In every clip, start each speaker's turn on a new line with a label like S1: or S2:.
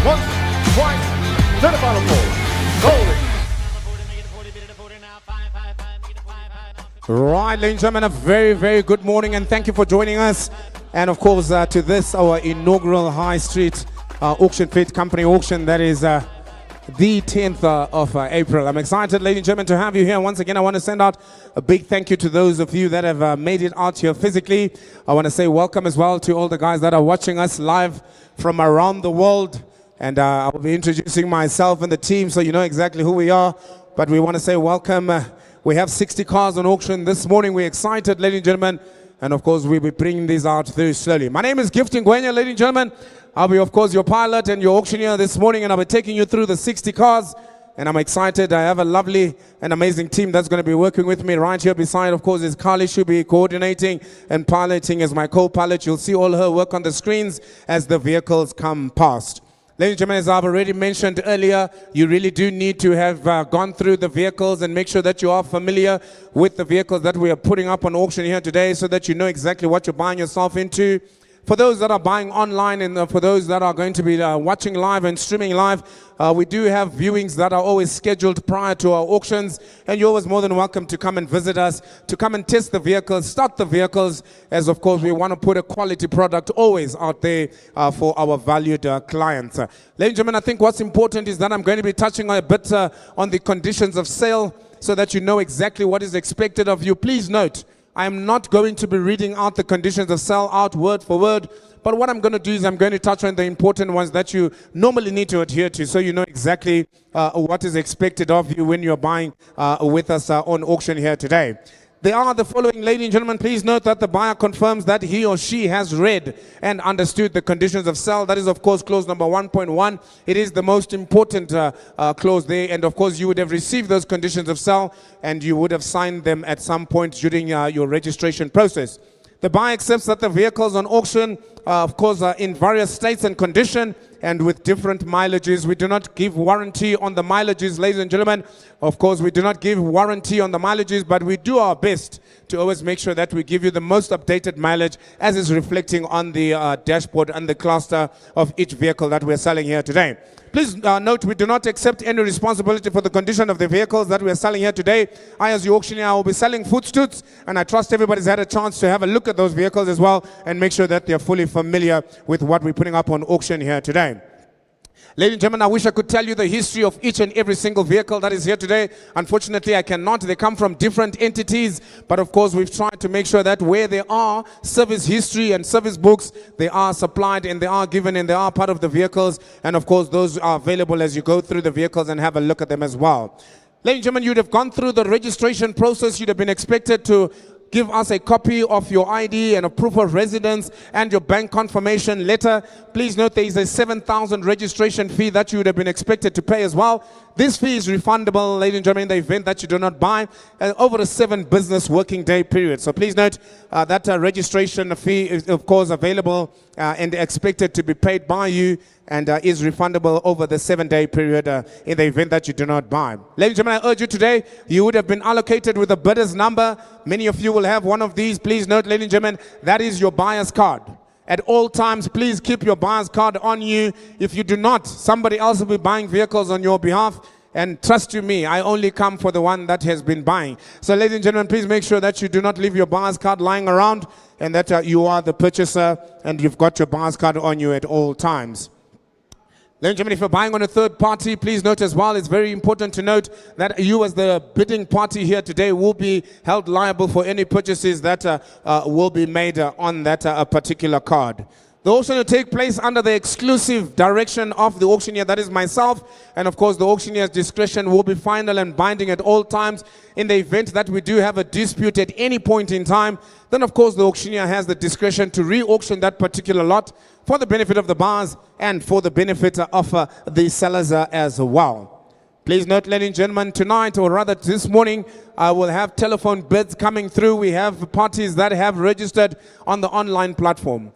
S1: Once, twice, to the bottom floor. Hold it. Right, ladies and gentlemen, a very, very good morning and thank you for joining us. And of course, to this, our inaugural High Street Auction Fit Company auction that is the 10th of April. I'm excited, ladies and gentlemen, to have you here. Once again, I want to send out a big thank you to those of you that have made it out here physically. I want to say welcome as well to all the guys that are watching us live from around the world. And I will be introducing myself and the team so you know exactly who we are. But we want to say welcome. We have 60 cars on auction this morning. We're excited, ladies and gentlemen. And of course, we'll be bringing these out very slowly. My name is Gifting Gwenya, ladies and gentlemen. I'll be, of course, your pilot and your auctioneer this morning. And I'll be taking you through the 60 cars. And I'm excited. I have a lovely and amazing team that's going to be working with me right here beside. Of course, is Carly. She'll be coordinating and piloting as my co-pilot. You'll see all her work on the screens as the vehicles come past. Ladies and gentlemen, as I've already mentioned earlier, you really do need to have gone through the vehicles and make sure that you are familiar with the vehicles that we are putting up on auction here today so that you know exactly what you're buying yourself into. For those that are buying online and for those that are going to be watching live and streaming live, we do have viewings that are always scheduled prior to our auctions, and you're always more than welcome to come and visit us, to come and test the vehicles, start the vehicles, as of course we want to put a quality product always out there for our valued clients. Ladies and gentlemen, I think what's important is that I'm going to be touching a bit on the conditions of sale so that you know exactly what is expected of you. Please note, I am not going to be reading out the conditions of sale out word for word, but what I'm going to do is I'm going to touch on the important ones that you normally need to adhere to so you know exactly what is expected of you when you're buying with us on auction here today. They are the following, ladies and gentlemen. Please note that the buyer confirms that he or she has read and understood the conditions of sale. That is, of course, clause number 1.1. It is the most important clause there. And, of course, you would have received those conditions of sale and you would have signed them at some point during your registration process. The buyer accepts that the vehicles on auction, of course, are in various states and condition and with different mileages. We do not give warranty on the mileages, ladies and gentlemen. Of course, we do not give warranty on the mileages, but we do our best to always make sure that we give you the most updated mileage as is reflecting on the dashboard and the cluster of each vehicle that we're selling here today. Please note, we do not accept any responsibility for the condition of the vehicles that we're selling here today. I, as the auctioneer, will be selling footstoots, and I trust everybody's had a chance to have a look at those vehicles as well and make sure that they're fully familiar with what we're putting up on auction here today. Ladies and gentlemen, I wish I could tell you the history of each and every single vehicle that is here today. Unfortunately, I cannot. They come from different entities. But of course, we've tried to make sure that where there are service history and service books, they are supplied and they are given and they are part of the vehicles. And of course, those are available as you go through the vehicles and have a look at them as well. Ladies and gentlemen, you'd have gone through the registration process. You'd have been expected to give us a copy of your ID and a proof of residence and your bank confirmation letter. Please note there is a 7,000 registration fee that you would have been expected to pay as well. This fee is refundable, ladies and gentlemen, in the event that you do not buy over a 7 business working day period. So please note that registration fee is, of course, available and expected to be paid by you and is refundable over the 7-day period in the event that you do not buy. Ladies and gentlemen, I urge you today, you would have been allocated with a bidder's number. Many of you will have one of these. Please note, ladies and gentlemen, that is your buyer's card. At all times, please keep your buyer's card on you. If you do not, somebody else will be buying vehicles on your behalf. And trust you me, I only come for the one that has been buying. So ladies and gentlemen, please make sure that you do not leave your buyer's card lying around and that you are the purchaser and you've got your buyer's card on you at all times. Ladies and gentlemen, if you're buying on a third party, please note as well, it's very important to note that you as the bidding party here today will be held liable for any purchases that will be made on that particular card. The auction will take place under the exclusive direction of the auctioneer, that is myself, and of course the auctioneer's discretion will be final and binding at all times. In the event that we do have a dispute at any point in time, then of course the auctioneer has the discretion to re-auction that particular lot for the benefit of the buyers and for the benefit of the sellers as well. Please note, ladies and gentlemen, tonight, or rather this morning, I will have telephone bids coming through. We have parties that have registered on the online platform.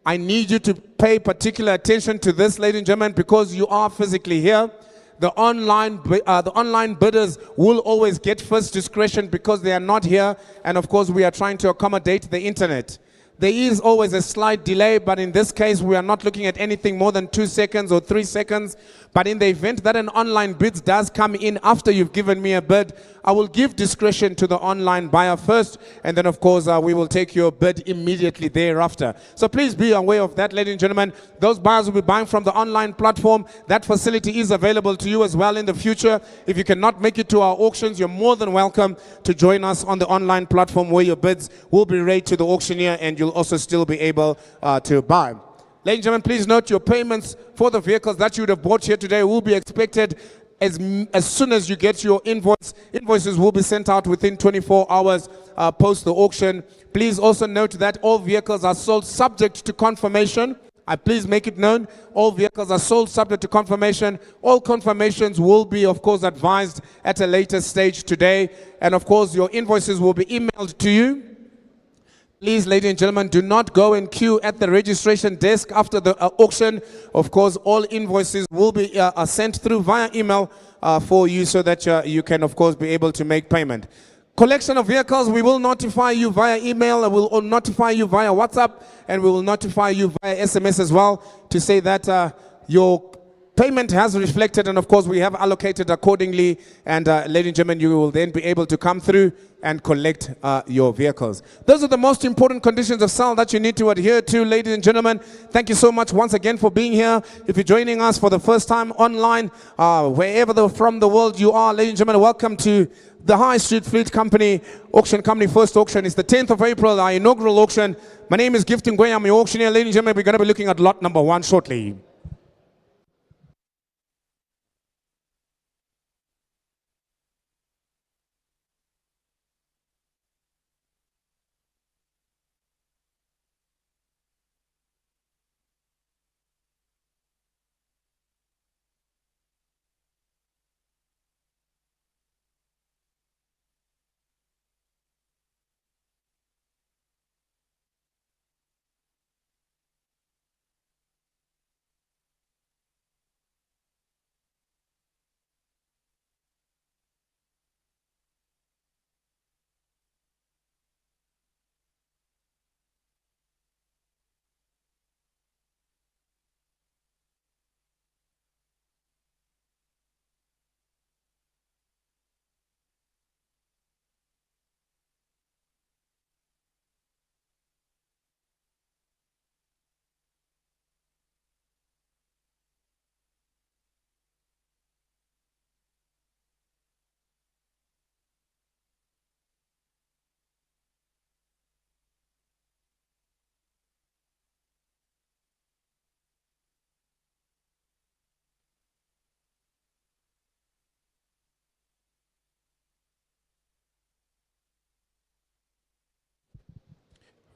S1: I need you to pay particular attention to this, ladies and gentlemen, because you are physically here. The online bidders will always get first discretion because they are not here. And of course, we are trying to accommodate the internet. There is always a slight delay, but in this case, we are not looking at anything more than 2 seconds or 3 seconds. But in the event that an online bid does come in after you've given me a bid, I will give discretion to the online buyer first, and then of course we will take your bid immediately thereafter. So please be aware of that, ladies and gentlemen. Those buyers will be buying from the online platform. That facility is available to you as well in the future. If you cannot make it to our auctions, you're more than welcome to join us on the online platform where your bids will be raised to the auctioneer and you'll also still be able to buy. Ladies and gentlemen, please note your payments for the vehicles that you would have bought here today will be expected as soon as you get your invoice. Invoices will be sent out within 24 hours post the auction. Please also note that all vehicles are sold subject to confirmation. Please make it known, all vehicles are sold subject to confirmation. All confirmations will be, of course, advised at a later stage today. And of course, your invoices will be emailed to you. Please, ladies and gentlemen, do not go and queue at the registration desk after the auction. Of course, all invoices will be sent through via email for you so that you can, of course, be able to make payment. Collection of vehicles, we will notify you via email, we will notify you via WhatsApp, and we will notify you via SMS as well to say that your payment has reflected, and of course we have allocated accordingly, and ladies and gentlemen, you will then be able to come through and collect your vehicles. Those are the most important conditions of sale that you need to adhere to, ladies and gentlemen. Thank you so much once again for being here. If you're joining us for the first time online, wherever from the world you are, ladies and gentlemen, welcome to the High Street Fleet Company Auction Company First Auction. It's the 10th of April, our inaugural auction. My name is Gifting Ngwe, I'm your auctioneer. Ladies and gentlemen, we're going to be looking at lot number 1 shortly.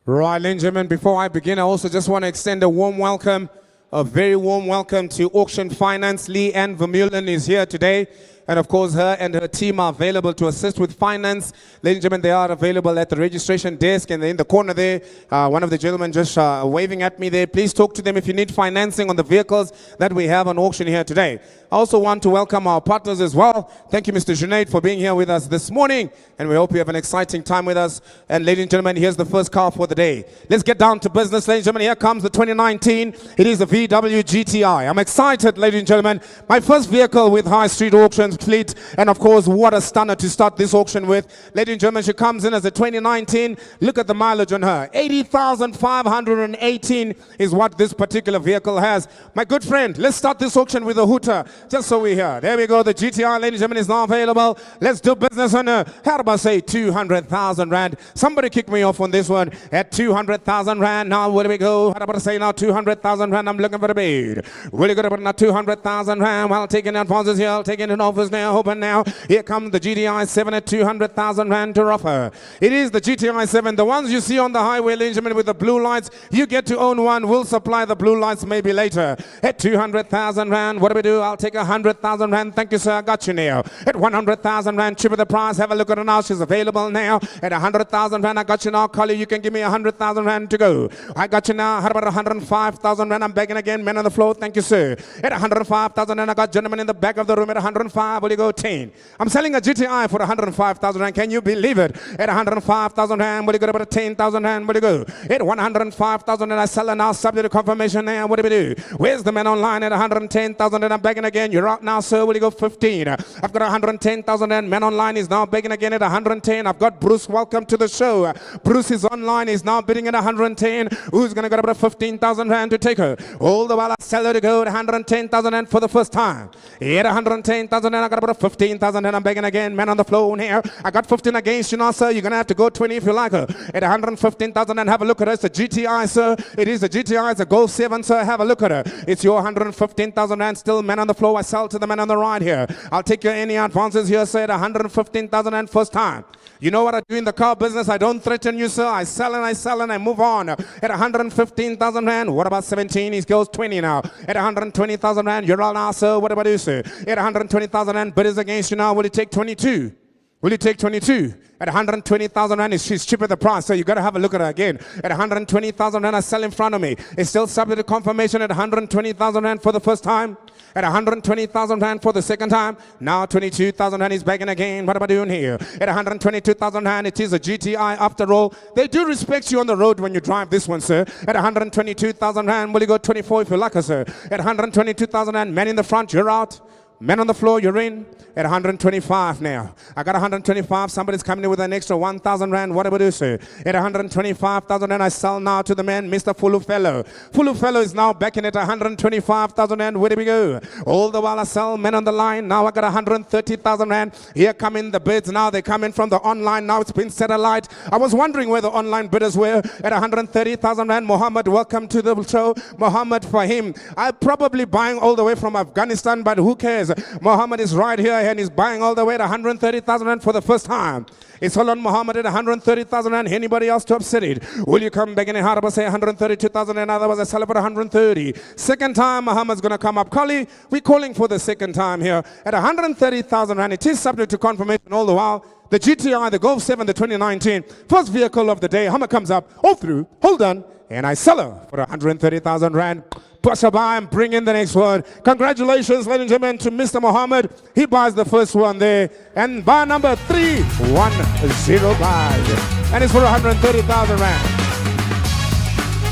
S1: Right, ladies and gentlemen, before I begin, I also just want to extend a warm welcome, a very warm welcome to Auction Finance. Leanne Vermeulen is here today. And of course, her and her team are available to assist with finance. Ladies and gentlemen, they are available at the registration desk and in the corner there. One of the gentlemen just waving at me there. Please talk to them if you need financing on the vehicles that we have on auction here today. I also want to welcome our partners as well. Thank you, Mr. Junaid, for being here with us this morning. And we hope you have an exciting time with us. And ladies and gentlemen, here's the first car for the day. Let's get down to business, ladies and gentlemen. Here comes the 2019. It is the VW GTI. I'm excited, ladies and gentlemen. My first vehicle with High Street Auctions Fleet. And of course, what a stunner to start this auction with. Ladies and gentlemen, she comes in as a 2019. Look at the mileage on her. 80,518 is what this particular vehicle has. My good friend, let's start this auction with a hooter. Just so we hear. There we go. The GTI, ladies and gentlemen, is now available. Let's do business on her. How about say 200,000 Rand? Somebody kick me off on this one at 200,000 Rand. Now, where do we go? How about say now 200,000 Rand? I'm looking for the bid. Really good about now 200,000 Rand. Well, taking advances here, taking an offers now. Open now. Here comes the GTI 7 at 200,000 Rand to offer. It is the GTI 7. The ones you see on the highway, ladies and gentlemen, with the blue lights. You get to own one. We'll supply the blue lights maybe later. At 200,000 Rand. What do we do? I'll take 100,000 Rand. Thank you, sir. I got you now. At 100,000 Rand, cheaper the price. Have a look at her now. She's available now. At 100,000 Rand, I got you now. Collie, you can give me 100,000 Rand to go. I got you now. How about 105,000 Rand? I'm begging again. Men on the floor. Thank you, sir. At 105,000 Rand, I got gentlemen in the back of the room at 105,000 5, will you go 10? I'm selling a GTI for 105,000 rand. Can you believe it? At 105,000 rand, will you go about 10,000 rand? Will you go? At 105,000 and I sell it now, subject to confirmation now. What do we do? Where's the man online at 110,000 and I'm begging again? You're out now, sir. Will you go 15? I've got 110,000 and man online is now begging again at 110. I've got Bruce. Welcome to the show. Bruce is online. He's now bidding at 110. Who's going to get about 15,000 rand to take her? All the while I sell her to go at 110,000 rand for the first time. At 110,000 rand, I got about 15,000 and I'm begging again. Man on the floor here. I got 15 against you now, sir. You're going to have to go 20 if you like her. At 115,000 and have a look at her. It's a GTI, sir. It is a GTI. It's a Golf 7, sir. Have a look at her. It's your 115,000 rand. Still man on the floor. I sell to the man on the right here. I'll take you any advances here, sir. At 115,000 rand first time. You know what I do in the car business? I don't threaten you, sir. I sell and I move on. At 115,000 rand, what about 17? He goes 20 now. At 120,000 rand, you're all now, sir. What about you, sir? At 120,000 rand, bidders against you now. Will you take 22? Will you take 22? At 120,000 rand, she's cheaper the price, so you got to have a look at her again. At 120,000 rand, I sell in front of me. It's still subject to confirmation at 120,000 rand for the first time. At 120,000 rand for the second time. Now 22,000 rand is begging again. What am I doing here? At 122,000 rand, it is a GTI after all. They do respect you on the road when you drive this one, sir. At 122,000 rand, will you go 24 if you like her, sir? At 122,000 rand, man in the front, you're out. Men on the floor, you're in. At 125 now. I got 125. Somebody's coming in with an extra 1,000 rand. What do we do, sir? At 125,000 rand, I sell now to the man, Mr. Fulufello. Fulufello is now backing at 125,000 rand. Where do we go? All the while I sell men on the line. Now I got 130,000 rand. Here come in the bids. Now they come in from the online. Now it's been satellite. I was wondering where the online bidders were. At 130,000 rand. Mohammed, welcome to the show. Mohammed, for him, I'm probably buying all the way from Afghanistan, but who cares? Mohammed is right here and he's buying all the way at 130,000 rand for the first time. It's all on Mohammed at 130,000 rand. Anybody else to upset it? Will you come begging hard about say 132,000 and otherwise I sell it for 130. Second time Mohammed's going to come up. Kali, we're calling for the second time here at 130,000 rand. It is subject to confirmation all the while. The GTI, the Golf 7, the 2019, first vehicle of the day. Hummer comes up, all through, hold on, and I sell her for 130,000 rand. Push her by and bring in the next one. Congratulations, ladies and gentlemen, to Mr. Mohammed. He buys the first one there. And buy number 3105. And it's for 130,000 rand.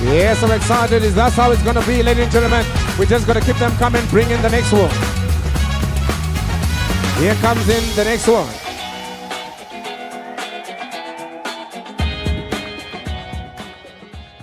S1: Yes, I'm excited. That's how it's going to be, ladies and gentlemen. We just got to keep them coming. Bring in the next one. Here comes in the next one.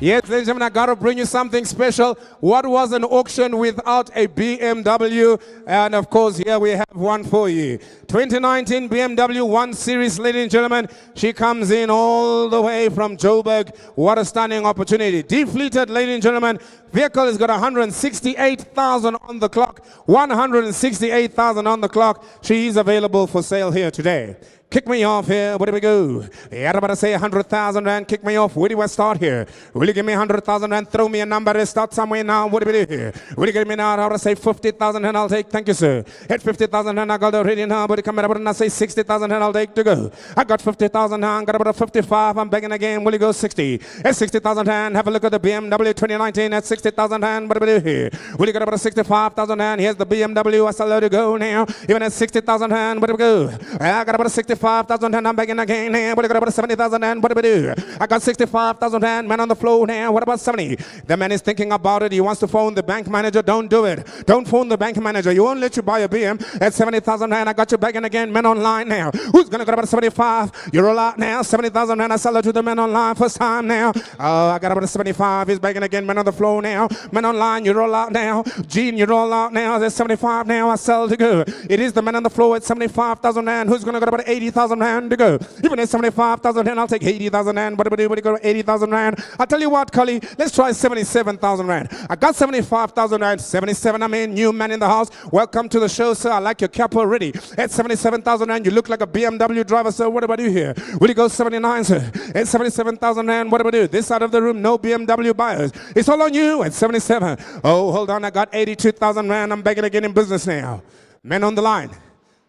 S1: Yes, ladies and gentlemen, I got to bring you something special. What was an auction without a BMW? And of course, here we have one for you. 2019 BMW 1 Series, ladies and gentlemen. She comes in all the way from Joburg. What a stunning opportunity. Defleeted, ladies and gentlemen. Vehicle has got 168,000 on the clock. 168,000 on the clock. She is available for sale here today. Kick me off here. Where do we go? Yeah, I'm about to say 100,000 rand. Kick me off. Where do I start here? Will you give me 100,000 rand? Throw me a number. Let's start somewhere now. What do we do here? Will you give me now? I'm about to say 50,000 and I'll take. Thank you, sir. At 50,000 and I got already now. But you come about and I say 60,000 and I'll take to go. I got 50,000 now. I got about 55. I'm begging again. Will you go 60? At 60,000 and have a look at the BMW 2019 at 60,000 and what do we do here? Will you get about 65,000 and here's the BMW. I still to go now. Even at 60,000 and what do we go? I got about 65,000 and I'm begging again now. What do you got about 70,000 and what do we do? I got 65,000 and man on the floor now. What about 70? The man is thinking about it. He wants to phone the bank manager. Don't do it. Don't phone the bank manager. You won't let you buy a BM at 70,000 and I got you begging again. Man online now. Who's gonna get about 75? You're all out now. 70,000 and I sell it to the man online first time now. I got about 75. He's begging again. Man on the floor now. Man online. You're all out now. Gene, you're all out now. There's 75 now. I sell to go. It is the man on the floor at 75,000 and who's gonna get about 80,000 rand to go. Even at 75,000 rand, I'll take 80,000 rand. What do we go? 80,000 rand. I'll tell you what, Cully, let's try 77,000 rand. I got 75,000 rand. 77, I'm in. New man in the house. Welcome to the show, sir. I like your cap already. At 77,000 rand, you look like a BMW driver, sir. What do I do here? Will you go 79, sir? At 77,000 rand, what do I do? This side of the room, no BMW buyers. It's all on you at 77. Oh, hold on. I got 82,000 rand. I'm begging again in business now. Men on the line.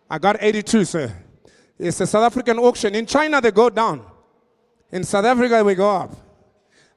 S1: I got 82, sir. It's a South African auction. In China, they go down. In South Africa, we go up.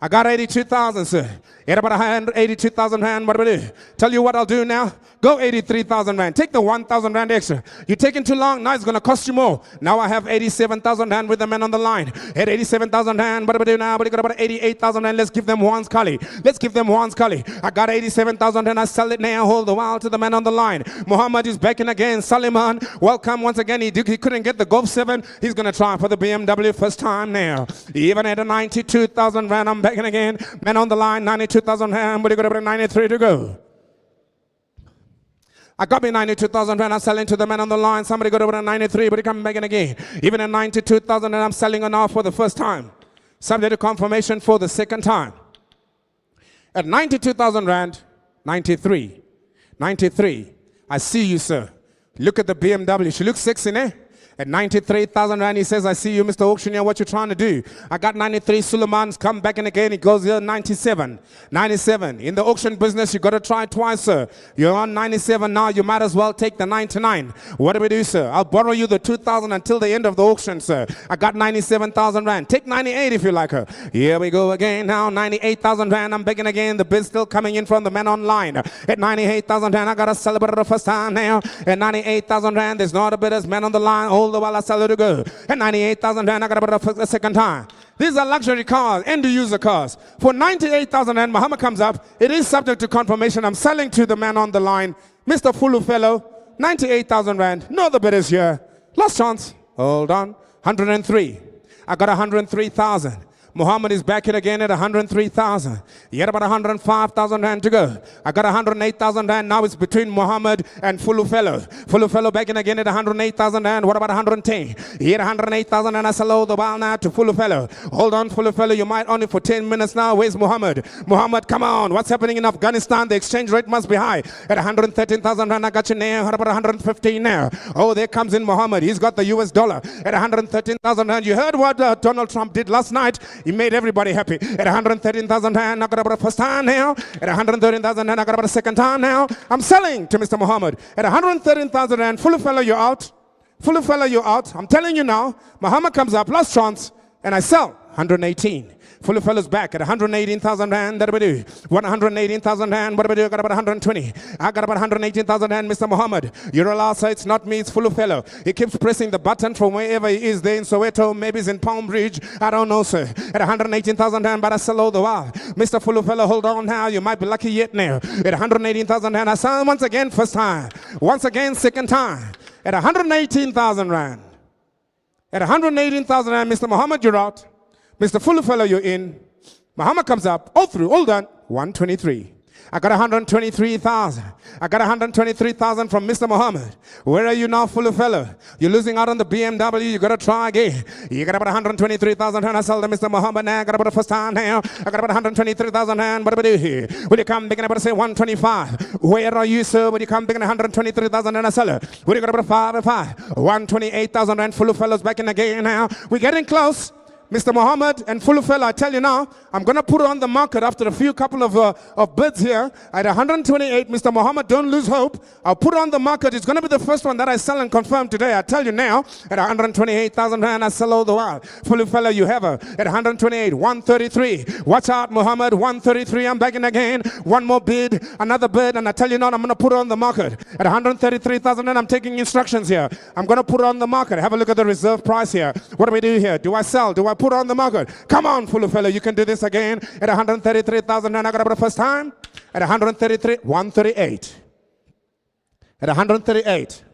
S1: I got 82,000, sir. At about 82,000 rand, what do we do? Tell you what I'll do now. Go 83,000 rand. Take the 1,000 rand extra. You're taking too long. Now it's going to cost you more. Now I have 87,000 rand with the man on the line. At 87,000 rand, what do we do now? We got about 88,000 rand. Let's give them one scully. Let's give them one scully. I got 87,000 rand. I sell it now. Hold the while to the man on the line. Muhammad is back in again. Suleiman, welcome once again. He couldn't get the Golf 7. He's going to try for the BMW first time now. Even at a 92,000 rand, I'm back in again. Man on the line, 92,000 rand. But you got about 93 to go. I got me 92,000 rand, I'm selling to the man on the line. Somebody got over to 93, but he come back in again. Even at 92,000 rand, I'm selling it now for the first time. Subject to confirmation for the second time. At 92,000 rand, 93. 93. I see you, sir. Look at the BMW. She looks sexy, eh? At 93,000 rand, he says, I see you, Mr. Auctioneer, what you trying to do? I got 93, Suleiman's come back in again, he goes here, 97. 97. In the auction business, you got to try twice, sir. You're on 97 now, you might as well take the 99. What do we do, sir? I'll borrow you the 2,000 until the end of the auction, sir. I got 97,000 rand. Take 98 if you like her. Here we go again now, 98,000 rand, I'm begging again. The bid's still coming in from the man online. At 98,000 rand, I got to celebrate the first time now. At 98,000 rand, there's not a bidder's man on the line. Hold the while I sell it to go. At 98,000 rand, I got about the second time. These are luxury cars, end-user cars. For 98,000 rand, Muhammad comes up. It is subject to confirmation. I'm selling to the man on the line, Mr. Fulu Fellow. 98,000 rand. No other bidders here. Last chance. Hold on. 103. I got 103,000. Muhammad is back in again at 103,000. You had about 105,000 rand to go. I got 108,000 rand. Now it's between Muhammad and Fulu Fellow. Fulu Fellow back in again at 108,000 rand. What about 110? He had 108,000 and I sell the ball now to Fulu Fellow. Hold on, Fulu Fellow. You might own it for 10 minutes now. Where's Muhammad? Muhammad, come on. What's happening in Afghanistan? The exchange rate must be high. At 113,000 rand, I got you now. What about 115 now? Oh, there comes in Muhammad. He's got the US dollar. At 113,000 rand. You heard what Donald Trump did last night? He made everybody happy. At 113,000 rand, I got about a first time now. At 113,000 rand, I got about a second time now. I'm selling to Mr. Muhammad. At 113,000 rand, Fulu Fellow, you're out. Fulu Fellow, you're out. I'm telling you now. Muhammad comes up, last chance, and I sell 118. Fulu Fellow's back at 118,000 rand. That we do. 118,000 rand. What do we do? I got about 120. I got about 118,000 rand, Mr. Muhammad. You're allowed, so it's not me, it's Fulu Fellow. He keeps pressing the button from wherever he is there in Soweto. Maybe he's in Palm Bridge. I don't know, sir. At 118,000 rand, but I sell all the while. Mr. Fulu Fellow, hold on now. You might be lucky yet now. At 118,000 rand, I sell once again, first time. Once again, second time. At 118,000 rand. At 118,000 rand, Mr. Muhammad, you're out. Mr. Fulu Fellow, you're in. Muhammad comes up, all through, all done, 123. I got 123,000. I got 123,000 from Mr. Muhammad. Where are you now, Fulu Fellow? You're losing out on the BMW. You got to try again. You got about 123,000 and I sell to Mr. Muhammad now. I got about the first time now. I got about 123,000 and what do we do here? Will you come big and about to say 125? Where are you, sir? Will you come big and 123,000 and I sell it? Will you got about 5 and 5? 128,000 and Fulu Fellow's back in again now. We're getting close. Mr. Muhammad and Fulu Fellow, I tell you now, I'm going to put it on the market after a few couple of bids here. At 128, Mr. Muhammad, don't lose hope. I'll put it on the market. It's going to be the first one that I sell and confirm today. I tell you now, at 128,000 rand, I sell all the while. Fulu Fellow, you have her. At 128, 133. Watch out, Muhammad, 133. I'm back in again. One more bid, another bid, and I tell you now, I'm going to put it on the market. At 133,000 rand, I'm taking instructions here. I'm going to put it on the market. Have a look at the reserve price here. What do we do here? Do I sell? Do I put on the market? Come on, Fulu Fellow, you can do this again. At 133,000 and I got about the first time. At 133, 138. At 138.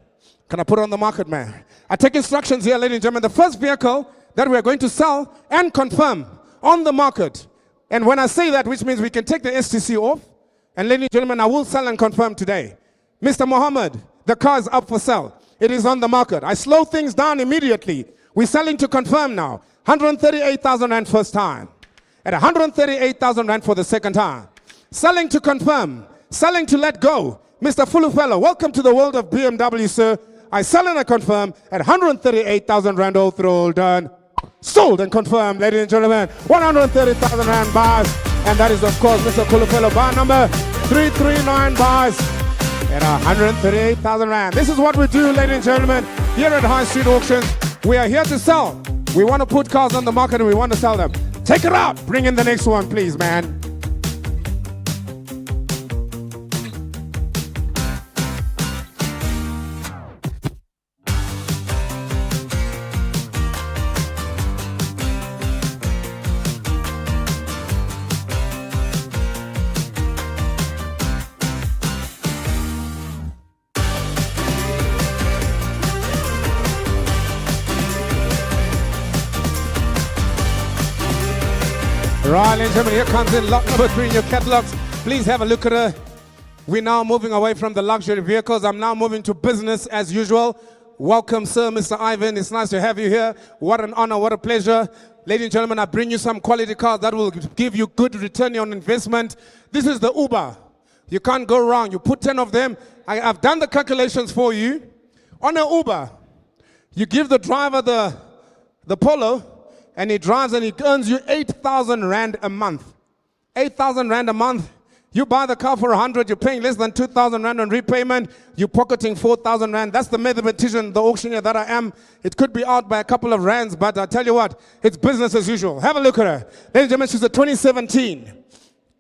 S1: Can I put it on the market, man? I take instructions here, ladies and gentlemen. The first vehicle that we are going to sell and confirm on the market. And when I say that, which means we can take the STC off. And ladies and gentlemen, I will sell and confirm today. Mr. Muhammad, the car is up for sale. It is on the market. I slow things down immediately. We're selling to confirm now. 138,000 rand first time. At 138,000 rand for the second time. Selling to confirm. Selling to let go. Mr. Fulu Fellow, welcome to the world of BMW, sir. I sell and I confirm at 138,000 rand all through, all done. Sold and confirmed, ladies and gentlemen. 130,000 rand buys. And that is, of course, Mr. Fulu Fellow, bar number 339 buys. At 138,000 rand. This is what we do, ladies and gentlemen, here at High Street Auctions. We are here to sell. We want to put cars on the market and we want to sell them. Take it up. Bring in the next one, please, man. Right, ladies and gentlemen, here comes in lot number 3 in your catalogs. Please have a look at her. We're now moving away from the luxury vehicles. I'm now moving to business as usual. Welcome, sir, Mr. Ivan. It's nice to have you here. What an honor, what a pleasure. Ladies and gentlemen, I bring you some quality cars that will give you good return on investment. This is the Uber. You can't go wrong. You put 10 of them. I've done the calculations for you. On an Uber, you give the driver the Polo, and he drives and he earns you 8,000 Rand a month. 8,000 Rand a month. You buy the car for 100, you're paying less than 2,000 Rand on repayment, you're pocketing 4,000 Rand. That's the mathematician, the auctioneer that I am. It could be out by a couple of Rands, but I tell you what, it's business as usual. Have a look at her. Ladies and gentlemen, she's a 2017.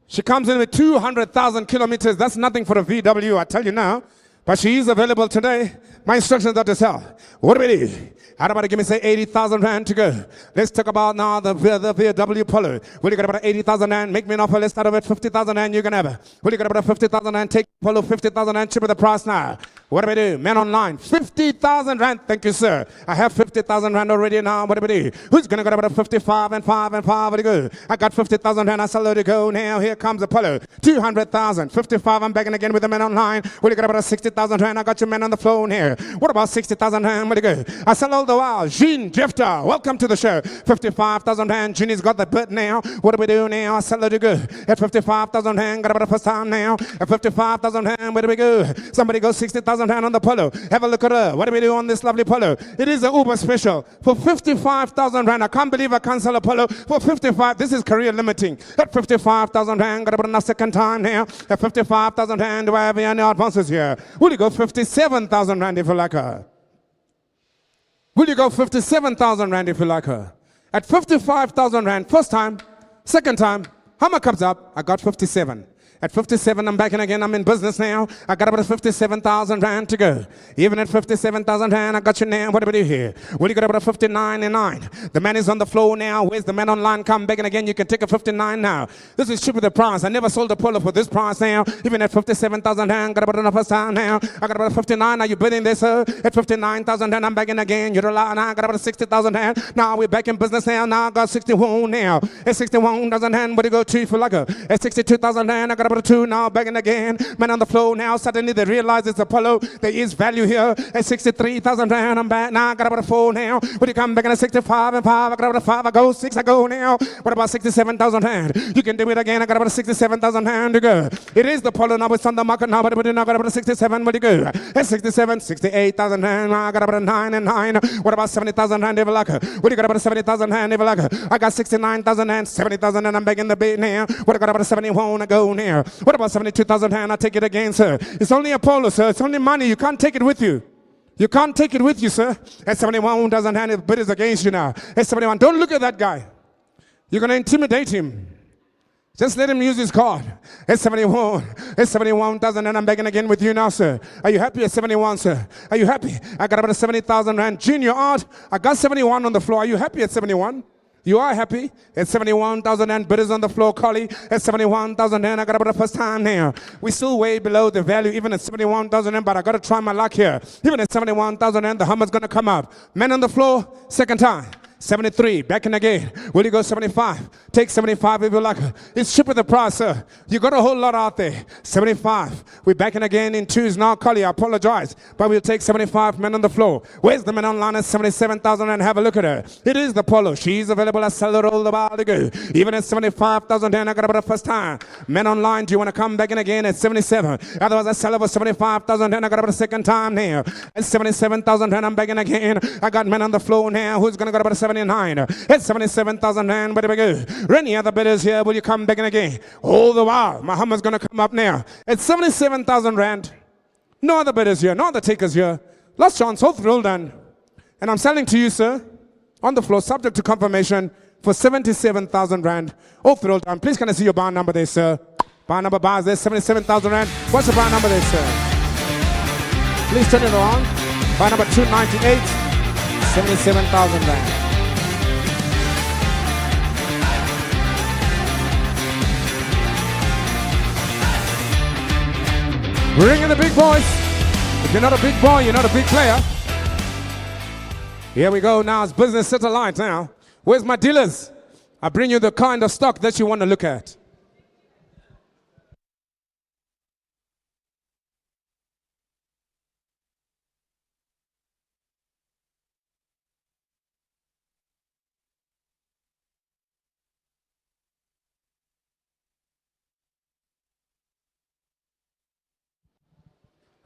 S1: She comes in with 200,000 kilometers. That's nothing for a VW, I tell you now. But she is available today. My instructions are to sell. What do we do? How about give me say 80,000 Rand to go? Let's talk about now the VW Polo. Will you get about 80,000 Rand? Make me an offer. Let's start off at 50,000 Rand. You can have it. Will you get about 50,000 Rand? Take Polo 50,000 Rand. Cheaper the price now. What do we do? Man online. 50,000 Rand. Thank you, sir. I have 50,000 Rand already now. What do we do? Who's going to get about 55 and 5 and 5? What do you go? I got 50,000 Rand. I sell it to go. Now here comes the Polo. 200,000. 55. I'm back again with the man online. Will you get about 60,000 Rand? I got your man on the phone here. What about 60,000 Rand? What do you go? I sell all the while. Jean Jefter, welcome to the show. 55,000 Rand. Jeannie's got the bit now. What do we do now? I sell it to go. At 55,000 Rand, got about the first time now. At 55,000 Rand, where do we go? Somebody go 60,000 Rand on the Polo. Have a look at her. What do we do on this lovely Polo? It is an Uber special for 55,000 Rand. I can't believe I can't sell a Polo for 55. This is career limiting. At 55,000 Rand, got about a second time now. At 55,000 Rand, do I have any advances here? Will you go 57,000 Rand if you like her? Will you go 57,000 Rand if you like her? At 55,000 Rand, first time, second time, how much comes up? I got 57. At 57, I'm back in again. I'm in business now. I got about 57,000 Rand to go. Even at 57,000 Rand, I got you now. What do we do here? Well, you got about 59 and 9. The man is on the floor now. Where's the man online? Come back in again. You can take a 59 now. This is cheaper the price. I never sold a Polo for this price now. Even at 57,000 Rand, got about enough time now. I got about 59. Are you bidding this, sir? At 59,000 Rand, I'm back in again. You're alive now. I got about 60,000 Rand. Now we're back in business now. Now I got 61 now. At 61,000 Rand, what do you go to for like a? At 62,000 Rand, I got about 2 now. Back in again. Man on the floor now. Suddenly they realize it's a Polo. There is value here. At 63,000 Rand, I'm back now. I got about a 4 now. When you come back in at 65 and 5, I got about a 5. I go 6. I go now. What about 67,000 Rand? You can do it again. I got about 67,000 Rand to go. It is the Polo now. It's on the market now. But now I got about 67. What do you go? At 67, 68,000 Rand. I got about 9 and 9. What about 70,000 Rand? Ever like what do you got about 70,000 Rand? Ever like I got 69,000 and 70,000 and I'm back in the bid now. What I got about 71? I go now. What about 72,000 Rand? I take it again, sir. It's only a Polo, sir. It's only money. You can't take it with you. You can't take it with you, sir. At 71,000 Rand, the bid is against you now. At 71, don't look at that guy. You're going to intimidate him. Just let him use his card. At 71, at 71,000 and I'm begging again with you now, sir. Are you happy at 71, sir? Are you happy? I got about 70,000 Rand. Junior art, I got 71 on the floor. Are you happy at 71? You are happy? At 71,000 and bidders on the floor, Collie. At 71,000 and I got about the first time now. We're still way below the value, even at 71,000 and, but I got to try my luck here. Even at 71,000 and, the Hummer's going to come up. Men on the floor, second time. 73, back in again. Will you go 75? Take 75 if you like. It's cheaper the price, sir. You got a whole lot out there. 75. We're back in again in twos now, Collie. I apologize, but we'll take 75 men on the floor. Where's the man online at 77,000 and have a look at her? It is the Polo. She's available. I sell it all the while to go. Even at 75,000 and I got about the first time. Men online, do you want to come back in again at 77? Otherwise, I sell over 75,000 and I got about the second time now. At 77,000 and I'm back in again. I got men on the floor now. Who's going to go about 79? At 77,000 Rand, where do we go? Any other bidders here? Will you come back in again? All the while, Muhammad's going to come up now. At 77,000 Rand. No other bidders here, no other takers here. Last chance, whole thrill done. And I'm selling to you, sir, on the floor, subject to confirmation, for 77,000 rand. Off the roll time. Please can I see your bar number there, sir? Bar number bars there, 77,000 rand. What's the bar number there, sir? Please turn it around. Bar number 298, 77,000 rand. Bring in the big boys. If you're not a big boy, you're not a big player. Here we go now. It's business satellite now. Where's my dealers? I bring you the kind of stock that you want to look at.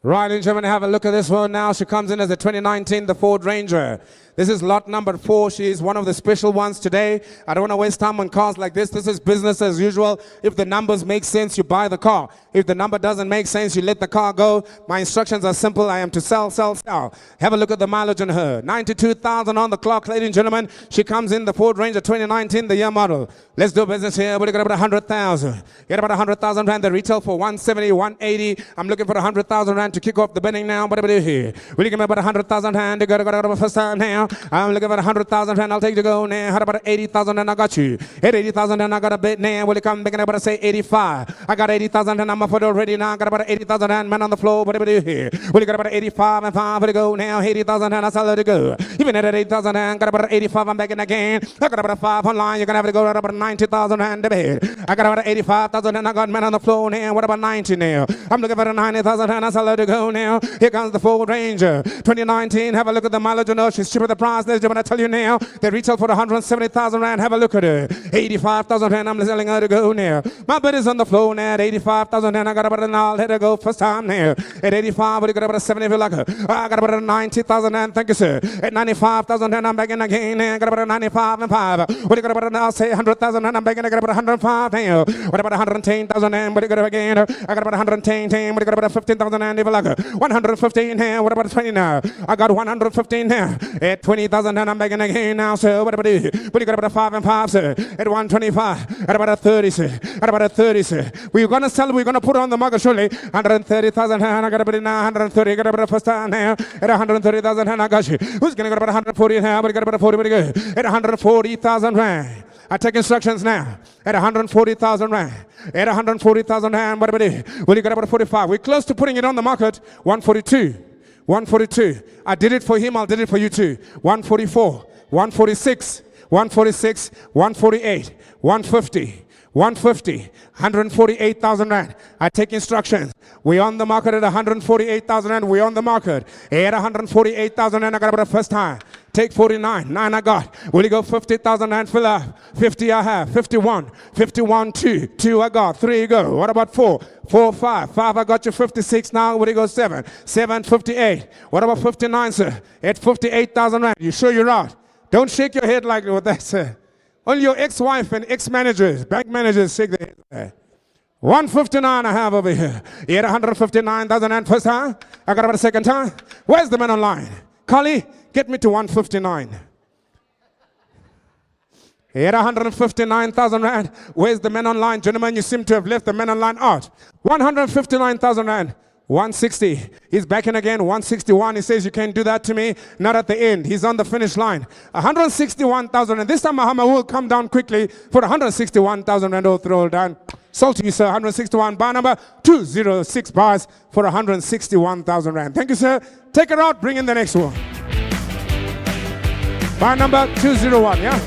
S1: Right, and gentlemen, have a look at this one now. She comes in as a 2019, the Ford Ranger. This is lot number 4. She is one of the special ones today. I don't want to waste time on cars like this. This is business as usual. If the numbers make sense, you buy the car. If the number doesn't make sense, you let the car go. My instructions are simple. I am to sell, sell, sell. Have a look at the mileage on her. 92,000 on the clock, ladies and gentlemen. She comes in the Ford Ranger 2019, the year model. Let's do business here. We're looking at about 100,000. Get about 100,000 rand. The retail for 170, 180. I'm looking for 100,000 rand to kick off the bidding now. What do we do here? We're looking at about 100,000 rand. You got to first time now. I'm looking for 100,000 rand. I'll take you to go now. How about 80,000 and I got you? At 80,000 and I got a bid now. Will you come back and about to say 85? I got 80,000 and I'm up for it already now. I got about 80,000 and man on the floor. What do we do here? Will you got about 85 and 5 to go now? 80,000 and I saw let it go. Even at 80,000 and got about 85. I'm back in again. I got about 5 online. You're gonna have to go at about 90,000 and the bid. I got about 85,000 and I got man on the floor now. What about 90 now? I'm looking for 90,000 and I saw let it go now. Here comes the Ford Ranger 2019. Have a look at the mileage on her. She's cheaper the price. Ladies and gentlemen, I tell you now, they retail for 170,000 rand. Have a look at her. 85,000 rand. I'm selling her to go now. My bid is on the floor now at 85,000 rand. I got about an hour. Let her go first time now. At 85, but you got about a 70 if you like her. I got about a 90,000 rand. Thank you, sir. At 95,000 rand, I'm back in again. I got about a 95 and 5. What you got about now? Say 100,000 rand. I'm back in. I got about 105 now. What about 110,000 rand? What you got again? I got about 110. What you got about 15,000 rand if you like her. 115 now. What about 20 now? I got 115 now. At 20,000 rand, I'm back in again now, sir. What about you? What you got about a 5 and 5, sir? At 125. At about a 30, sir. At about a 30, sir. We're going to sell. We're going to put it on the market surely. 130,000 rand. I got about it now. 130. I got about a first time now. At 130,000 rand, I got you. Who's going to get about 140 now? But you got about a 40. What do you go? At 140,000 rand. I take instructions now. At 140,000 rand. At 140,000 rand. What about it? Well, you got about a 45. We're close to putting it on the market. 142. 142. I did it for him. I'll did it for you too. 144. 146. 146. 148. 150. 150, 148,000 rand. I take instructions. We're on the market at 148,000 rand. We're on the market at 148,000 rand. I got about the first time. Take 49, 9 I got. Will you go 50,000 rand fill up? 50 I have, 51, 51, 2, 2 I got, 3 you go. What about 4? 4, 5, 5 I got you, 56 now. Will you go 7? 7, 58. What about 59, sir? At 58,000 rand. You sure you're right? Don't shake your head like that, sir. Only your ex-wife and ex-managers, bank managers shake their head. 159 I have over here. You had 159,000 and first time. I got about a second time. Where's the man online? Carly, get me to 159. He had 159,000 rand. Where's the man online? Gentlemen, you seem to have left the man online out. 159,000 rand. 160. He's back in again. 161. He says, you can't do that to me. Not at the end. He's on the finish line. 161,000. And this time Mahama will come down quickly for 161,000 rand. Throw down. Sold to you, sir. 161. Bar number 206 bars for 161,000 rand. Thank you, sir. Take it out. Bring in the next one. Bar number 201. Yeah.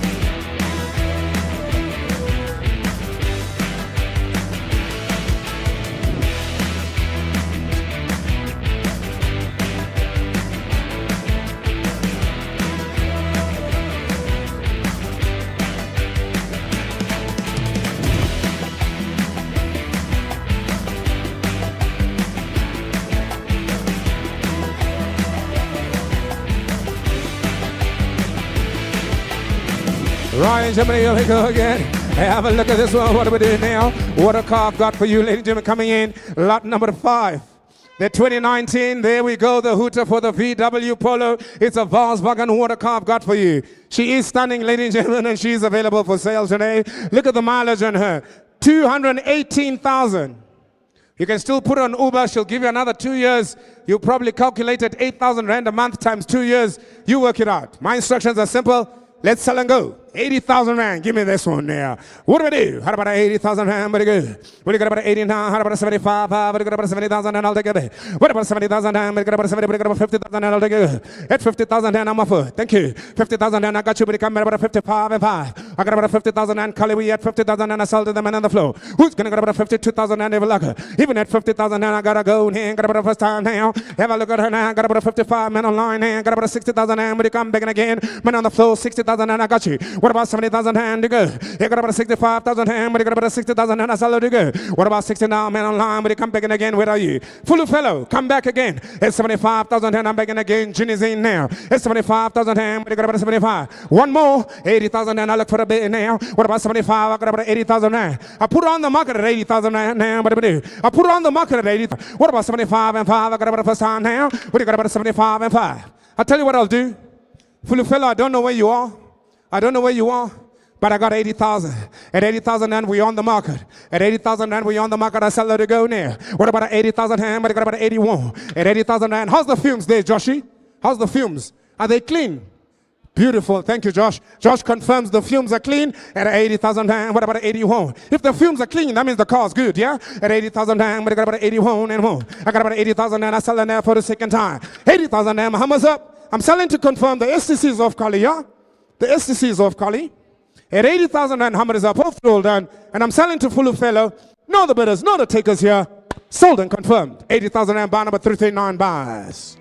S1: Right, and gentlemen, here we go again. Hey, have a look at this one. What are we doing now? What a car I've got for you, ladies and gentlemen, coming in. Lot number 5. The 2019, there we go, the hooter for the VW Polo. It's a Volkswagen water car I've got for you. She is stunning, ladies and gentlemen, and she's available for sale today. Look at the mileage on her, 218,000. You can still put her on Uber. She'll give you another 2 years. You'll probably calculate it 8,000 rand a month times 2 years. You work it out. My instructions are simple. Let's sell and go. 80,000 rand. Give me this one now. What do we do? How about 80,000 rand? Very good. What do you got about 80 now? How about 75? What do you got about 70,000 and I'll take it. What about 70,000 rand? What do you got about 70? What do you got about 50,000 and I'll take it. At 50,000 rand, I'm offer. Thank you. 50,000 rand, I got you. But you come about 55 and 5. I got about 50,000 rand. Kali, we at 50,000 and I sold to the man on the floor. Who's going to get about 52,000 rand? Ever luck? Even at 50,000 rand, I got to go in here. Got about the first time now. Have a look at her now. Got about 55 men online here. Got about 60,000 rand. But you come back again. Man on the floor, 60,000 rand, I got you. What about 70,000 rand? To go. You got about 65,000 hand, but you got about 60,000 hand. That's all to go. What about 60 now, man online? But you come back in again. Where are you? Full fellow, come back again. It's 75,000 hand. I'm back in again. Ginny's in now. It's 75,000 hand, but you got about 75. One more, 80,000 hand. I look for a bit now. What about 75? I got about 80,000 hand. I put it on the market at 80,000 hand now. But I put it on the market at 80. What about 75 and 5? I got about the first time now. What you got about 75 and 5? I'll tell you what I'll do. Full fellow, I don't know where you are. I don't know where you are. But I got 80,000. At 80,000 and we on the market. At 80,000 and we on the market. I sell her to go now. What about 80,000 hand? But I got about 81. At 80,000 and how's the fumes there, Joshy? How's the fumes? Are they clean? Beautiful. Thank you, Josh. Josh confirms the fumes are clean at 80,000 hand. What about 81? If the fumes are clean, that means the car's good, yeah? At 80,000 hand, but I got about 81 and more. I got about 80,000 and I sell it there for the second time. 80,000 and hammers up. I'm selling to confirm the STCs of Kali, yeah? The STCs of Kali. At 80,000 and hammer is up, off roll done, and I'm selling to Fulu Fellow. No the bidders, no the takers here. Sold and confirmed. 80,000 and bar number 339 buys.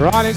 S1: Right,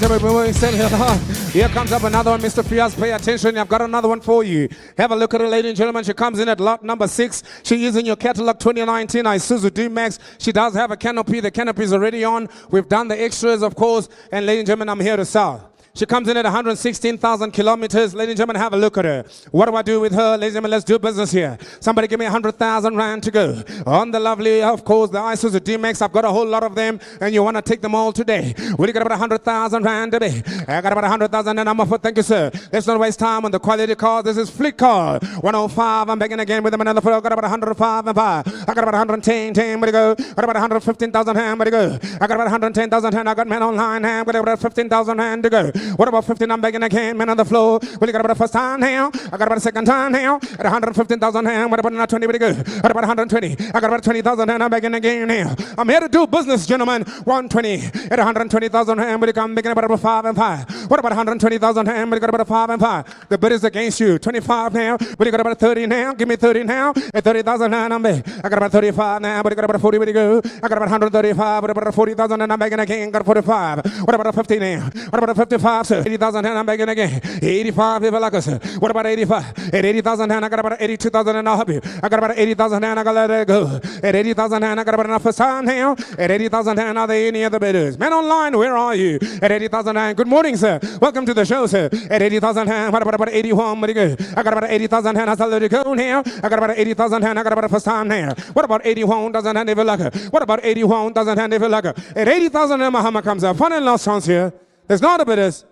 S1: here comes up another one, Mr. Fias. Pay attention. I've got another one for you. Have a look at her, ladies and gentlemen. She comes in at lot number 6. She is in your catalog 2019 Isuzu D-Max. She does have a canopy. The canopy is already on. We've done the extras, of course. And ladies and gentlemen, I'm here to sell. She comes in at 116,000 kilometers. Ladies and gentlemen, have a look at her. What do I do with her? Ladies and gentlemen, let's do business here. Somebody give me 100,000 rand to go. On the lovely, of course, the Isuzu D-Max. I've got a whole lot of them, and you want to take them all today. Well, you got about 100,000 rand today. I got about 100,000 and I'm off. Thank you, sir. Let's not waste time on the quality car. This is Fleet Car. 105. I'm begging again with them another floor. I got about 105 and 5. I got about 110. 10. Where to go? I got about 115,000 hand. Where to go? I got about 110,000 hand. I got men online hand. Got about 15,000 hand to go. What about 15? I'm begging again, man on the floor. Well, you got about the first time now. I got about the second time now. At 115,000 hand. What about another 20? Where to go? What about 120? I got about 20,000 hand. I'm begging again now. I'm here to do business, gentlemen. 120. At 120,000 hand. But you come begging about 5 and 5. What about 120,000 hand? But you got about 5 and 5. The bid is against you. 25 now. But you got about 30 now. Give me 30 now. At 30,000 hand. I'm begging. I got about 35 now. But you got about 40. Where to go? I got about 135. But about 40,000 and I'm begging again. Got 45. What about 50 now? What about 55, sir? 80,000 and I'm begging again. 85 if I like us. What about 85? At 80,000 and I got about 82,000 and I'll help you. I got about 80,000 and I got to let it go. At 80,000 and I got about enough for time now. At 80,000 and are there any other bidders? Men online, where are you? At 80,000 and good morning, sir. Welcome to the show, sir. At 80,000 and what about 81? What do you go? I got about 80,000 and I let it go now. I got about 80,000 and I got about first time now. What about 81,000 and if you like her? What about 81,000 and if you like her? At 80,000 and Muhammad comes up. Fun and lost chance here. There's not a bidders.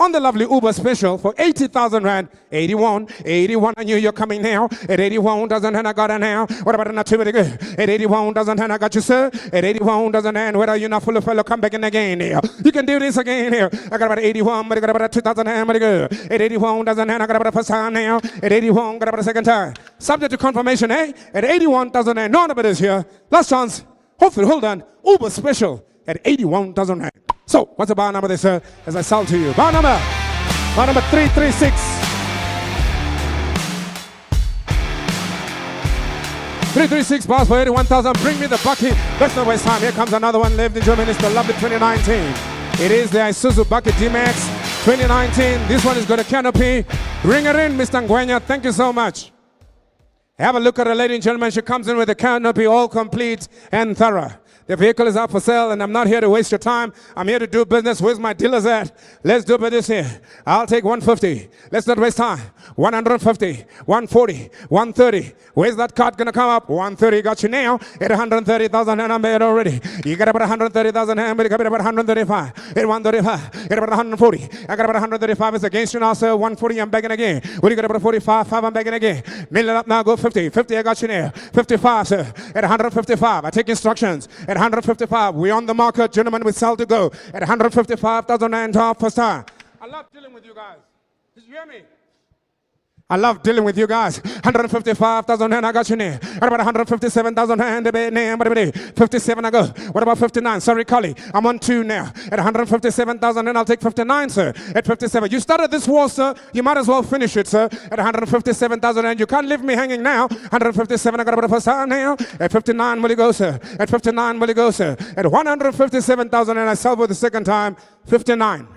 S1: on the lovely Uber special for 80,000 rand. 81, 81, I knew you're coming now. At 81,000 and I got it now. What about not too many good? At 81,000 and I got you, sir. At 81,000 and whether you're not full of fellow, come back in again here. You can do this again here. I got about 81, but I got about 2,000 and pretty good. At 81,000 and I got about the first time now. At 81, got about the second time. Subject to confirmation, eh? At 81,000 and none of it is here. Last chance. Hopefully, hold on. Uber special at 81,000 rand. So, what's the bar number there, sir? As I sell to you. Bar number 336. 336 bars for 81,000. Bring me the bucket. Let's not waste time. Here comes another one. Ladies and gentlemen, it's the lovely 2019. It is the Isuzu Bucket D-Max 2019. This one is got a canopy. Bring it in, Mr. Ngwenya. Thank you so much. Have a look at her, ladies and gentlemen. She comes in with a canopy all complete and thorough. The vehicle is up for sale, and I'm not here to waste your time. I'm here to do business. Where's my dealers at? Let's do business here. I'll take 150. Let's not waste time. 150, 140, 130. Where's that card gonna come up? 130 got you now at 130,000, and I'm made already. You got about 130,000, and you got about 135. At 135, at about 140. I got about 135. It's against you now, sir. 140, I'm begging again. What do you got about 45? 5, I'm begging again. Middle it up now, go 50. 50, I got you now. 55, sir. At 155, I take instructions. At 155, we're on the market, gentlemen, we sell to go. At 155,000 and half per star. I love dealing with you guys. Did you hear me? I love dealing with you guys. 155,000 and I got you near. What about 157,000 and 57 I go. What about 59? Sorry, Collie. I'm on 2 now. At 157,000 and I'll take 59, sir. At 57. You started this war, sir. You might as well finish it, sir. At 157,000 and you can't leave me hanging now. 157 I got about the first time now. At 59 will you go, sir. At 59 will you go, sir. At 157,000 and I sell for the second time. 59.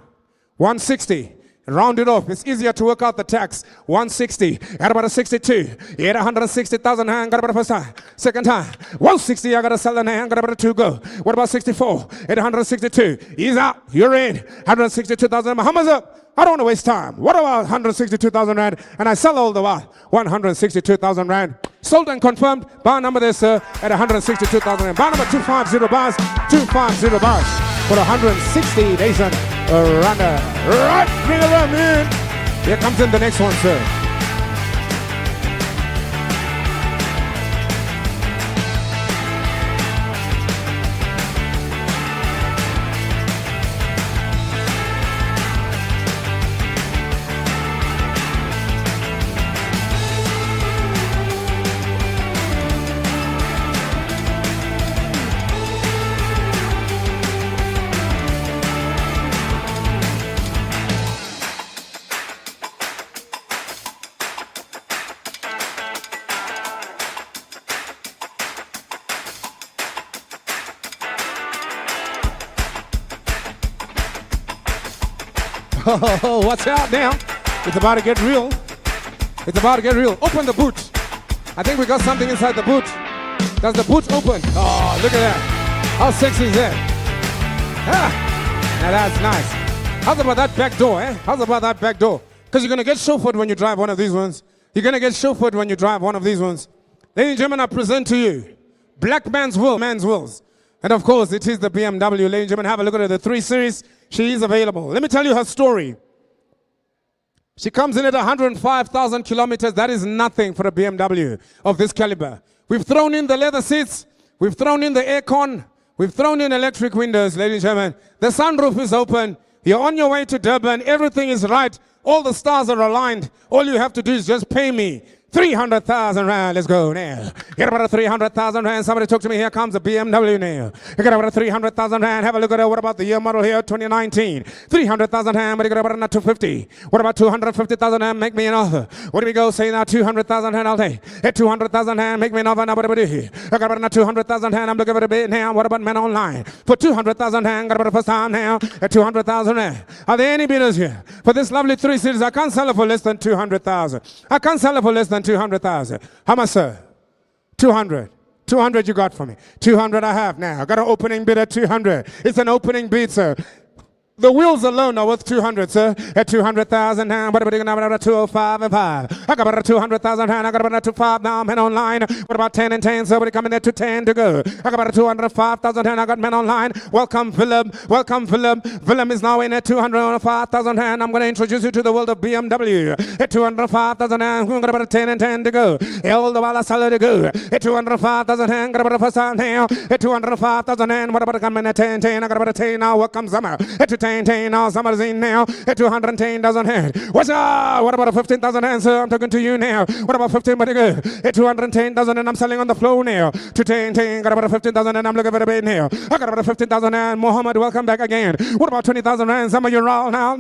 S1: 160. Round it off. It's easier to work out the tax. 160. At about a 62. You had 160,000 and got about a first time. Second time. 160. I got to sell and got about a 2 go. What about 64? At 162. He's out. You're in. 162,000. Muhammad's up. I don't want to waste time. What about 162,000 rand? And I sell all the while. 162,000 rand. Sold and confirmed. Bar number there, sir, at 162,000 rand. Bar number 250 bars. 250 bars. For 160,000 runner. Right, bring it on, man. Here comes in the next one, sir. Oh, watch out now. It's about to get real. It's about to get real. Open the boot. I think we got something inside the boot. Does the boot open? Oh, look at that. How sexy is that? Ah, now that's nice. How's about that back door, eh? How's about that back door? Because you're going to get chauffeured when you drive one of these ones. You're going to get chauffeured when you drive one of these ones. Ladies and gentlemen, I present to you Black Man's Will, Man's Wills. And of course, it is the BMW. Ladies and gentlemen, have a look at the 3 Series. She is available. Let me tell you her story. She comes in at 105,000 kilometers. That is nothing for a BMW of this caliber. We've thrown in the leather seats. We've thrown in the aircon. We've thrown in electric windows, ladies and gentlemen. The sunroof is open. You're on your way to Durban. Everything is right. All the stars are aligned. All you have to do is just pay me 300,000 rand. Let's go now. Get about a 300,000 rand. Somebody talk to me. Here comes a BMW now. Get about a 300,000 rand. Have a look at it. What about the year model here? 2019. 300,000 rand. But you got about a 250. What about 250,000 rand? Make me an offer. What do we go? Say now 200,000 rand. I'll take. At 200,000 rand. Make me an offer. Now what do we do here? I got about a 200,000 rand. I'm looking at a bit now. What about men online? For 200,000 rand. Got about the first time now. At 200,000 rand. Are there any bidders here? For this lovely 3 Series, I can't sell it for less than 200,000. I can't sell it for less than 200,000. How much, sir? 200. 200 you got for me. 200 I have now. I got an opening bid at 200. It's an opening bid, sir. The wheels alone are worth 200, sir. At 200,000 now, what about 205 and 5? I got about 200,000 now, I got about 25 now, men online. What about 10 and 10? Somebody coming there to 10 to go. I got about 205,000 now, I got men online. Welcome, Philip. Welcome, Philip. Philip is now in at 205,000 and I'm going to introduce you to the world of BMW. At 205,000 and got about 10 and 10 to go. All the while I solid to go. At 205,000 and got about the first time now. At 205,000 and what about coming at 10, 10? I got about a 10 now. Welcome, summer. At 10 now, summer's in now. At 210,000 hand. What's up? What about a 15,000 hand, sir? I'm talking to you now. What about 15? But good. At 210,000 and I'm selling on the floor now. To 10, got about a 15,000 and I'm looking for the bed now. I got about a 15,000 and Mohammed, welcome back again. What about 20,000 and some of you all now?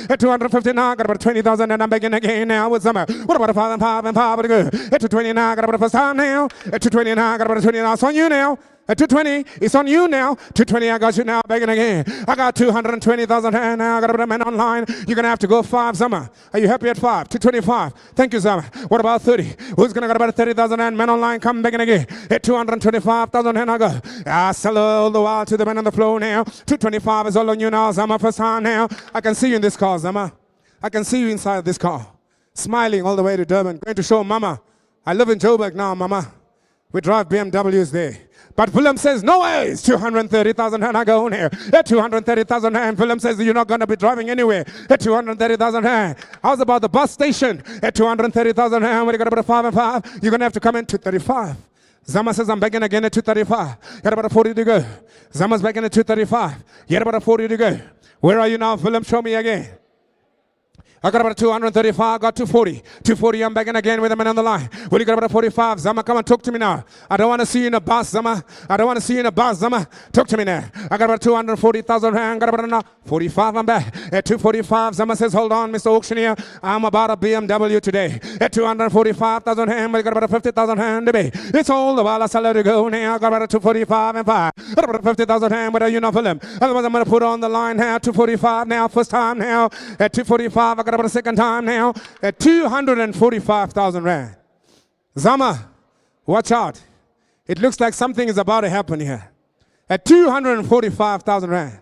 S1: At 250 now, got about 20,000 and I'm begging again now with summer. What about a 5 and 5 and 5? But good. At 229, got about the first time now. At 229, got about a 20 now. It's on you now. At 220, it's on you now. 220, I got you now, begging again. I got 220,000 hand now. I got a man online. You're going to have to go 5, Summer. Are you happy at 5? 225. Thank you, Summer. What about 30? Who's going to get about 30,000 hand? Men online, come begging again. At 225,000 hand, I got. I sell all the while to the man on the floor now. 225 is all on you now, Summer. First time now. I can see you in this car, Summer. I can see you inside this car. Smiling all the way to Durban. Going to show Mama. I live in Joburg now, Mama. We drive BMWs there. But Willem says, no way, it's 230,000 and I go on here. At 230,000 and Willem says, you're not going to be driving anywhere. At 230,000 and how's about the bus station? At 230,000 and when you got about a 5 and 5, you're going to have to come in 235. Zama says, I'm begging again at 235. Got about a 40 to go. Zama's begging at 235. You got about a 40 to go. Where are you now, Willem? Show me again. I got about 235, I got 240. 240, I'm back in again with a man on the line. What do you got about 45? Zama, come and talk to me now. I don't want to see you in a bus, Zama. I don't want to see you in a bus, Zama. Talk to me now. I got about 240,000 rand, got about 45, I'm back. At 245, Zama says, hold on, Mr. Auctioneer. I'm about a BMW today. At 245,000 rand, I got about 50,000 rand today. It's all the while I sell to go now. I got about 245 and 5. I got about 50,000 rand, but are you not for them? Otherwise, I'm going to put on the line now. 245 now, first time now. At 245, I got about a second time now at 245,000 rand. Zama, watch out. It looks like something is about to happen here. At 245,000 rand.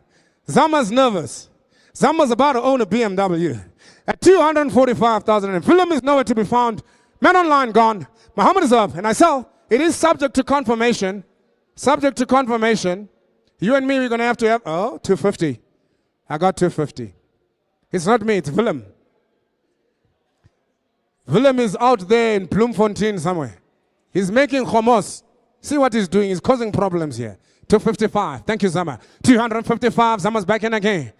S1: Zama's nervous. Zama's about to own a BMW. At 245,000 rand. Film is nowhere to be found. Man online gone. Muhammad is up. And I sell. It is subject to confirmation. Subject to confirmation. You and me, we're going to have, 250. I got 250. It's not me, it's Willem. Willem is out there in Bloemfontein somewhere. He's making homos. See what he's doing? He's causing problems here. 255. Thank you, Zama. 255. Zama's back in again.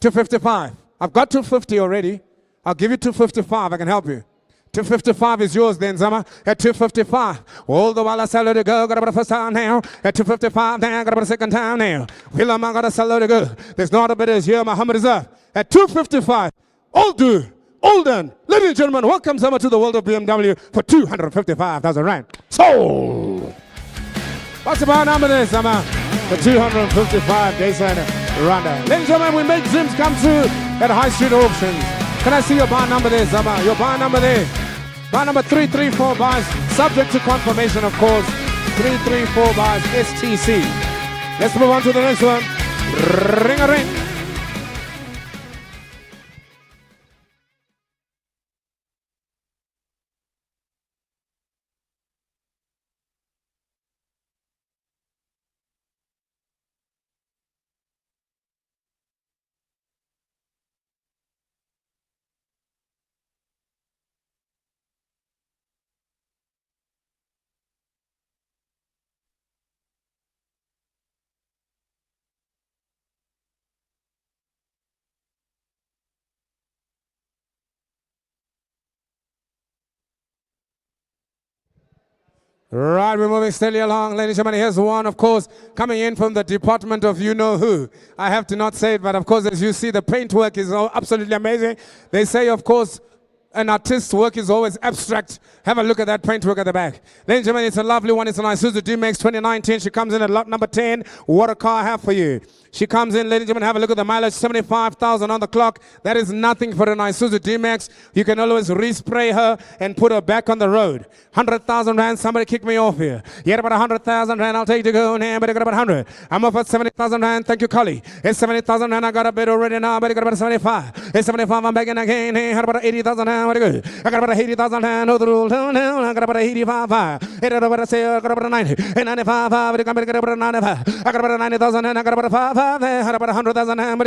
S1: 255. I've got 250 already. I'll give you 255. I can help you. 255 is yours then, Zama. At 255. All the while I sell it to go. Got about the first time now. At 255 now. Got about the second time now. Willem, I got to sell it to go. There's no other bidders here. Muhammad is up. At 255. All due. All done. Ladies and gentlemen, welcome Zama to the world of BMW for 255,000 rand. Sold. What's the bar number there, Zama? For 255 days and Rwanda. Ladies and gentlemen, we make dreams come true at High Street Auctions. Can I see your bar number there, Zama? Your bar number there. Bar number 334 bars, subject to confirmation, of course. 334 bars, STC. Let's move on to the next one. Ring a ring. Right, we're moving steadily along, ladies and gentlemen. Here's one, of course, coming in from the department of you-know-who. I have to not say it, but of course, as you see, the paintwork is absolutely amazing. They say, of course, an artist's work is always abstract. Have a look at that paintwork at the back. Ladies and gentlemen, it's a lovely one. It's an Isuzu D-Max 2019. She comes in at lot number 10. What a car I have for you. She comes in, ladies and gentlemen, have a look at the mileage, 75,000 on the clock. That is nothing for an Isuzu D-Max. You can always respray her and put her back on the road. 100,000 rand, somebody kick me off here. You get about 100,000 rand, I'll take you to go now, but I got about 100. I'm up at 70,000 rand, thank you, Cully. It's 70,000 rand, I got a bit already now, but I got about 75. It's 75, I'm back in again, hey, had about 80,000 rand, what good? I got about 80,000 rand, no, the rule, no, I got about 85, I got about 90, and 95, I got about 95. I got about 90,000 rand, I got about 5. I had about 100,000 hands.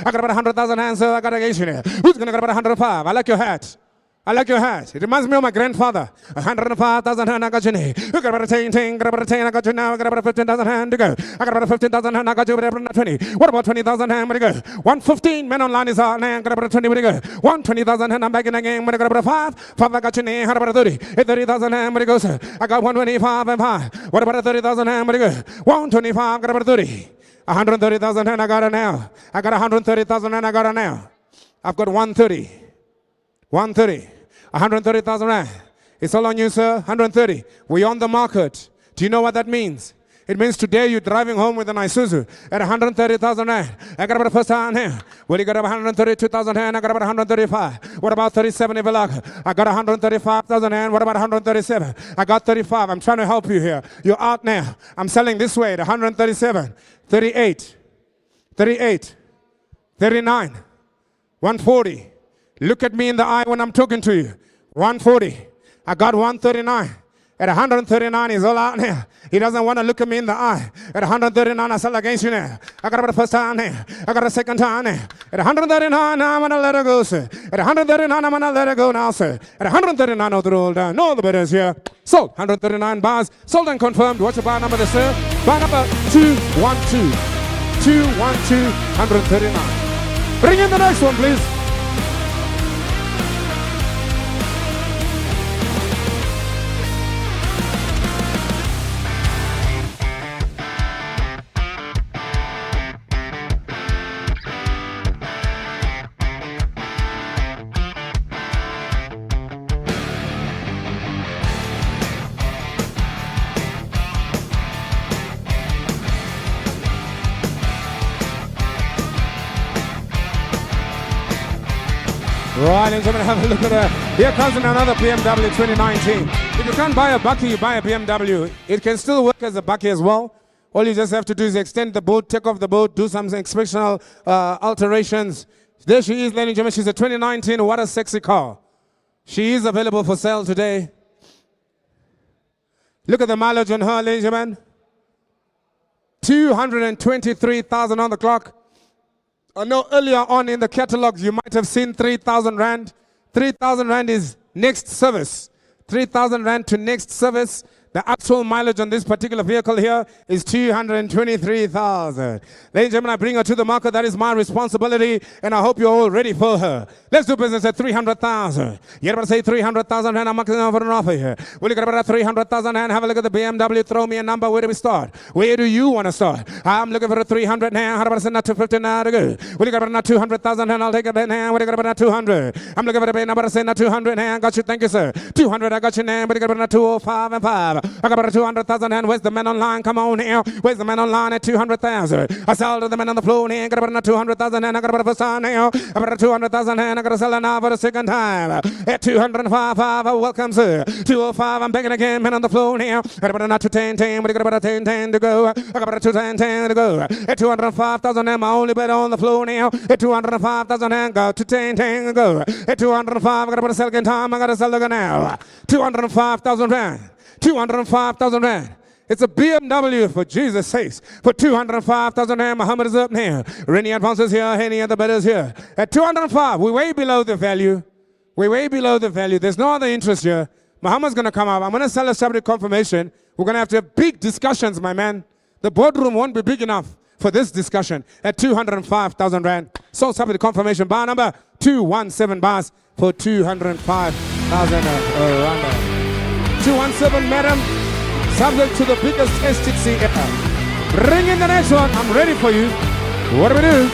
S1: I got about 100,000 hands, so I got a gauge in here. Who's going to get about 105? I like your hat. I like your hat. It reminds me of my grandfather. 105,000 hands, I got you in here. You got about a 10, got about a 10, I got you now. I got about 15,000 hands to go. I got about 15,000 hands, I got you about 20. What about 20,000 hands? Where to go? 115, men online is all now. Got about 20, where to go? 120,000 hands, I'm back in the game. Where I got about 5, I got you in. Had about 30. 30,000 hands, where to go, sir? I got 125 and 5. What about 30,000 hands? Where to go? 125, got about 30. 130,000 and I got it now. I got 130,000 and I got it now. I've got 130. 130. 130,000 rand. It's all on you, sir. 130. We're on the market. Do you know what that means? It means today you're driving home with an Isuzu at 130,000 rand. I got about the first time here. Well, you got about 132,000 rand. I got about 135. What about 37 if you like? I got 135,000 rand. What about 137? I got 35. I'm trying to help you here. You're out now. I'm selling this way at 137, 38, 38, 39, 140. Look at me in the eye when I'm talking to you. 140. I got 139. At 139, he's all out now. He doesn't want to look at me in the eye. At 139, I sell against you now. I got about the first time now. I got a second time now. At 139, now I'm going to let her go, sir. At 139, I'm going to let her go now, sir. At 139, no, the roll down. No, the bidders here. Sold. 139 bars. Sold and confirmed. What's your bar number there, sir? Bar number 212. 212, 139. Bring in the next one, please. Right, ladies and gentlemen, have a look at that. Here comes another BMW 2019. If you can't buy a Bakkie, you buy a BMW. It can still work as a Bakkie as well. All you just have to do is extend the boot, take off the boot, do some inspectional alterations. There she is, ladies and gentlemen. She's a 2019. What a sexy car. She is available for sale today. Look at the mileage on her, ladies and gentlemen. 223,000 on the clock. I know earlier on in the catalogs you might have seen 3,000 rand. 3,000 rand is next service. 3,000 rand to next service. The actual mileage on this particular vehicle here is 223,000. Ladies and gentlemen, I bring her to the market. That is my responsibility, and I hope you're all ready for her. Let's do business at 300,000. You're about to say 300,000 and I'm marking over an offer here. Will you get about 300,000 and have a look at the BMW? Throw me a number. Where do we start? Where do you want to start? I'm looking for a 300 now. How about not 250 now to go? Will you get about 200,000 and I'll take a bit now? What do you got about 200? I'm looking for a bit number. Say not 200 now. I got you. Thank you, sir. 200. I got you now. But you got about 205 and 5. I got about 200,000 and where's the man online? Come on here. Where's the man online at 200,000? I sold to the man on the floor and got about 200,000 and I got about a first time now. About 200,000 and I got to sell it now for the second time. At 205, welcome, sir. 205, I'm begging again, man on the floor now. Got about not 210, but I got about 10 to go. I got about 210 to go. At 205,000 and my only bet on the floor now. At 205,000 and got to 10 to go. At 205, I got about a second time. I got to sell it now. 205,000 rand. 205,000 rand. It's a BMW, for Jesus' sakes. For 205,000 rand, Muhammad is up now. Any advances here, any other bidders here. At 205, we're way below the value. We're way below the value. There's no other interest here. Muhammad's going to come up. I'm going to sell a subject confirmation. We're going to have big discussions, my man. The boardroom won't be big enough for this discussion. At 205,000 rand. So subject confirmation. Bar number 217 bars for 205,000 rand. 217, madam, subject to the biggest STC ever. Bring in the next one. I'm ready for you. What do we do?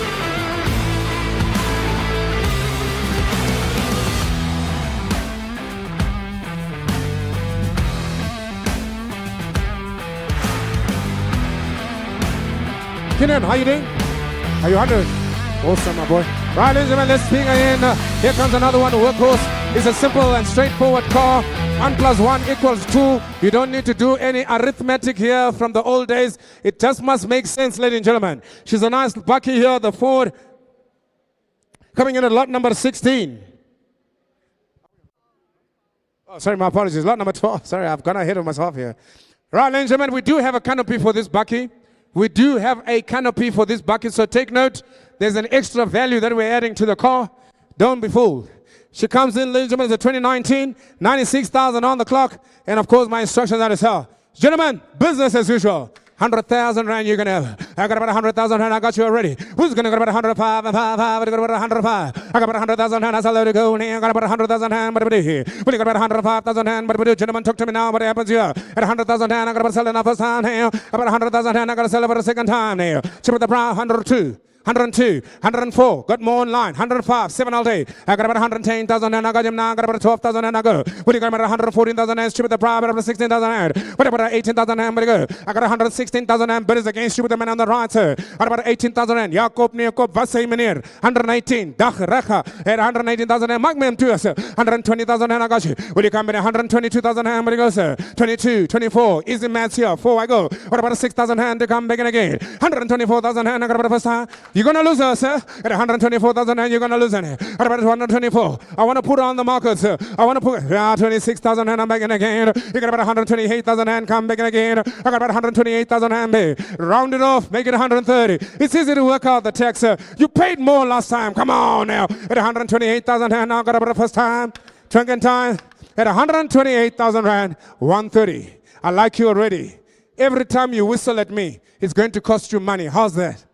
S1: Kinan, how you doing? Are you 100? Awesome, my boy. Right, ladies and gentlemen, let's bring in. Here comes another one, Workhorse. It's a simple and straightforward car. 1 + 1 = 2. You don't need to do any arithmetic here from the old days. It just must make sense, ladies and gentlemen. She's a nice bucky here, the Ford. Coming in at lot number 16. Oh, sorry, my apologies. Lot number 12. Sorry, I've gone ahead of myself here. Right, ladies and gentlemen, we do have a canopy for this bucky. We do have a canopy for this bucket, so take note. There's an extra value that we're adding to the car. Don't be fooled. She comes in, ladies and gentlemen, it's a 2019, 96,000 on the clock, and of course my instructions are as hell. Gentlemen, business as usual. 100,000 rand you're gonna have. I got about 100,000 rand, I got you already. Who's gonna get about 105 and 5, I got about 105. I got about 100,000 rand, I saw let it go. I got about 100,000 rand, but here. We got about 105,000 rand, but gentlemen, talk to me now, what happens here? At 100,000 rand, I got about selling the first time now. About 100,000 rand, I got to sell it for the second time now. Chip with the brown, 102. 102, 104, got more online, 105, 7 all day. I got about 110,000 and I got him now, I got about 12,000 and I go. What do you got about 114,000 and with the private about 16,000 and what about 18,000 and go? I got 116,000 and bidders against you with the man on the right, sir. What about 18,000 and Jacob Neerkop, wat say meneer? 118, Dag Recha, at 118,000 and Mark me to us, 120,000 and I got you. Will you come in 122,000 and what go, sir? 22, 24, easy maths here, 4 I go. What about 6,000 and to come back again? 124,000 and I got about the first time. You're going to lose her, sir. At 124,000 and you're going to lose her. What about 124? I want to put her on the market, sir. I want to put 26,000 and I'm back in again. You got about 128,000 and come back in again. I got about 128,000 and round it off, make it 130. It's easy to work out the tax, sir. You paid more last time. Come on now. At 128,000 and now got about the first time. Trunking time. At 128,000 rand, 130. I like you already. Every time you whistle at me, it's going to cost you money. How's that?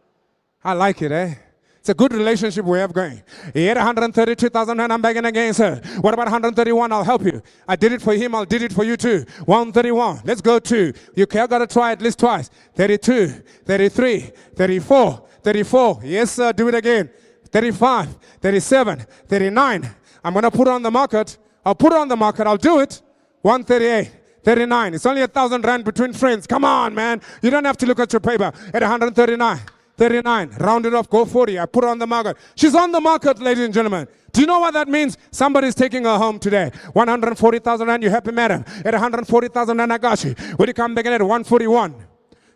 S1: I like it, eh? It's a good relationship we have going. He had 132,000 and I'm begging again, sir. What about 131? I'll help you. I did it for him. I'll did it for you too. 131. Let's go to. You got to try at least twice. 32, 33, 34, 34. Yes, sir. Do it again. 35, 37, 39. I'm going to put it on the market. I'll put it on the market. I'll do it. 138. 39. It's only 1,000 rand between friends. Come on, man. You don't have to look at your paper. At 139. 39, round it off, go 40. I put her on the market. She's on the market, ladies and gentlemen. Do you know what that means? Somebody's taking her home today. 140,000 rand, you happy, madam? At 140,000 rand, I got you. Will you come back in at 141?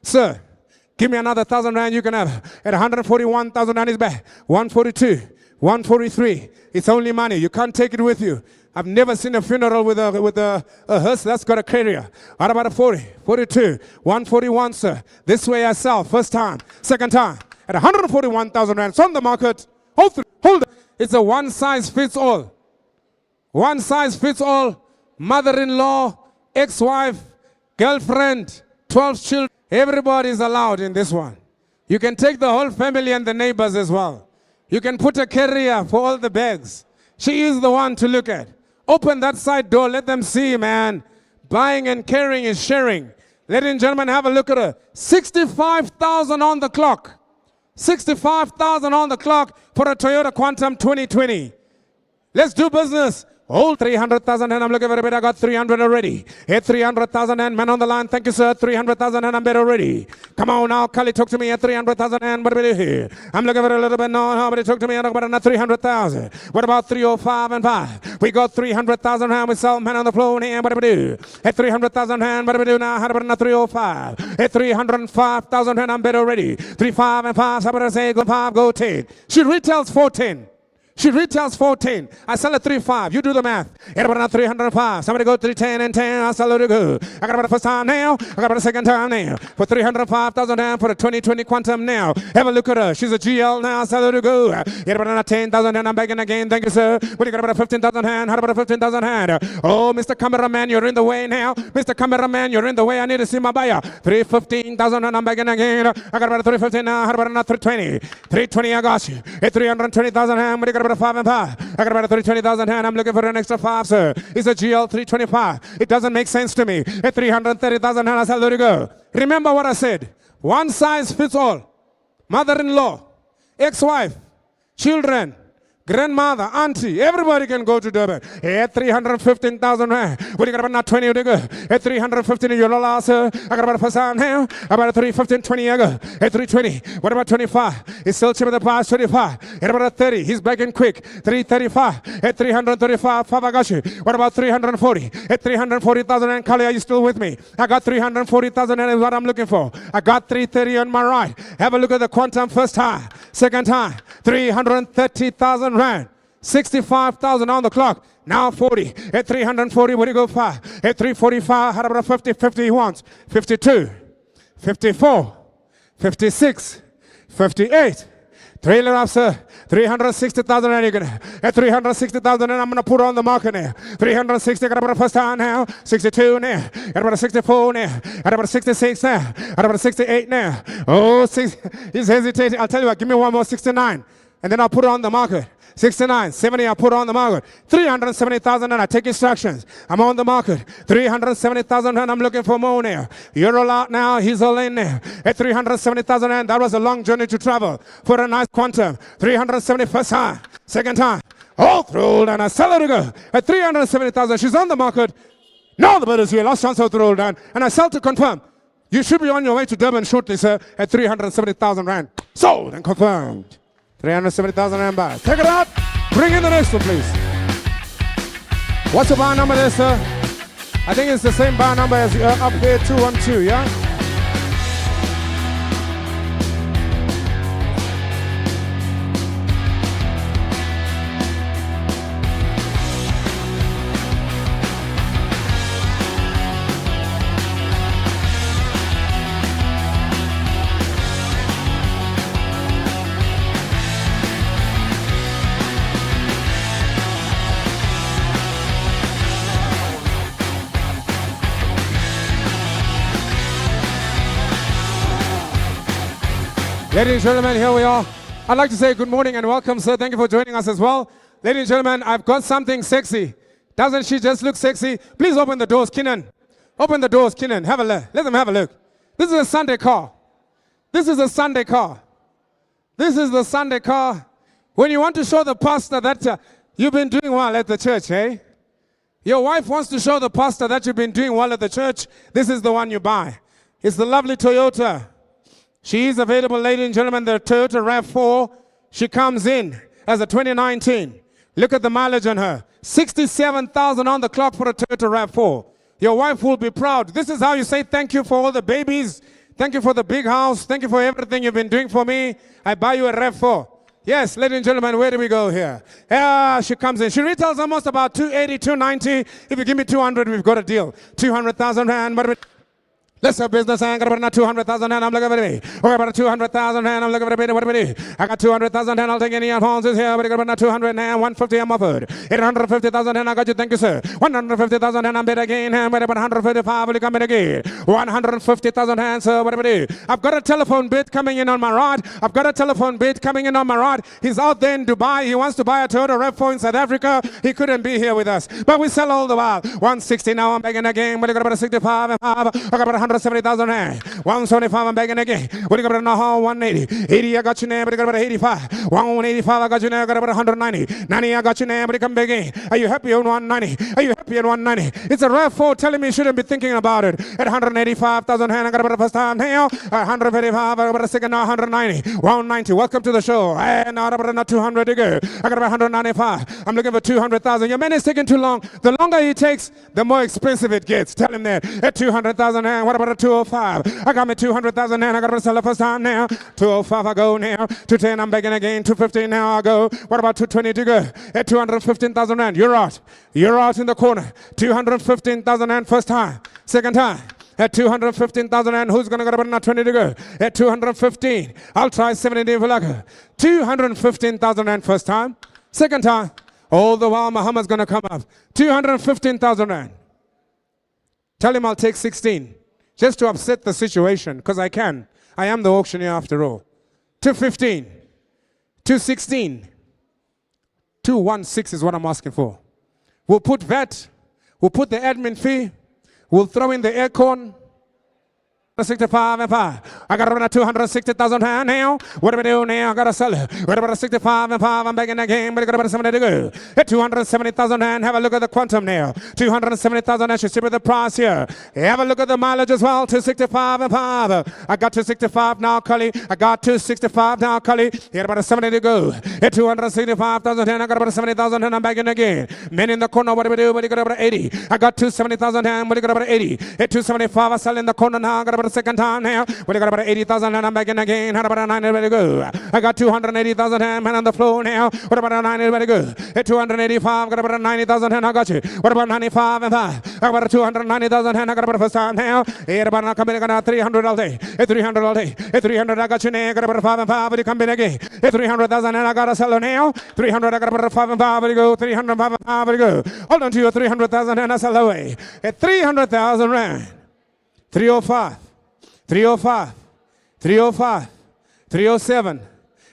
S1: Sir, give me another 1,000 rand you can have. At 141,000 rand is back. 142, 143. It's only money. You can't take it with you. I've never seen a funeral with a hearse that's got a carrier. What about a 40, 42, 141, sir? This way I sell. First time, second time. At 141,000 rand. It's on the market. Hold it. It's a one size fits all. One size fits all. Mother-in-law, ex-wife, girlfriend, 12 children. Everybody is allowed in this one. You can take the whole family and the neighbors as well. You can put a carrier for all the bags. She is the one to look at. Open that side door, let them see, man. Buying and carrying is sharing. Ladies and gentlemen, have a look at her. 65,000 on the clock. 65,000 on the clock for a Toyota Quantum 2020. Let's do business. Hold 300,000 and I'm looking for a bit. I got 300 already. Hit 300,000 and man on the line. Thank you, sir. 300,000 and I'm bid already. Come on now, Kali, talk to me at 300,000 and what about here? I'm looking for a little bit now. Nobody talk to me about another 300,000. What about 305 and 5? We got 300,000 and we sell man on the floor and what do we do? At 300,000 and what do we do now? How about another 305? At 305,000 and I'm bid already. 35 and 5. Somebody say go 5, go 10. She retails 410. She retails 410. I sell at 35. You do the math. At about 305. Somebody go 310 and 10. I sell it good. I got about the first time now. I got about the second time now. For 305,000 down for the 2020 Quantum now. Have a look at her. She's a GL now. I sell it good. Get about 10,000 and I'm begging again. Thank you, sir. What do you got about 15,000 hand? How about 15,000 hand? Oh, Mr. Cameraman, you're in the way now. Mr. Cameraman, you're in the way. I need to see my buyer. 315,000 and I'm begging again. I got about 315 now. How about another 320? 320, I got you. At 320,000 hand. What do you got about 5 and 5? I got about 320,000 hand. I'm looking for an extra 5, sir. It's a GL 325. It doesn't make sense to me. At 330,000 hand, I said, let it go. Remember what I said. One size fits all. Mother-in-law, ex-wife, children, grandmother, auntie, everybody can go to Durban. At 315,000 rand. What do you got about 20 to go? At 315, you're not last. I got about a first time now. About 315, 20 I go. At 320. What about 25? It's still cheaper than the past 25. At about 30, he's back in quick. 335. At 335, 5 I got you. What about 340? At 340,000 and Kali, are you still with me? I got 340,000 and is what I'm looking for. I got 330 on my right. Have a look at the quantum first time. Second time. 330,000 rand. 65,000 on the clock. Now 40. At 340, what do you go 5? At 345, how about 50? 50 he wants. 52. 54. 56. 58. Trailer up, sir. 360,000 and you're gonna at 360,000 and I'm gonna put on the market now. 360, got about a first time now. 62 now. Got about a 64 now. Got about a 66 now. Got about a 68 now. Oh, he's hesitating. I'll tell you what, give me one more 69. And then I'll put it on the market. 69, 70, I put on the market. 370,000 and I take instructions. I'm on the market. 370,000 and I'm looking for more now. You're all out now, he's all in there. At 370,000 and that was a long journey to travel for a nice quantum. 370 first time, second time, all through and I sell her to go. At 370,000, she's on the market. Now the bid is here, last chance to roll down. And I sell to confirm. You should be on your way to Durban shortly, sir, at 370,000 rand. Sold and confirmed. 370,000 rand buy. Take it out. Bring in the next one, please. What's the bar number there, sir? I think it's the same bar number as up here, 212, yeah? Ladies and gentlemen, here we are. I'd like to say good morning and welcome, sir. Thank you for joining us as well. Ladies and gentlemen, I've got something sexy. Doesn't she just look sexy? Please open the doors, Kinnan. Open the doors, Kinnan. Have a look. Let them have a look. This is a Sunday car. This is a Sunday car. This is the Sunday car. When you want to show the pastor that you've been doing well at the church, eh? Your wife wants to show the pastor that you've been doing well at the church. This is the one you buy. It's the lovely Toyota. She is available, ladies and gentlemen, the Toyota RAV4. She comes in as a 2019. Look at the mileage on her. 67,000 on the clock for a Toyota RAV4. Your wife will be proud. This is how you say thank you for all the babies. Thank you for the big house. Thank you for everything you've been doing for me. I buy you a RAV4. Yes, ladies and gentlemen, where do we go here? She comes in. She retails almost about 280, 290. If you give me 200, we've got a deal. 200,000 rand. Let's have business. I got about 200,000 and I'm looking for it. Okay, about 200,000 and I'm looking for it. What do we do? I got 200,000 and I'll take any advances here. But I got about 200 and 150 I'm offered. 850,000 and I got you. Thank you, sir. 150,000 and I'm bid again. And about 155 will come in again. 150,000 and sir. What do we do? I've got a telephone bid coming in on my rod. I've got a telephone bid coming in on my rod. He's out there in Dubai. He wants to buy a Toyota RAV4 in South Africa. He couldn't be here with us. But we sell all the while. 160 now. I'm begging again. But I got about 65 and 5. I got about 170,000 rand. 175, I'm begging again. What do you got about now? 180. 80, I got you now, but I got about 85. 185, I got you now, I got about 190. 90, I got you now, but you come begging. Are you happy on 190? Are you happy on 190? It's a RAV4 telling me you shouldn't be thinking about it. At 185,000 rand, I got about the first time now. 155, I got about a second now, 190. 190, welcome to the show. And now about 200 to go. I got about 195. I'm looking for 200,000. Your man is taking too long. The longer he takes, the more expensive it gets. Tell him that. At 200,000 rand, what about a 205? I got me 200,000 and I got to sell the first time now. 205 I go now. 210 I'm begging again. 250 now I go. What about 220 to go? At 215,000 rand. You're out. You're out in the corner. 215,000 rand first time. Second time. At 215,000 rand. Who's going to get about 20 to go? At 215. I'll try 70 for luck. 215,000 rand first time. Second time. All the while Muhammad's going to come up. 215,000 rand. Tell him I'll take 16. Just to upset the situation, because I can. I am the auctioneer after all. 215, 216, 216 is what I'm asking for. We'll put VAT, we'll put the admin fee, we'll throw in the aircon. 65 and 5. I got about 260,000 now. What do we do now? I got to sell it. What about 65 and 5? I'm back in the game, but I got about 70 to go. At 270,000 and have a look at the quantum now. 270,000 and should with the price here. Have a look at the mileage as well. 265 and 5. I got 265 now, Cully. I got 265 now, Cully. He had about 70 to go. At 265,000 and I got about 70,000 and I'm back in again. Men in the corner, what do we do? But you got about 80. I got 270,000 and but you got about 80. At 275, I sell in the corner now. I got about a second time now. But you got about 80,000 and I'm back in again. Had about a 90 ready to go. I got 280,000 and man on the floor now. What about a 90 ready to go? At 285, got about a 90,000 and I got you. What about 95 and 5? I got about a 290,000 and I got about a first time now. Here about now coming in 300 all day. At 300 all day. At 300 I got you now. Got about a 5 and 5. But you come in again. At 300,000 and I got a seller now. 300 I got about a 5 and 5. But you go. 305 and 5. But you go. Hold on to your 300,000 and I sell away. At 300,000 rand. 305. 305. 305. 307.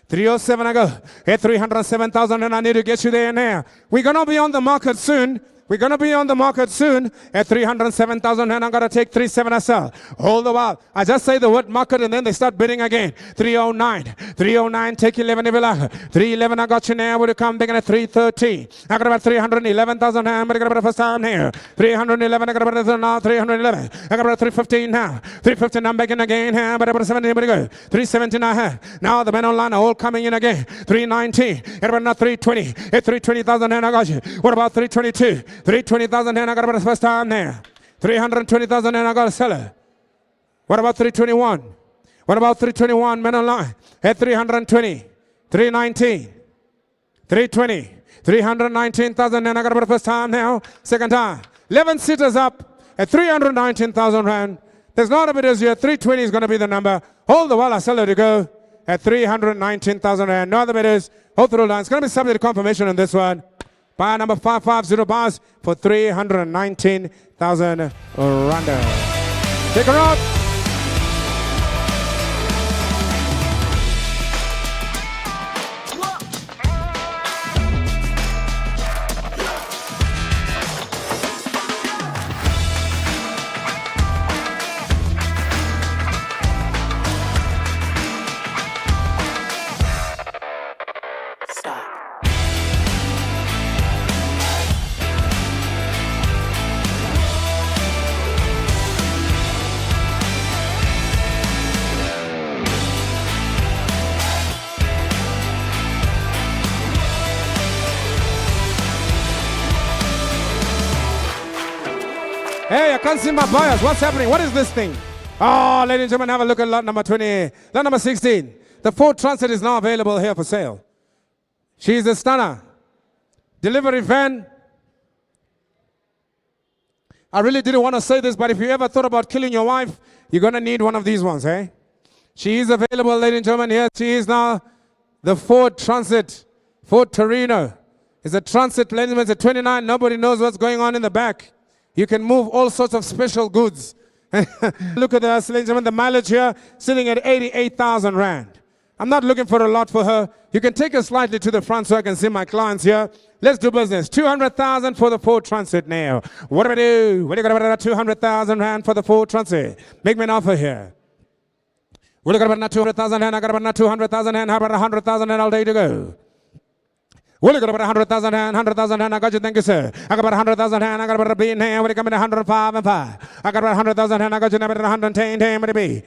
S1: 307 I go. At 307,000 and I need to get you there now. We're going to be on the market soon. We're going to be on the market soon at 307,000 and I'm going to take 37 I sell. Hold the while. I just say the word market and then they start bidding again. 309. 309, take 11 if you like. 311 I got you now. Would you come back at 313? I got about 311,000 now. I'm going to get about the first time here. 311, I got about now. 311. I got about 315 now. 315, I'm back in again here. But about 70, but go. 317 I have. Now the men online are all coming in again. 319. Got about now 320. At 320,000 and I got you. What about 322? 320,000 and I got about the first time there. 320,000 and I got a seller. What about 321? What about 321 men online? At 320. 319. 320. 319,000 and I got about the first time now. Second time. 11 sitters up at 319,000 rand. There's not a bit as here. 320 is going to be the number. Hold the while I sell it to go at 319,000 rand. No other bidders. Hold through line. It's going to be subject to confirmation on this one. Buy number 550 bars for 319,000 rand. Take her out. Hey, I can't see my buyers. What's happening? What is this thing? Oh, ladies and gentlemen, have a look at lot number 20. Lot number 16. The Ford Transit is now available here for sale. She's a stunner. Delivery van. I really didn't want to say this, but if you ever thought about killing your wife, you're going to need one of these ones, eh? She is available, ladies and gentlemen. Here she is now. The Ford Transit. Ford Torino. It's a Transit, ladies and gentlemen. It's a 29. Nobody knows what's going on in the back. You can move all sorts of special goods. Look at this, ladies and gentlemen, the mileage here sitting at 88,000 rand. I'm not looking for a lot for her. You can take her slightly to the front so I can see my clients here. Let's do business. 200,000 for the Ford Transit now. What do we do? What do you got about 200,000 rand for the Ford Transit? Make me an offer here. What do you got about 200,000 rand? I got about 200,000 rand. How about 100,000 rand all day to go? Well, you got about 100,000 and 100,000 and I got you, thank you, sir. I got about 100,000 and I got about a B in hand. When it come in 105 and 5. I got about 100,000 and I got you now about 110, 10, what it be?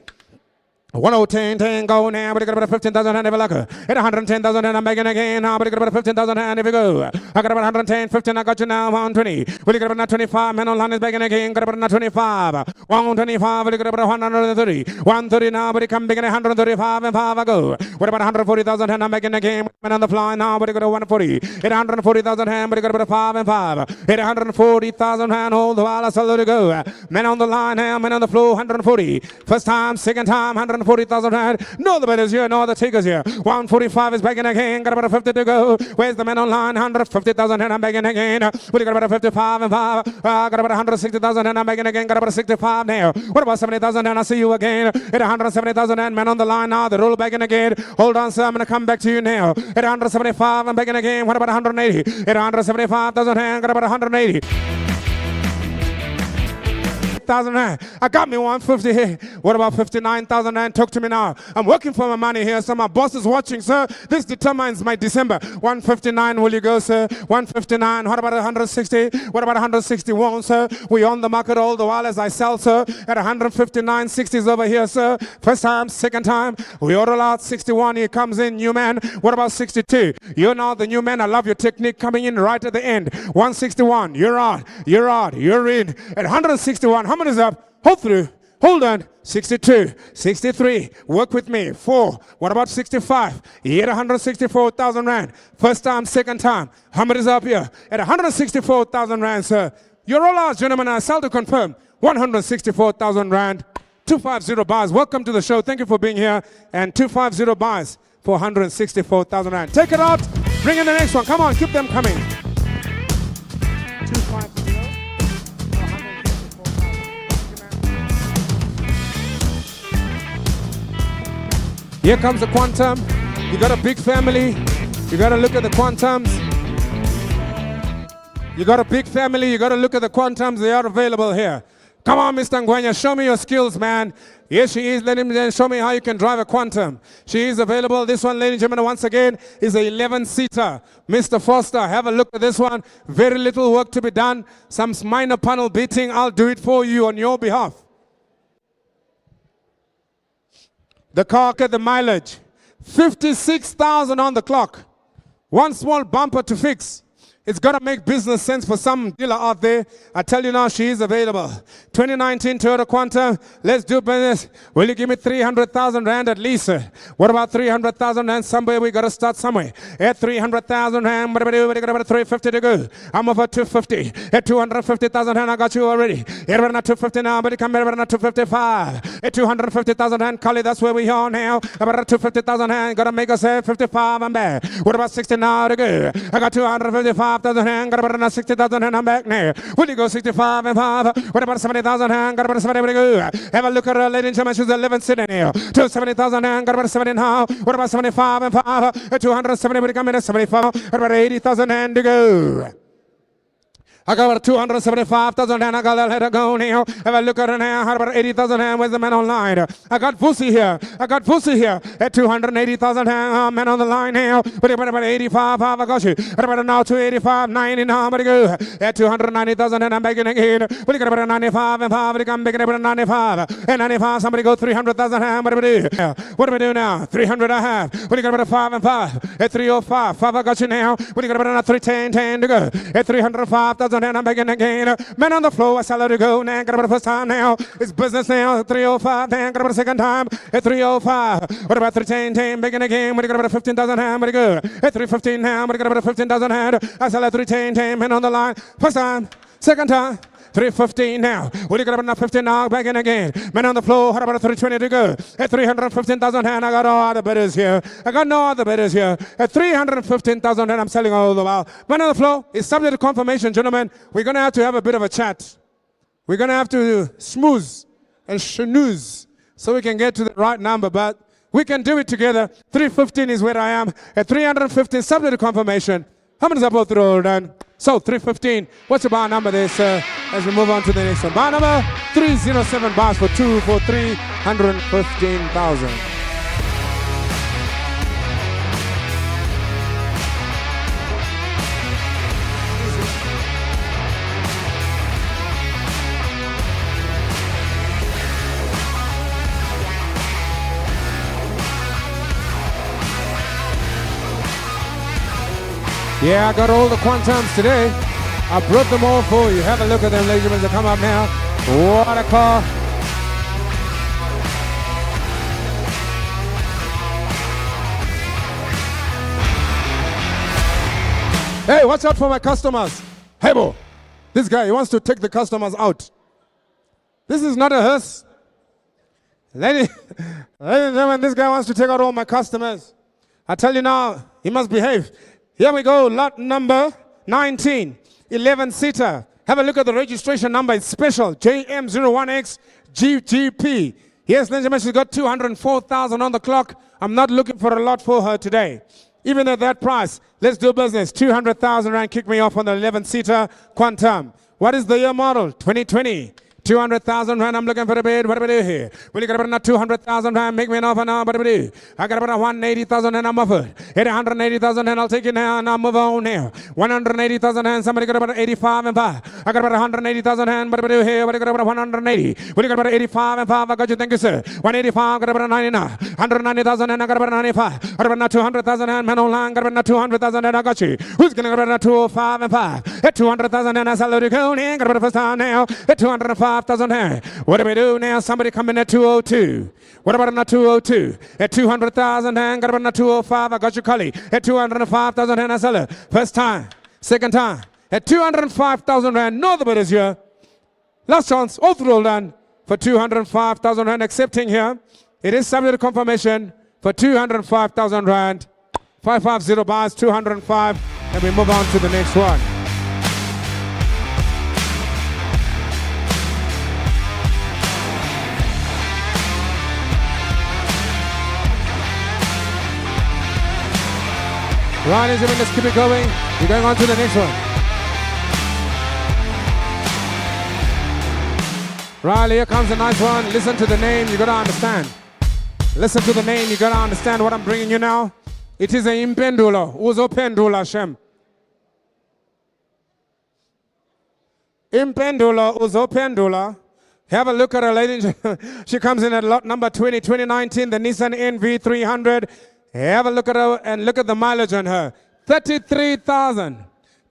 S1: 110, 10, go now, but you got about 15,000 and never like her. At 110,000 and I'm making again now, but you got about 15,000 and if you go. I got about 110, 15, I got you now, 120. Well, you got about 25, man online is begging again, got about 25. 125, but you got about 130. 130 now, but you come begging 135 and 5 I go. What about 140,000 and I'm making again, man on the fly now, but you got 140. At 140,000 hand, but you got about 5 and 5. At 140,000 hand, hold the while I sell to go. Men on the line now, men on the floor, 140. First time, second time, 140,000 rand. No, the bidders here, no, the takers here. 145 is begging again. Got about 50 to go. Where's the man online? 150,000 and I'm begging again. What you got about 55 and 5? Got about 160,000 and I'm begging again. Got about 65 now. What about 70,000 and I see you again. At 170,000 and man on the line now. The roll begging again. Hold on, sir. I'm going to come back to you now. At 175, I'm begging again. What about 180? At 175,000 and got about 180. 150,000 rand. I got me 150 here. What about 59,000 rand? Talk to me now. I'm working for my money here, so my boss is watching, sir. This determines my December. 159, will you go, sir? 159. What about 160? What about 161, sir? We on the market all the while as I sell, sir. At 159, 60s over here, sir. First time, second time. We order out 61. He comes in, new man. What about 62? You're now the new man. I love your technique coming in right at the end. 161. You're out. You're out. You're in. At 161. How many is up? Hold through. Hold on. 62. 63. Work with me. 4. What about 65? He had 164,000 rand. First time, second time. How many is up here? At 164,000 rand, sir. You're all out, gentlemen. I sell to confirm. 164,000 rand. 250 bars. Welcome to the show. Thank you for being here. And 250 bars for 164,000 rand. Take it out. Bring in the next one. Come on, keep them coming. 250 for 164,000. Here comes the quantum. You got a big family. You got to look at the quantums. You got a big family. You got to look at the quantums. They are available here. Come on, Mr. Ngwenya, show me your skills, man. Yes, she is. Let him then show me how you can drive a quantum. She is available. This one, ladies and gentlemen, once again, is a 11-seater. Mr. Foster, have a look at this one. Very little work to be done. Some minor panel beating. I'll do it for you on your behalf. The car, get the mileage. 56,000 on the clock. One small bumper to fix. It's got to make business sense for some dealer out there. I tell you now, she is available. 2019 Toyota Quantum. Let's do business. Will you give me 300,000 rand at least? What about 300,000 rand? Somewhere we got to start somewhere. At 300,000 rand, what do we do? We got about 350 to go. I'm over 250. At 250,000 rand, I got you already. At 250 now, but you come here at 255. At 250,000 rand, Kali, that's where we are now. About 250,000 rand, got to make us 55. I'm back. What about 60 now to go? I got 255. 5,000 hand, got about 60,000 hand, I'm back now. Will you go 65 and 5? What about 70,000 hand, got about 70 to go? Have a look at her, ladies and gentlemen, she's 11 sitting here. 270,000 hand, got about 70 now. What about 75 and 5? 270 will come in at 75. What about 80,000 hand to go? I got about 275,000 and I got that head go now. Have a look at it now. How about 80,000 and where's the man online? I got Vusi here. I got Vusi here at 280,000 and man on the line now. But about 85, I got you. What about now 285, 90 now? But go at 290,000 and I'm begging again. But you got about 95 and 5. I'm begging about 95 and 95. Somebody go 300,000 and what do we do? What do we do now? 300 I have. What you got about 5 and 5 at 305. 5 I got you now. What you got about 310, 10 to go at 305,000. And I'm begging again. Men on the floor, I sell her to go. Now, got about the first time now. It's business now. 305. Then got about the second time. At 305. What about 310? Begging again. What you got about 15,000 hand? What you go? At 315 now. What you got about 15,000 hand? I sell at 310. Men on the line. First time. Second time. 315 now. What do you got about 15 now? Back in again. Men on the floor. What about 320 to go? At 315,000 hand. I got no other bidders here. I got no other bidders here. At 315,000 and I'm selling all the while. Men on the floor. It's subject to confirmation, gentlemen. We're going to have a bit of a chat. We're going to have to smooth and schmooze so we can get to the right number. But we can do it together. 315 is where I am. At 315, subject to confirmation. How many is I both roll done? So 315. What's the bar number there, sir? As we move on to the next one. Bar number 307 bars for 315,000. Yeah, I got all the quantums today. I brought them all for you. Have a look at them, ladies and gentlemen. Come up now. What a car. Hey, watch out for my customers. Hey, bo. This guy, he wants to take the customers out. This is not a hearse. Ladies and gentlemen, this guy wants to take out all my customers. I tell you now, he must behave. Here we go, lot number 19, 11-seater. Have a look at the registration number. It's special, JM01X GGP. Yes, ladies and gentlemen, she's got 204,000 on the clock. I'm not looking for a lot for her today. Even at that price, let's do business. 200,000 rand, kick me off on the 11-seater Quantum. What is the year model? 2020. 200,000 rand. I'm looking for a bid. What do we do here? Will you get about 200,000 rand? Make me an offer now. What do we do? I got about 180,000 and I'm offered. 180,000 and I'll take it now and I'll move on here. 180,000 and somebody got about 85 and 5. I got about 180,000 and what do we do here? What do you got about 180? Will you got about 85 and 5? I got you. Thank you, sir. 185, got about 99. 190,000 and I got about 95. Got about 200,000 and man online. Got about 200,000 and I got you. Who's going to get about 205 and 5? At 200,000 and I salute you. Got about the first time now. At 205,000 and what do we do now? Somebody come in at 202. What about a 202? At 200,000 and got about a 205. I got you, Cully. At 205,000 and I sell it. First time. Second time. At 205,000 rand. No other bidders here. Last chance. All through all done. For 205,000 rand. Accepting here. It is subject to confirmation. For 205,000 rand. 550 bars. 205. And we move on to the next one. Right, ladies and gentlemen, let's keep it going. We're going on to the next one. Right, here comes a nice one. Listen to the name, you gotta understand. Listen to the name, you gotta understand what I'm bringing you now. It is a impendula. Uzo pendula, Shem. Impendula, uzo pendula. Have a look at her, ladies. She comes in at lot number 20, 2019, the Nissan NV300. Have a look at her and look at the mileage on her. 33,000.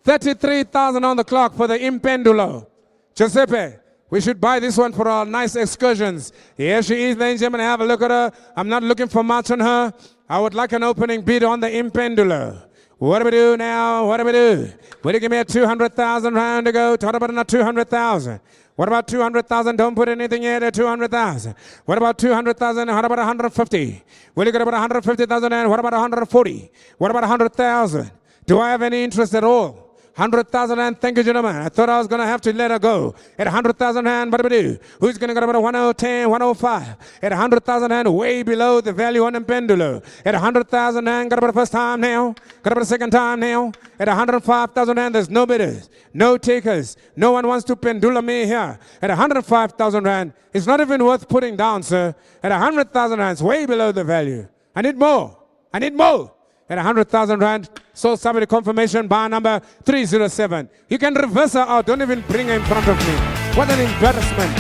S1: 33,000 on the clock for the Impendulo. Giuseppe, we should buy this one for our nice excursions. Here she is, ladies and gentlemen. Have a look at her. I'm not looking for much on her. I would like an opening bid on the Impendulo. What do we do now? What do we do? Will you give me a 200,000 round to go? What about another 200,000? What about 200,000? Don't put anything yet at 200,000. What about 200,000? What about 150? Will you get about 150,000? And what about 140? What about 100,000? Do I have any interest at all? 100,000 and thank you, gentlemen. I thought I was going to have to let her go. At 100,000 and what do we do? Who's going to get about 110, 105? At 100,000 and way below the value on the pendulo. At 100,000 and got about the first time now. Got about the second time now. At 105,000 and there's no bidders, no takers. No one wants to pendula me here. At 105,000 rand, it's not even worth putting down, sir. At 100,000 rand, it's way below the value. I need more. I need more. At 100,000 rand, so somebody confirmation bar number 307. You can reverse her out. Don't even bring her in front of me. What an embarrassment.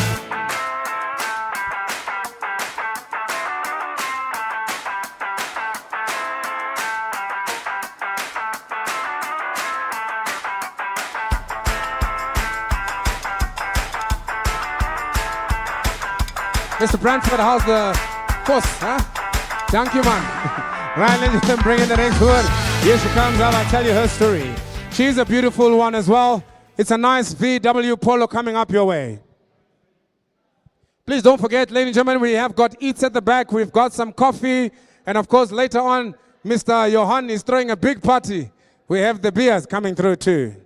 S1: Mr. Brantford, how's the course, huh? Thank you, man. Right, ladies and gentlemen, bring in the next one. Here she comes out, I'll tell you her story. She's a beautiful one as well. It's a nice VW Polo coming up your way. Please don't forget, ladies and gentlemen, we have got eats at the back. We've got some coffee. And of course, later on, Mr. Johan is throwing a big party. We have the beers coming through too.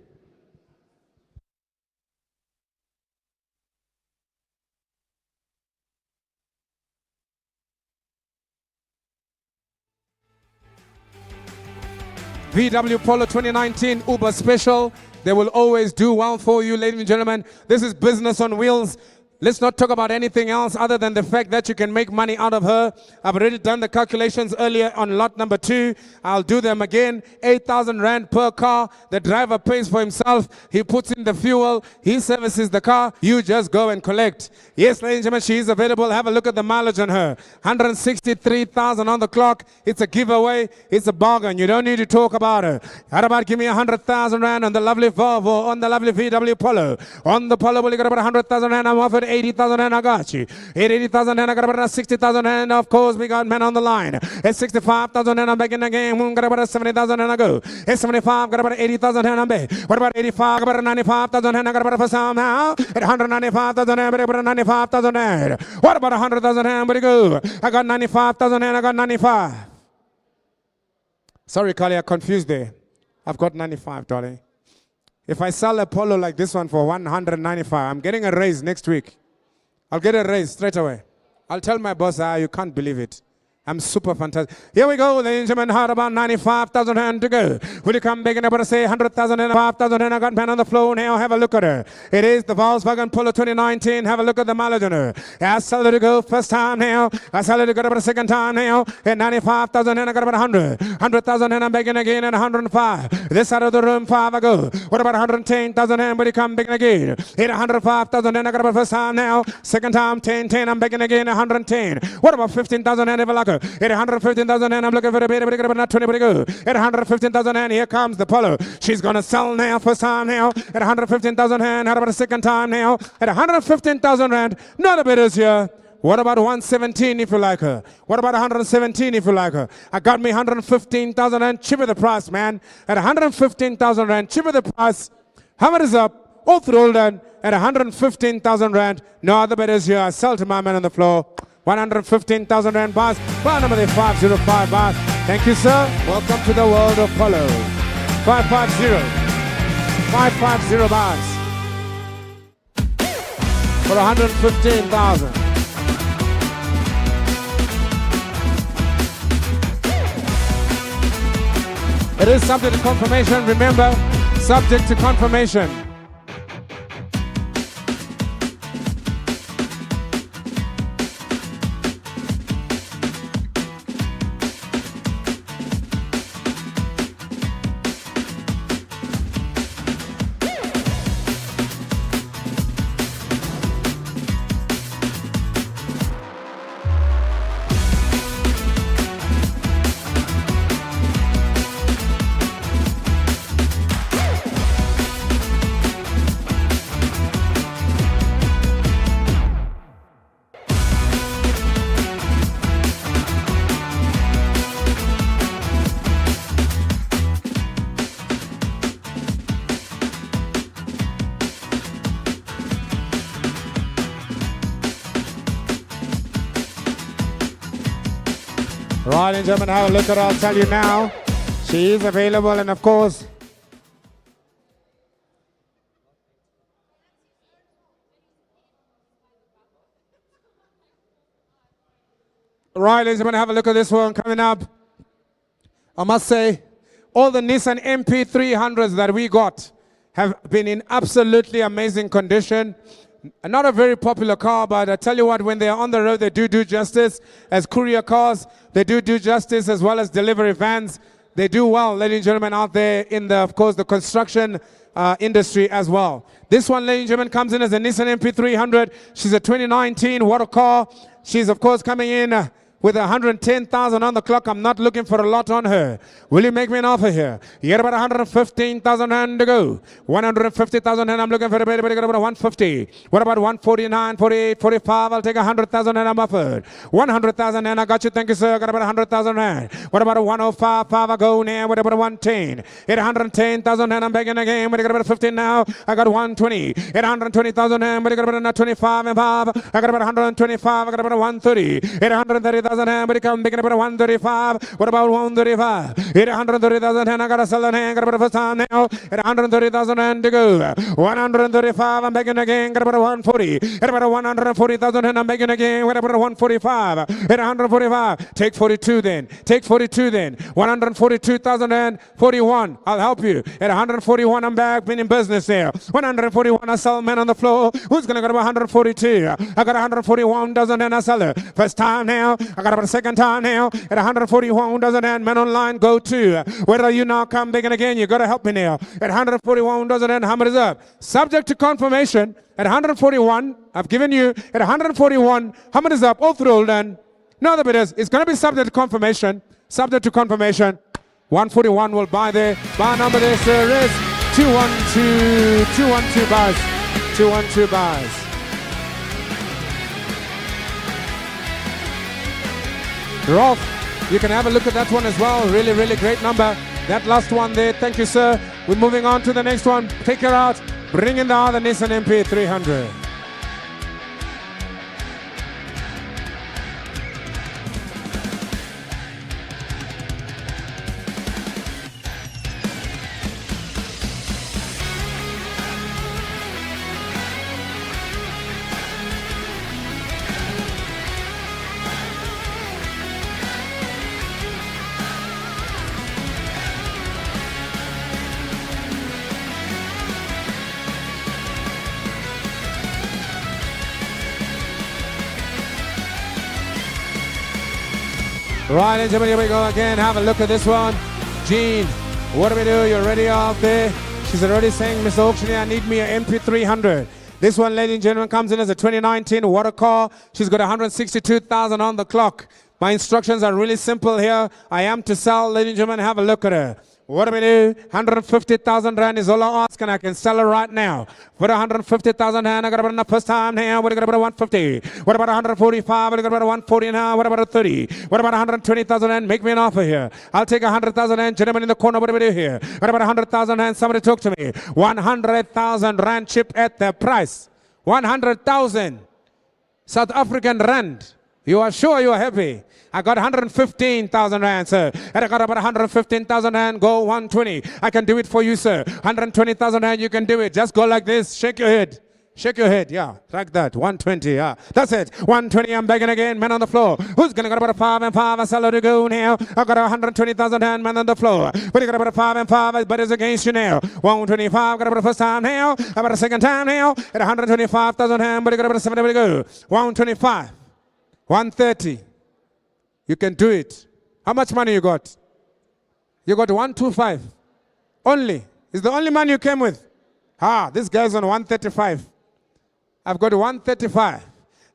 S1: VW Polo 2019 Uber Special. They will always do well for you, ladies and gentlemen. This is business on wheels. Let's not talk about anything else other than the fact that you can make money out of her. I've already done the calculations earlier on lot number 2. I'll do them again. 8,000 rand per car. The driver pays for himself. He puts in the fuel. He services the car. You just go and collect. Yes, ladies and gentlemen, she is available. Have a look at the mileage on her. 163,000 on the clock. It's a giveaway. It's a bargain. You don't need to talk about her. How about give me 100,000 rand on the lovely Volvo, on the lovely VW Polo. On the Polo, will you get about 100,000 rand? I'm offered 80,000 and I got you. 80,000 and I got about 60,000 and of course we got men on the line. At 65,000 and I'm back in the game. Got about 70,000 and I go. At 75, got about 80,000 and I'm back. What about 85? Got about 95,000 and I got about for some now. At 195,000 and I got 95,000 and what about 100,000 and where to go? I got 95,000 and I got 95. Sorry, Kali, I confused there. I've got 95, darling. If I sell a Polo like this one for 195, I'm getting a raise next week. I'll get a raise straight away. I'll tell my boss, you can't believe it. I'm super fantastic. Here we go, ladies and gentlemen. Hard about 95,000 hand to go. Will you come back and able say 100,000 and 5,000 and I got pen on the floor now. Have a look at her. It is the Volkswagen Polo 2019. Have a look at the mileage on her. I saw her to go first time now. I saw her to go about a second time now. At 95,000 and I got about 100. 100,000 and I'm begging again at 105. This side of the room, 5 I go. What about 110,000 and will you come back again? At 105,000 and I got about first time now. Second time, 10, I'm begging again at 110. What about 15,000 and ever like her? At 115,000 and I'm looking for a bit, but not 20, but go. At 115,000 and here comes the Polo. She's going to sell now, first time now. At 115,000 and how about a second time now? At 115,000 rand, not a bit is here. What about 117 if you like her? What about 117 if you like her? I got me 115,000 rand, cheaper the price, man. At 115,000 rand, cheaper the price. Hammer is up, all through done. At 115,000 rand, no other bid is here. I sell to my man on the floor. 115,000 rand bars. Bar number 505 bars. Thank you, sir. Welcome to the world of Polo. 550. 550 bars. For 115,000. It is subject to confirmation. Remember, subject to confirmation. Right, and gentlemen, have a look at her. I'll tell you now. She is available, and of course, right, ladies and gentlemen, have a look at this one coming up. I must say, all the Nissan MP300s that we got have been in absolutely amazing condition. Not a very popular car, but I tell you what, when they're on the road, they do justice. As courier cars, they do justice, as well as delivery vans. They do well, ladies and gentlemen, out there in the, of course, the construction industry as well. This one, ladies and gentlemen, comes in as a Nissan MP300. She's a 2019. What a car. She's, of course, coming in with 110,000 on the clock. I'm not looking for a lot on her. Will you make me an offer here? You get about 115,000 rand to go. 150,000 and I'm looking for a bit, but you got about 150. What about 149, 48, 45? I'll take 100,000 and I'm offered. 100,000 and I got you. Thank you, sir. I got about 100,000 rand. What about a 105? 5 I go now. What about a 110? At 110,000 and I'm begging again. But you got about 15 now. I got 120. At 120,000 and but you got about 25 and 5. I got about 125. I got about 130. At 130,000 and but you come making about 135. What about 135? At 130,000 and I got a sell and got about a first time now. At 130,000 and to go. 135. I'm begging again. Got about 140. At about 140,000 and I'm begging again. What about 145? At 145. Take 42 then. Take 42 then. 142,041. I'll help you. At 141, I'm back. Been in business there. 141, I sell man on the floor. Who's going to go to 142? I got 141,000 and I sell it. First time now. I got about a second time now. At 141,000 and man online go to. Whether you now come back and again, you got to help me now. At 141,000 and how much is up? Subject to confirmation. At 141, I've given you. At 141, how much is up? All through done. No other bit is. It's going to be subject to confirmation. Subject to confirmation. 141 will buy there. Buy number there, sir, is 212 buys. 212 buys. Rolf, you can have a look at that one as well. Really, really great number. That last one there. Thank you, sir. We're moving on to the next one. Take her out. Bring in the other Nissan MP300. Right, and here we go again. Have a look at this one. Jean, what do we do? You're ready out there? She's already saying, Mr. Auctioneer, I need me an MP300. This one, ladies and gentlemen, comes in as a 2019 water car. She's got 162,000 on the clock. My instructions are really simple here. I am to sell, ladies and gentlemen. Have a look at her. What do we do? 150,000 rand is all I ask, and I can sell her right now. For 150,000 rand, I got about enough first time now. What about 150? What about 145? What about 140 now? What about a 30? What about 120,000 rand? Make me an offer here. I'll take 100,000 rand. Gentlemen in the corner, what do we do here? What about 100,000 rand? Somebody talk to me. 100,000 rand chip at the price. 100,000 South African rand. You are sure you are happy? I got 115,000 rand, sir. And I got about 115,000 rand. Go 120. I can do it for you, sir. 120,000 rand, you can do it. Just go like this. Shake your head. Shake your head, yeah, like that. 120, yeah. That's it. 120, I'm begging again. Man on the floor. Who's going to get about a 5 and 5? I sell to go now. I got 120,000 rand, man on the floor. But you got about a 5 and 5, but it's against you now. 125, got about a first time now. About a second time now. At 125,000 rand, but you got about a 70, we go. 125. 130. You can do it. How much money you got? You got 125. Only. It's the only money you came with. This guy's on 135. I've got 135.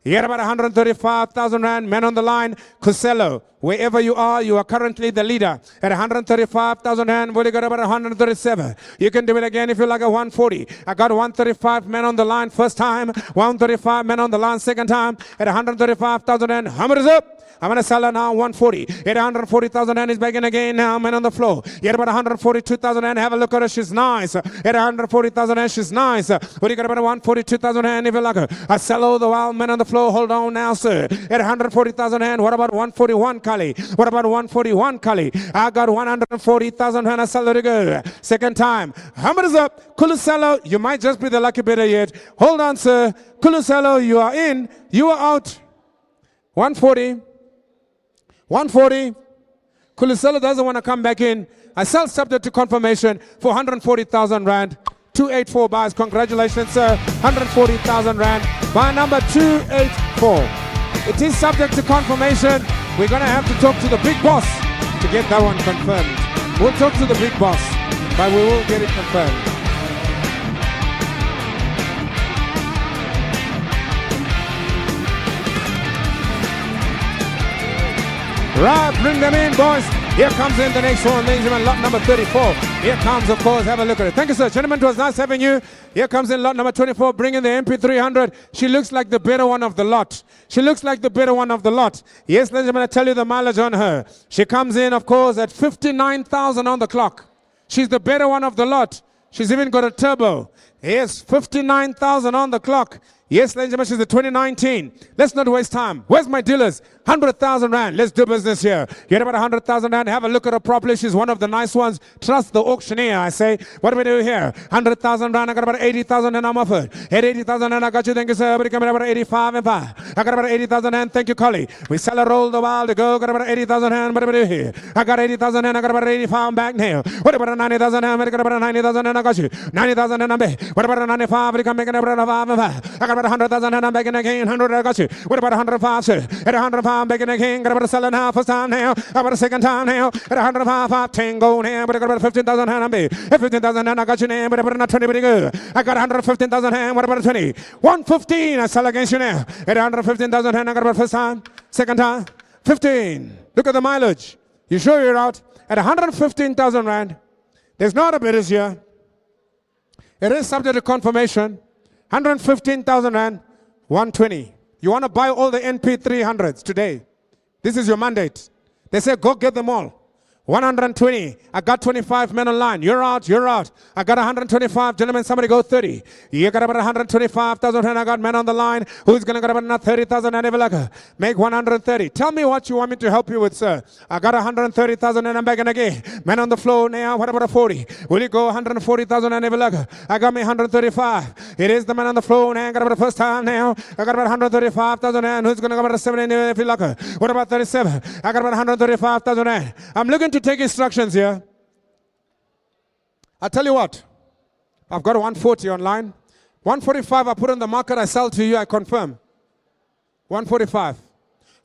S1: You get about 135,000 rand. Men on the line. Costello. Wherever you are currently the leader. At 135,000 rand, well, you got about 137. You can do it again if you like a 140. I got 135 men on the line first time. 135 men on the line second time. At 135,000 rand. How much is up? I'm going to sell her now 140. At 140,000 rand is begging again now. Men on the floor. Yet about 142,000 rand. Have a look at her. She's nice. At 140,000 rand, she's nice. What do you got about 142,000 rand if you like her? I sell all the while. Men on the floor. Hold on now, sir. At 140,000 rand. What about 141, Kali? What about 141, Kali? I got 140,000 rand. I sell her to go. Second time. How much is up? Kulusalo, you might just be the lucky bidder yet. Hold on, sir. Kulusalo, you are in. You are out. 140. 140. Kulusalo doesn't want to come back in. I sell subject to confirmation for 140,000 rand. 284 buys. Congratulations, sir. 140,000 rand. Buy number 284. It is subject to confirmation. We're going to have to talk to the big boss to get that one confirmed. We'll talk to the big boss, but we will get it confirmed. Right, bring them in, boys. Here comes in the next one, ladies and gentlemen, lot number 34. Here comes, of course, have a look at it. Thank you, sir. Gentlemen, it was nice having you. Here comes in lot number 24, bringing the MP300. She looks like the better one of the lot. She looks like the better one of the lot. Yes, ladies and gentlemen, I tell you the mileage on her. She comes in, of course, at 59,000 on the clock. She's the better one of the lot. She's even got a turbo. Yes, 59,000 on the clock. Yes, ladies and gentlemen, she's the 2019. Let's not waste time. Where's my dealers? 100,000 rand. Let's do business here. Get about 100,000 rand. Have a look at her properly. She's one of the nice ones. Trust the auctioneer, I say. What do we do here? 100,000 rand. I got about 80,000 and I'm offered. At 80,000 rand, I got you. Thank you, sir. But coming about 85 and 5. I got about 80,000 rand. Thank you, Collie. We sell a roll the while to go. Got about 80,000 rand. What do we do here? I got 80,000 rand. I got about 85 back now. What about 90,000 rand? I got about 90,000 rand. I got you. 90,000 rand. I'm back. What about 95? What making about 5 and 5? I got about 100,000 rand. I'm back again. 100. I got you. What about 105, sir? At 105, I'm back again. Got about a selling now. First time now. About a second time now. At 105, 5 tango now. But I got about 15,000 hand. I'm back. At 15,000 hand, I got you now. But about 20 pretty good. I got 115,000 hand. What about a 20? 115. I sell against you now. At 115,000 hand, I got about first time. Second time. 15. Look at the mileage. You sure you're out? At 115,000 rand. There's not a bid this year. It is subject to confirmation. 115,000 rand. 120. You want to buy all the NP300s today. This is your mandate. They say, go get them all. 120. I got 25 men online. You're out. You're out. I got 125. Gentlemen, somebody go 30. You got about 125,000 and I got men on the line. Who's going to get about another 30,000 and ever make 130. Tell me what you want me to help you with, sir. I got 130,000 and I'm back in again. Men on the floor now. What about a 40? Will you go 140,000 and ever I got me 135. It is the man on the floor now. I got about the first time now. I got about 135,000 and who's going to go about a 70 if you like? What about 37? I got about 135,000 and I'm looking to take instructions here. I'll tell you what. I've got 140 online. 145 I put on the market. I sell to you. I confirm. 145.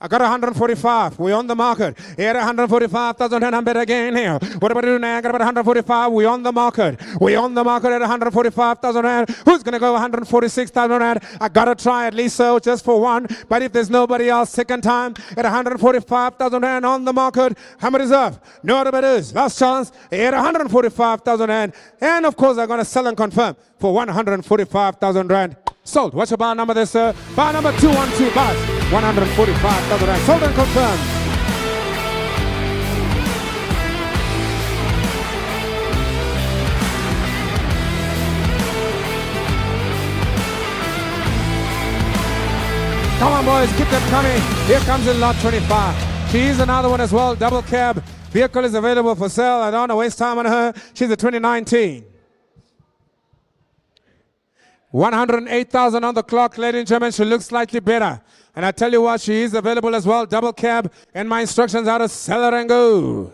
S1: I got 145. We're on the market. Here at 145,000 and I'm better again here. What about you now? I got about 145. We're on the market. We're on the market at 145,000 rand. Who's going to go 146,000 rand? I got to try at least so just for one. But if there's nobody else, second time at 145,000 rand on the market. How much is up? No other bidders. Last chance at 145,000 rand. And of course, I'm going to sell and confirm for 145,000 rand. Sold. What's your bar number there, sir? Bar number 212, bars. 145,000 rand. Sold and confirmed. Come on, boys. Keep them coming. Here comes in lot 25. She's another one as well. Double cab. Vehicle is available for sale. I don't want to waste time on her. She's a 2019. 108,000 on the clock, ladies and gentlemen. She looks slightly better. And I tell you what, she is available as well. Double cab. And my instructions are to sell her and go.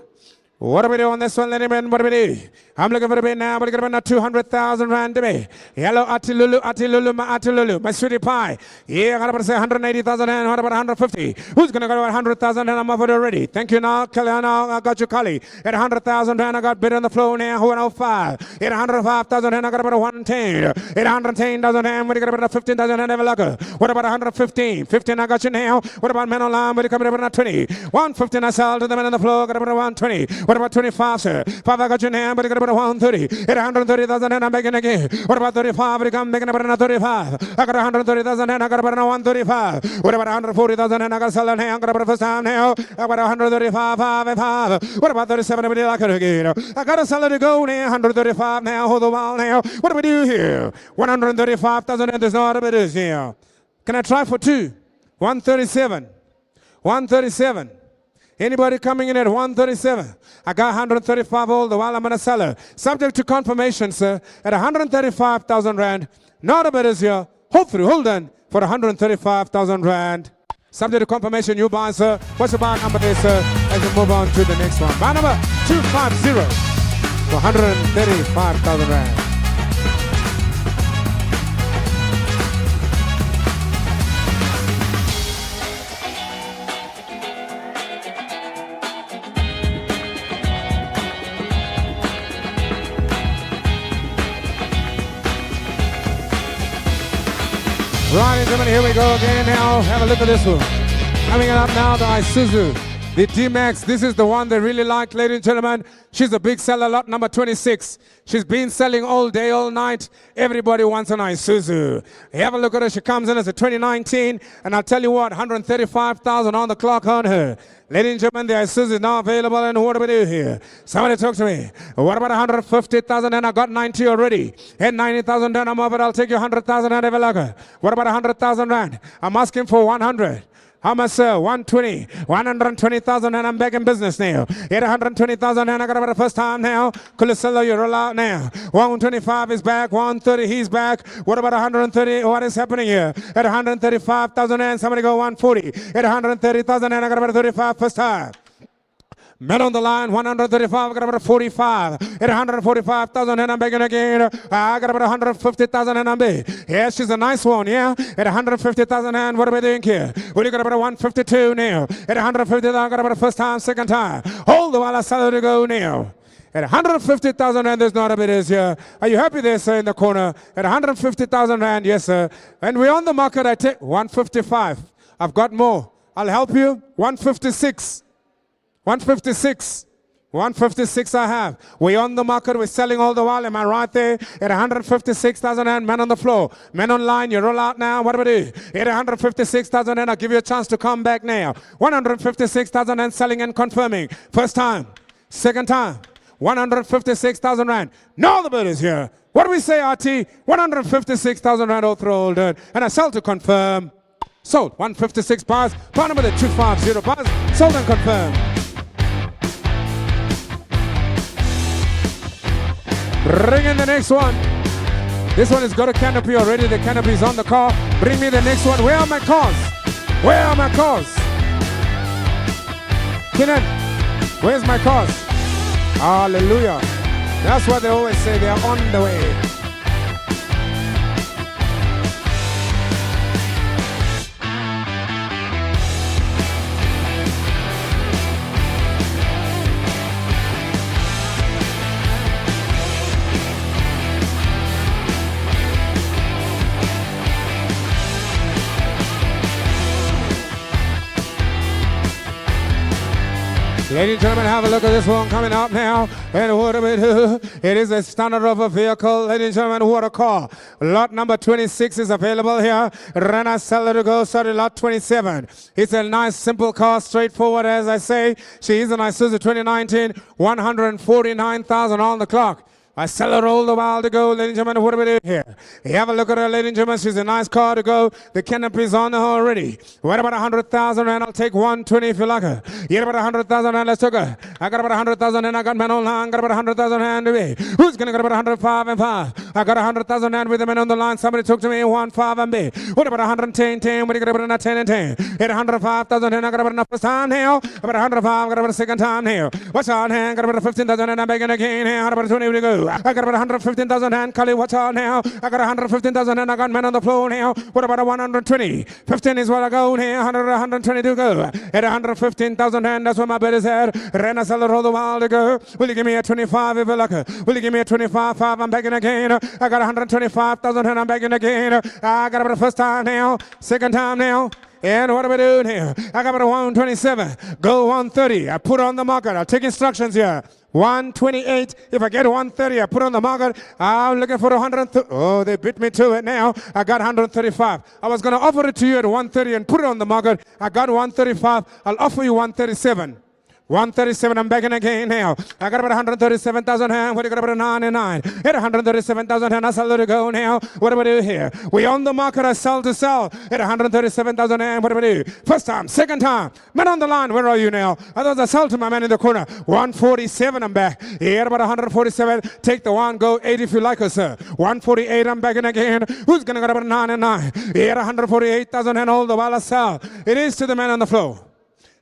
S1: What do we do on this one, ladies and gentlemen? What do we do? I'm looking for a bit now, but it's going to be 200,000 rand to me. Hello, Atilulu, my sweetie pie. Yeah, I got about to say 180,000 and what about 150? Who's going to go to 100,000 and I'm offered already? Thank you now, Now I got you, Kali. At 100,000 and I got bid on the floor now, 105. At 105,000 and I got about 110. At 110,000 and what do you got about 15,000 and ever lucker? What about 115? 15 I got you now. What about men online? What do you got about 20? 115 I sell to the men on the floor, got about 120. What about 25, sir? 5 I got you now, but you got about 130. At 130,000 and I'm begging again. What about 35? We come making about another 35. I got 130,000 and I got about 135. What about 140,000 and I got selling now? I got about the first time now. I got 135, 5 and 5. What about 37? I like it again. I got to sell it to go now. 135 now. Hold the while now. What do we do here? 135,000 and there's no other bidders here. Can I try for two? 137. 137. Anybody coming in at 137? I got 135 all the while I'm going to sell her. Subject to confirmation, sir, at 135,000 rand. Not a bit is here. Hopefully, hold on for 135,000 rand. Subject to confirmation, you buy, sir. What's the buy number there, sir? As we move on to the next one. Buy number 250 for 135,000 rand. Right, gentlemen, here we go again now. Have a look at this one. Coming up now, the Isuzu, the D-Max. This is the one they really like, ladies and gentlemen. She's a big seller, lot number 26. She's been selling all day, all night. Everybody wants an Isuzu. Have a look at her. She comes in as a 2019. And I'll tell you what, 135,000 on the clock on her. Ladies and gentlemen, the Isuzu is now available, and what do we do here? Somebody talk to me. What about 150,000 and I got 90 already? And 90,000 and I'm over, I'll take you 100,000 and ever lucker. What about 100,000 rand? I'm asking for 100. How much, sir? 120. 120,000 and I'm back in business now. At 120,000 and I got about the first time now. Kulisela, you're all out now. 125 is back. 130, he's back. What about 130? What is happening here? At 135,000 and somebody go 140. At 130,000 and I got about 35 first time. Men on the line, 135, I got about 45. At 145,000 and I'm begging again. I got about 150,000 and I'm big. Yeah, she's a nice one, yeah? At 150,000 and what are we doing here? Well, you got about 152 now. At 150,000, I got about the first time, second time. Hold the while I sell it to go now. At 150,000 rand, there's not a bit is here. Are you happy there, sir, in the corner? At 150,000 rand, yes, sir. And we're on the market, I take 155. I've got more. I'll help you. 156. 156. 156 I have. We're on the market. We're selling all the while. Am I right there? At 156,000 and men on the floor. Men online, you roll out now. What do we do? At 156,000 and I'll give you a chance to come back now. 156,000 and selling and confirming. First time. Second time. 156,000 rand. No, the bid is here. What do we say, RT? 156,000 rand all through. And I sell to confirm. Sold. 156 bars. Bar number 250 bars. Sold and confirmed. Bring in the next one. This one has got a canopy already. The canopy is on the car. Bring me the next one. Where are my cars? Where are my cars? Kenan, where's my cars? Hallelujah. That's what they always say. They are on the way. Ladies and gentlemen, have a look at this one coming up now. And what do we do? It is a standard of a vehicle. Ladies and gentlemen, what a car. Lot number 26 is available here. Rana Seller to go, sorry, lot 27. It's a nice, simple car, straightforward, as I say. She is an Isuzu 2019, 149,000 on the clock. I sell her all the while to go, ladies and gentlemen. What do we do here? You have a look at her, ladies and gentlemen. She's a nice car to go. The canopy's on her already. What about 100,000 rand? I'll take 120 if you like her. You got about 100,000 rand? Let's take her. I got about 100,000 and I got men online. Got about 100,000 rand to me. Who's going to get about 105 and 5? I got 100,000 rand with the men on the line. Somebody talk to me. 1, 5 and B. What about 110, 10? What do you got about 10 and 10? Hit 105,000 and I got about enough first time now. About 105, got about a second time now. What's on hand? Got about 15,000 and I'm begging again here. How about 20 to go? I got about 115,000 and Kali, watch out now. I got 115,000 and I got men on the floor now. What about a 120? 15 is what I go here. 120 to go. At 115,000 and that's where my bed is at. Rena seller all the while to go. Will you give me a 25 if you like? Will you give me a 25? 5, I'm begging again. I got 125,000 and I'm begging again. I got about the first time now. Second time now. And what are we doing here? I got about a 127. Go 130. I put on the market. I'll take instructions here. 128. If I get 130, I put on the market. I'm looking for 130. Oh, they beat me to it now. I got 135. I was going to offer it to you at 130 and put it on the market. I got 135. I'll offer you 137. 137, I'm begging again now. I got about 137,000 hand. What do you got about 99? At 137,000 hand, I sell to go now. What do we do here? We on the market, I sell to sell. At 137,000 hand, what do we do? First time, second time. Man on the line, where are you now? Otherwise, I sell to my man in the corner. 147, I'm back. Here about 147. Take the one, go 80 if you like us, sir. 148, I'm begging again. Who's going to get about 99? Here 148,000 hand, all the while I sell. It is to the man on the floor.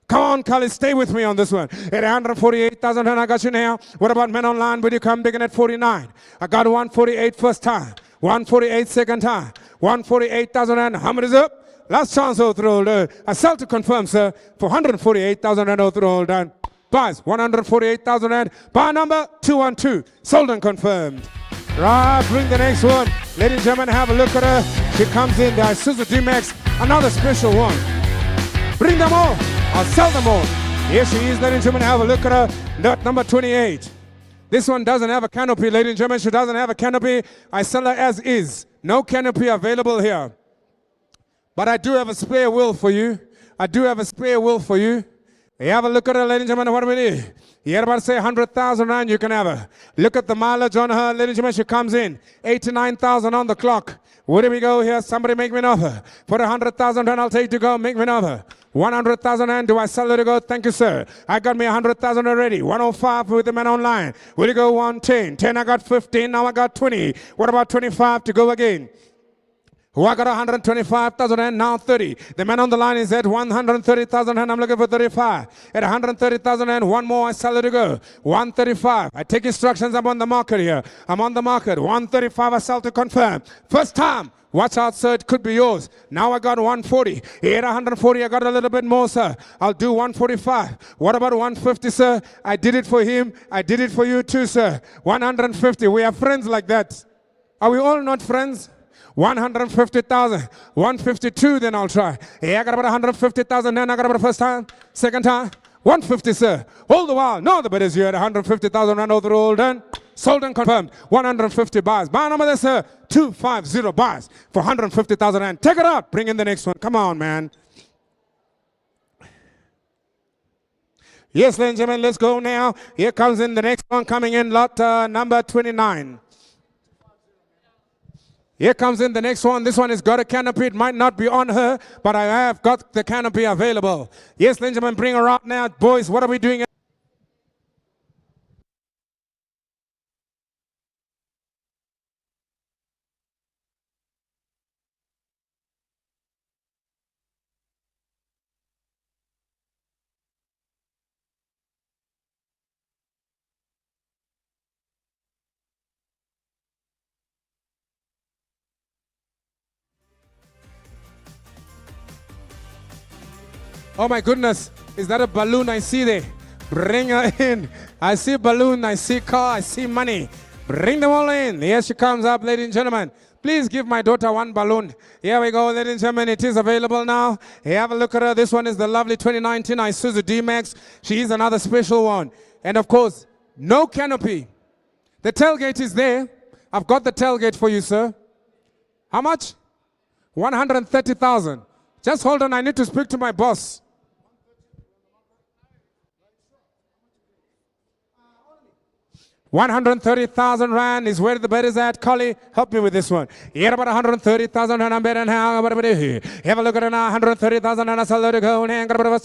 S1: Come on, Kali, stay with me on this one. At 148,000, and I got you now. What about men online? Will you come digging at 49? I got 148 first time. 148 second time. 148,000 and how much is up? Last chance all through. I sell to confirm, sir, for 148,000 and all through all done. Buys 148,000 and buy number 212. Sold and confirmed. Right, bring the next one. Ladies and gentlemen, have a look at her. She comes in, the Isuzu D-Max, another special one. Bring them all. I'll sell them all. Here she is, ladies and gentlemen. Have a look at her. Lot number 28. This one doesn't have a canopy, ladies and gentlemen. She doesn't have a canopy. I sell her as is. No canopy available here. But I do have a spare wheel for you. I do have a spare wheel for you. You have a look at her, ladies and gentlemen. What do we do? You had about to say 100,000 rand, you can have her. Look at the mileage on her, ladies and gentlemen. She comes in. 89,000 on the clock. Where do we go here? Somebody make me an offer. For 100,000 rand, I'll take to go. Make me an offer. 100,000 rand. Do I sell it to go? Thank you, sir. I got me 100,000 already. 105 with the man online. Will you go 110? 10, I got 15. Now I got 20. What about 25 to go again? Who I got 125,000 and now 30. The man on the line is at 130,000 and I'm looking for 35. At 130,000 and one more, I sell it to go. 135. I take instructions. I'm on the market here. I'm on the market. 135, I sell to confirm. First time. Watch out, sir. It could be yours. Now I got 140. At 140, I got a little bit more, sir. I'll do 145. What about 150, sir? I did it for him. I did it for you too, sir. 150. We are friends like that. Are we all not friends? 150,000. 152, then I'll try. Yeah, I got about 150,000, then I got about the first time. Second time. 150, sir. All the while. No, the bid is here at 150,000 rand over all done. Sold and confirmed. 150 buys. Buy number there, sir. 250 buys for 150,000 rand. Take it out. Bring in the next one. Come on, man. Yes, ladies and gentlemen, let's go now. Here comes in the next one coming in, lot number 29. Here comes in the next one. This one has got a canopy. It might not be on her, but I have got the canopy available. Yes, ladies and gentlemen, bring her out now. Boys, what are we doing? Oh my goodness, is that a balloon I see there? Bring her in. I see balloon, I see car, I see money. Bring them all in. Here she comes up, ladies and gentlemen. Please give my daughter one balloon. Here we go, ladies and gentlemen. It is available now. Hey, have a look at her. This one is the lovely 2019 Isuzu D-Max. She is another special one. And of course, no canopy. The tailgate is there. I've got the tailgate for you, sir. How much? 130,000. Just hold on. I need to speak to my boss. 130,000 rand is where the bet is at. Collie, help me with this one. Here about 130,000 and I'm betting how about it. Have a look at it now. 130,000 and I saw to go. And got about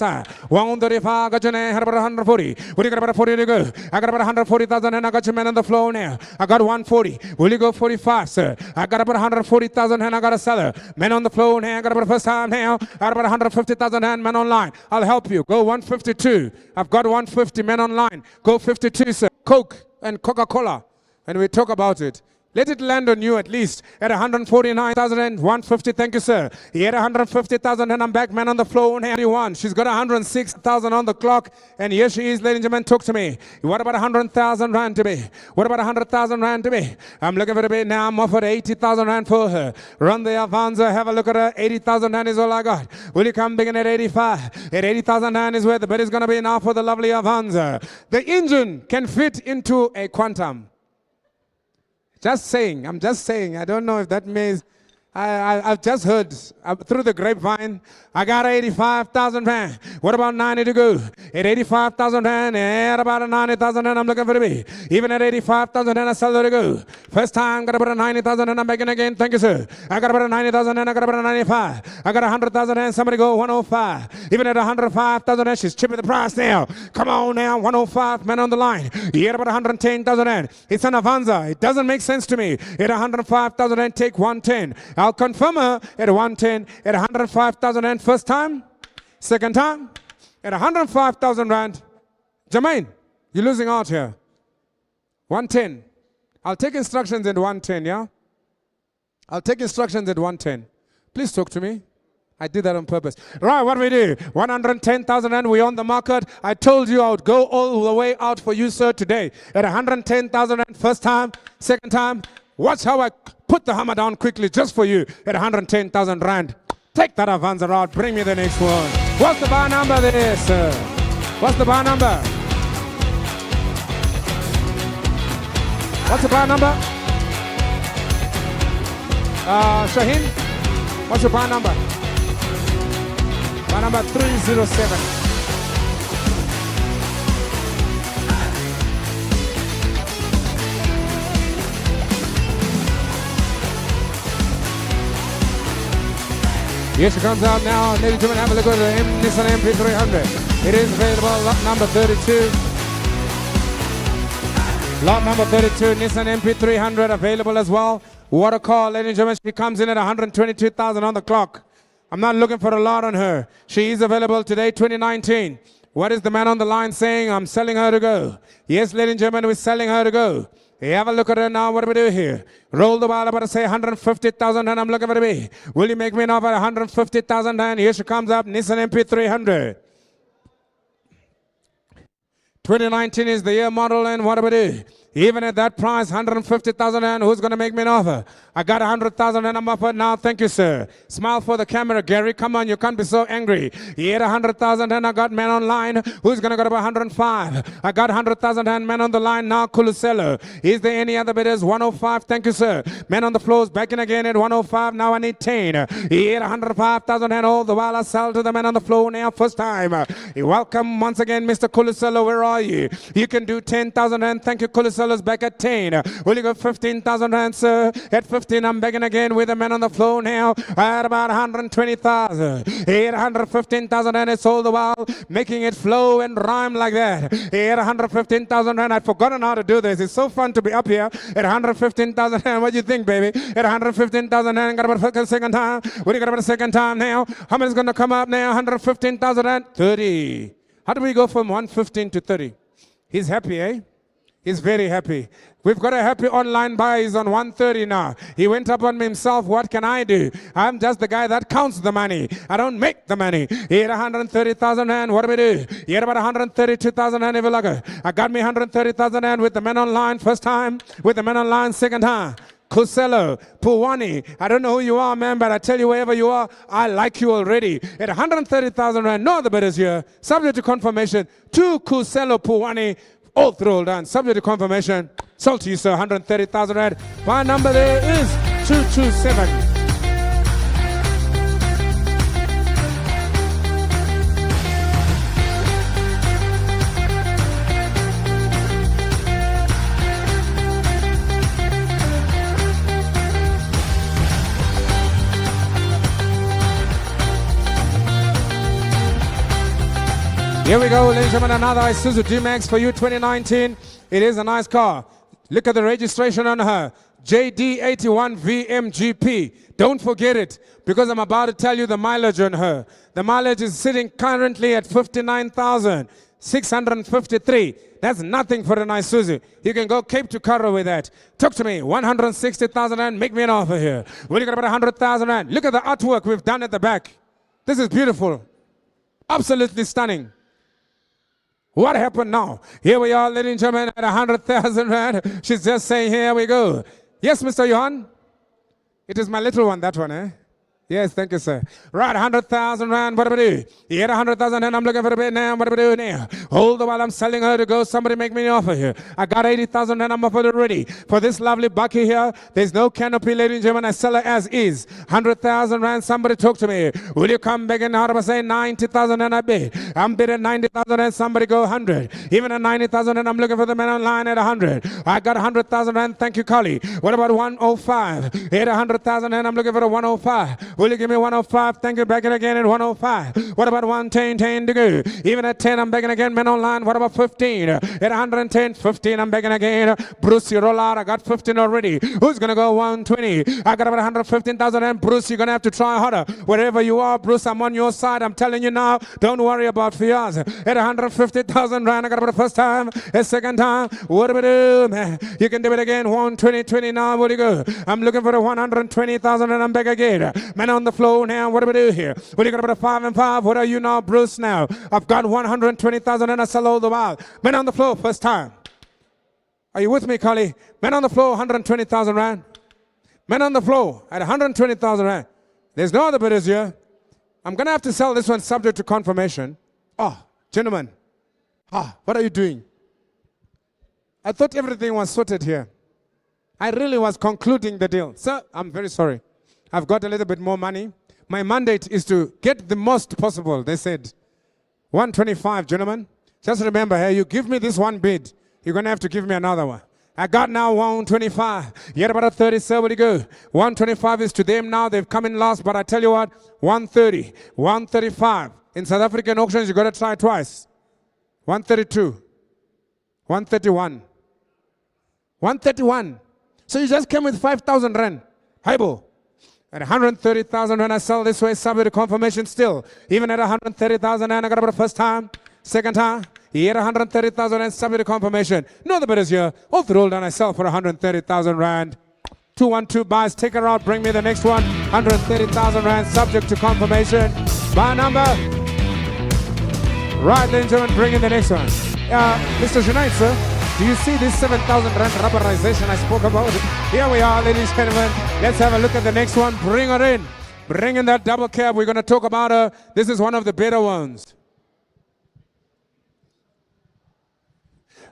S1: 135. Got your name. Had about 140. Will you got about 40 to go? I got about 140,000 and I got your man on the floor now. I got 140. Will you go 45, sir? I got about 140,000 and I got a seller. Man on the floor now. I got about first time now. I got about 150,000 and man online. I'll help you. Go 152. I've got 150 men online. Go 52, sir. Coke and Coca-Cola, and we talk about it. Let it land on you at least at 149,000 and 150. Thank you, sir. He had 150,000 and I'm back, man on the floor. And she's got 106,000 on the clock. And here she is, ladies and gentlemen. Talk to me. What about 100,000 rand to me? What about 100,000 rand to me? I'm looking for a bit now. I'm offered 80,000 rand for her. Run the Avanza. Have a look at her. 80,000 rand is all I got. Will you come begin at 85? At 80,000 rand is where the bid is going to be now for the lovely Avanza. The engine can fit into a Quantum. Just saying, I'm just saying. I don't know if that means, I've just heard through the grapevine, I got 85,000 rand. What about 90 to go? At 85,000 rand, at about 90,000 rand, I'm looking for the B. Even at 85,000 rand, I sell to go. First time, got about 90,000 rand, I'm back in again. Thank you, sir. I got about 90,000 rand, I got about 95. I got 100,000 rand, somebody go 105. Even at 105,000 rand, she's chipping the price now. Come on now, 105, man on the line. You get about 110,000 rand. It's an Avanza. It doesn't make sense to me. At 105,000 rand, take 110. I'll confirm her at 110, at 105,000 rand first time, second time, at 105,000 rand. Jermaine, you're losing out here. 110. I'll take instructions at 110, yeah? I'll take instructions at 110. Please talk to me. I did that on purpose. Right, what do we do? 110,000 rand, we're on the market. I told you I would go all the way out for you, sir, today. At 110,000 rand first time, second time. Watch how I put the hammer down quickly just for you at 110,000 rand. Take that Avanza out. Bring me the next one. What's the bar number there, sir? What's the bar number? What's the bar number? Shaheen, what's your bar number? Bar number 307. Here she comes out now. Ladies and gentlemen, have a look at the Nissan MP300. It is available, lot number 32. Lot number 32, Nissan MP300 available as well. What a call, ladies and gentlemen. She comes in at 122,000 on the clock. I'm not looking for a lot on her. She is available today, 2019. What is the man on the line saying? I'm selling her to go. Yes, ladies and gentlemen, we're selling her to go. Hey, have a look at her now. What do we do here? Roll the ball. I'm about to say 150,000 and I'm looking for the B. Will you make me an offer at 150,000 and here she comes up, Nissan MP300. 2019 is the year model and what do we do? Even at that price, 150,000 and who's going to make me an offer? I got 100,000 and I'm offered now. Thank you, sir. Smile for the camera, Gary. Come on, you can't be so angry. He had 100,000 and I got man online. Who's going to go to 105? I got 100,000 and man on the line now. Kuluselo. Is there any other bidders? 105. Thank you, sir. Man on the floor is back in again at 105. Now I need 10. He had 105,000 and all the while I sell to the man on the floor now. First time. Welcome once again, Mr. Kuluselo. Where are you? You can do 10,000 and thank you, Kuluselo. Back at 10. Will you go 15,000 rand, sir? At 15, I'm begging again with the man on the floor now. At about 120,000. At 115,000 rand, it's all the while making it flow and rhyme like that. At 115,000 rand, I've forgotten how to do this. It's so fun to be up here at 115,000 rand. What do you think, baby? At 115,000 rand, got about a second time. What do you got about a second time now? How many is going to come up now? 115,000 rand? 30. How do we go from 115 to 30? He's happy, eh? He's very happy. We've got a happy online buyer. He's on 130 now. He went up on himself. What can I do? I'm just the guy that counts the money. I don't make the money. He had 130,000 rand. What do we do? He had about 132,000 rand. I got me 130,000 rand with the men online first time. With the men online second time. Kuselo Puwani. I don't know who you are, man, but I tell you, wherever you are, I like you already. At 130,000 rand, no other bidders here. Subject to confirmation, to Kuselo Puwani. All through done. Subject to confirmation. Sold to you, sir. 130,000 rand. My number there is 227. Here we go, ladies and gentlemen, another Isuzu D-Max for you, 2019. It is a nice car. Look at the registration on her. JD81 VMGP. Don't forget it, because I'm about to tell you the mileage on her. The mileage is sitting currently at 59,653. That's nothing for an Isuzu. You can go Cape to Cairo with that. Talk to me, 160,000 rand, make me an offer here. We're looking at about 100,000 rand. Look at the artwork we've done at the back. This is beautiful. Absolutely stunning. What happened now? Here we are, ladies and gentlemen, at 100,000 rand. She's just saying, here we go. Yes, Mr. Johan? It is my little one, that one, eh? Yes, thank you, sir. Right, 100,000 rand, what do we do? You get 100,000 and I'm looking for a bit now, what do we do now? Hold on while I'm selling her to go. Somebody make me an offer here. I got 80,000 and I'm offered already. For this lovely bucky here, there's no canopy, ladies and gentlemen. I sell her as is. 100,000 rand, somebody talk to me. Will you come back and out of say 90,000 and I bid? I'm bidding 90,000 and somebody go 100. Even at 90,000 and I'm looking for the man online at 100. I got 100,000 rand, thank you, Collie. What about 105? At 100,000 and I'm looking for a 105. Will you give me 105? Thank you, back it again at 105. What about 110, 10 to go? Even at 10, I'm begging again, men online. What about 15? At 110, 15, I'm begging again. Bruce, you roll out. I got 15 already. Who's going to go 120? I got about 115,000 and Bruce, you're going to have to try harder. Wherever you are, Bruce, I'm on your side. I'm telling you now, don't worry about Fiaz. At 150,000 rand, I got about the first time. A second time, what do we do, man? You can do it again. 120, 20 now, what do you go? I'm looking for the 120,000 and I'm back again. Man on the floor now, what do we do here? What do you got about a 5 and 5? What are you now, Bruce, now? I've got 120,000 and I sell all the while. Man on the floor, first time. Are you with me, Carly? Man on the floor, 120,000 rand. Man on the floor at 120,000 rand. There's no other bidders here. I'm going to have to sell this one subject to confirmation. Oh, gentlemen. What are you doing? I thought everything was sorted here. I really was concluding the deal. Sir, I'm very sorry. I've got a little bit more money. My mandate is to get the most possible, they said. 125, gentlemen. Just remember, hey, you give me this one bid, you're going to have to give me another one. I got now 125. You had about a 30, sir, where do you go? 125 is to them now. They've come in last, but I tell you what, 130, 135. In South African auctions, you got to try twice. 132, 131, 131. So you just came with 5,000 rand. Highball. At 130,000 when I sell this way, subject to confirmation still. Even at 130,000 and I got about the first time, second time, he had 130,000 and subject to confirmation. No other bidders here. All the roll down I sell for 130,000 rand. 212 buys, take her out, bring me the next one. 130,000 rand, subject to confirmation. Buy number. Right, ladies and gentlemen, bring in the next one. Mr. Junaid, sir. Do you see this 7,000 rand rubberization I spoke about? Here we are, ladies and gentlemen. Let's have a look at the next one. Bring her in. Bring in that double cab. We're going to talk about her. This is one of the better ones.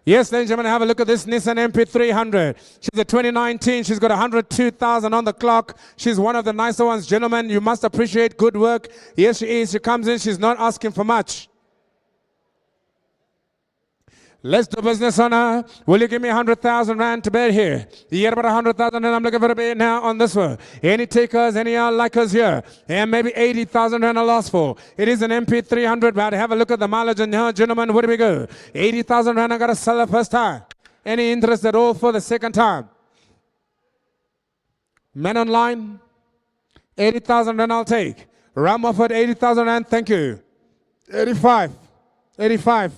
S1: Yes, ladies and gentlemen, have a look at this Nissan MP300. She's a 2019. She's got 102,000 on the clock. She's one of the nicer ones. Gentlemen, you must appreciate good work. Here she is. She comes in. She's not asking for much. Let's do business on her. Will you give me 100,000 rand to bid here? You get about 100,000 and I'm looking for a bid now on this one. Any takers, any likers here? And maybe 80,000 rand I lost for. It is an MP300, but have a look at the mileage on her, gentlemen. Where do we go? 80,000 rand I got to sell the first time. Any interest at all for the second time? Men online? 80,000 rand I'll take. Ram offered 80,000 rand, thank you. 85. 85.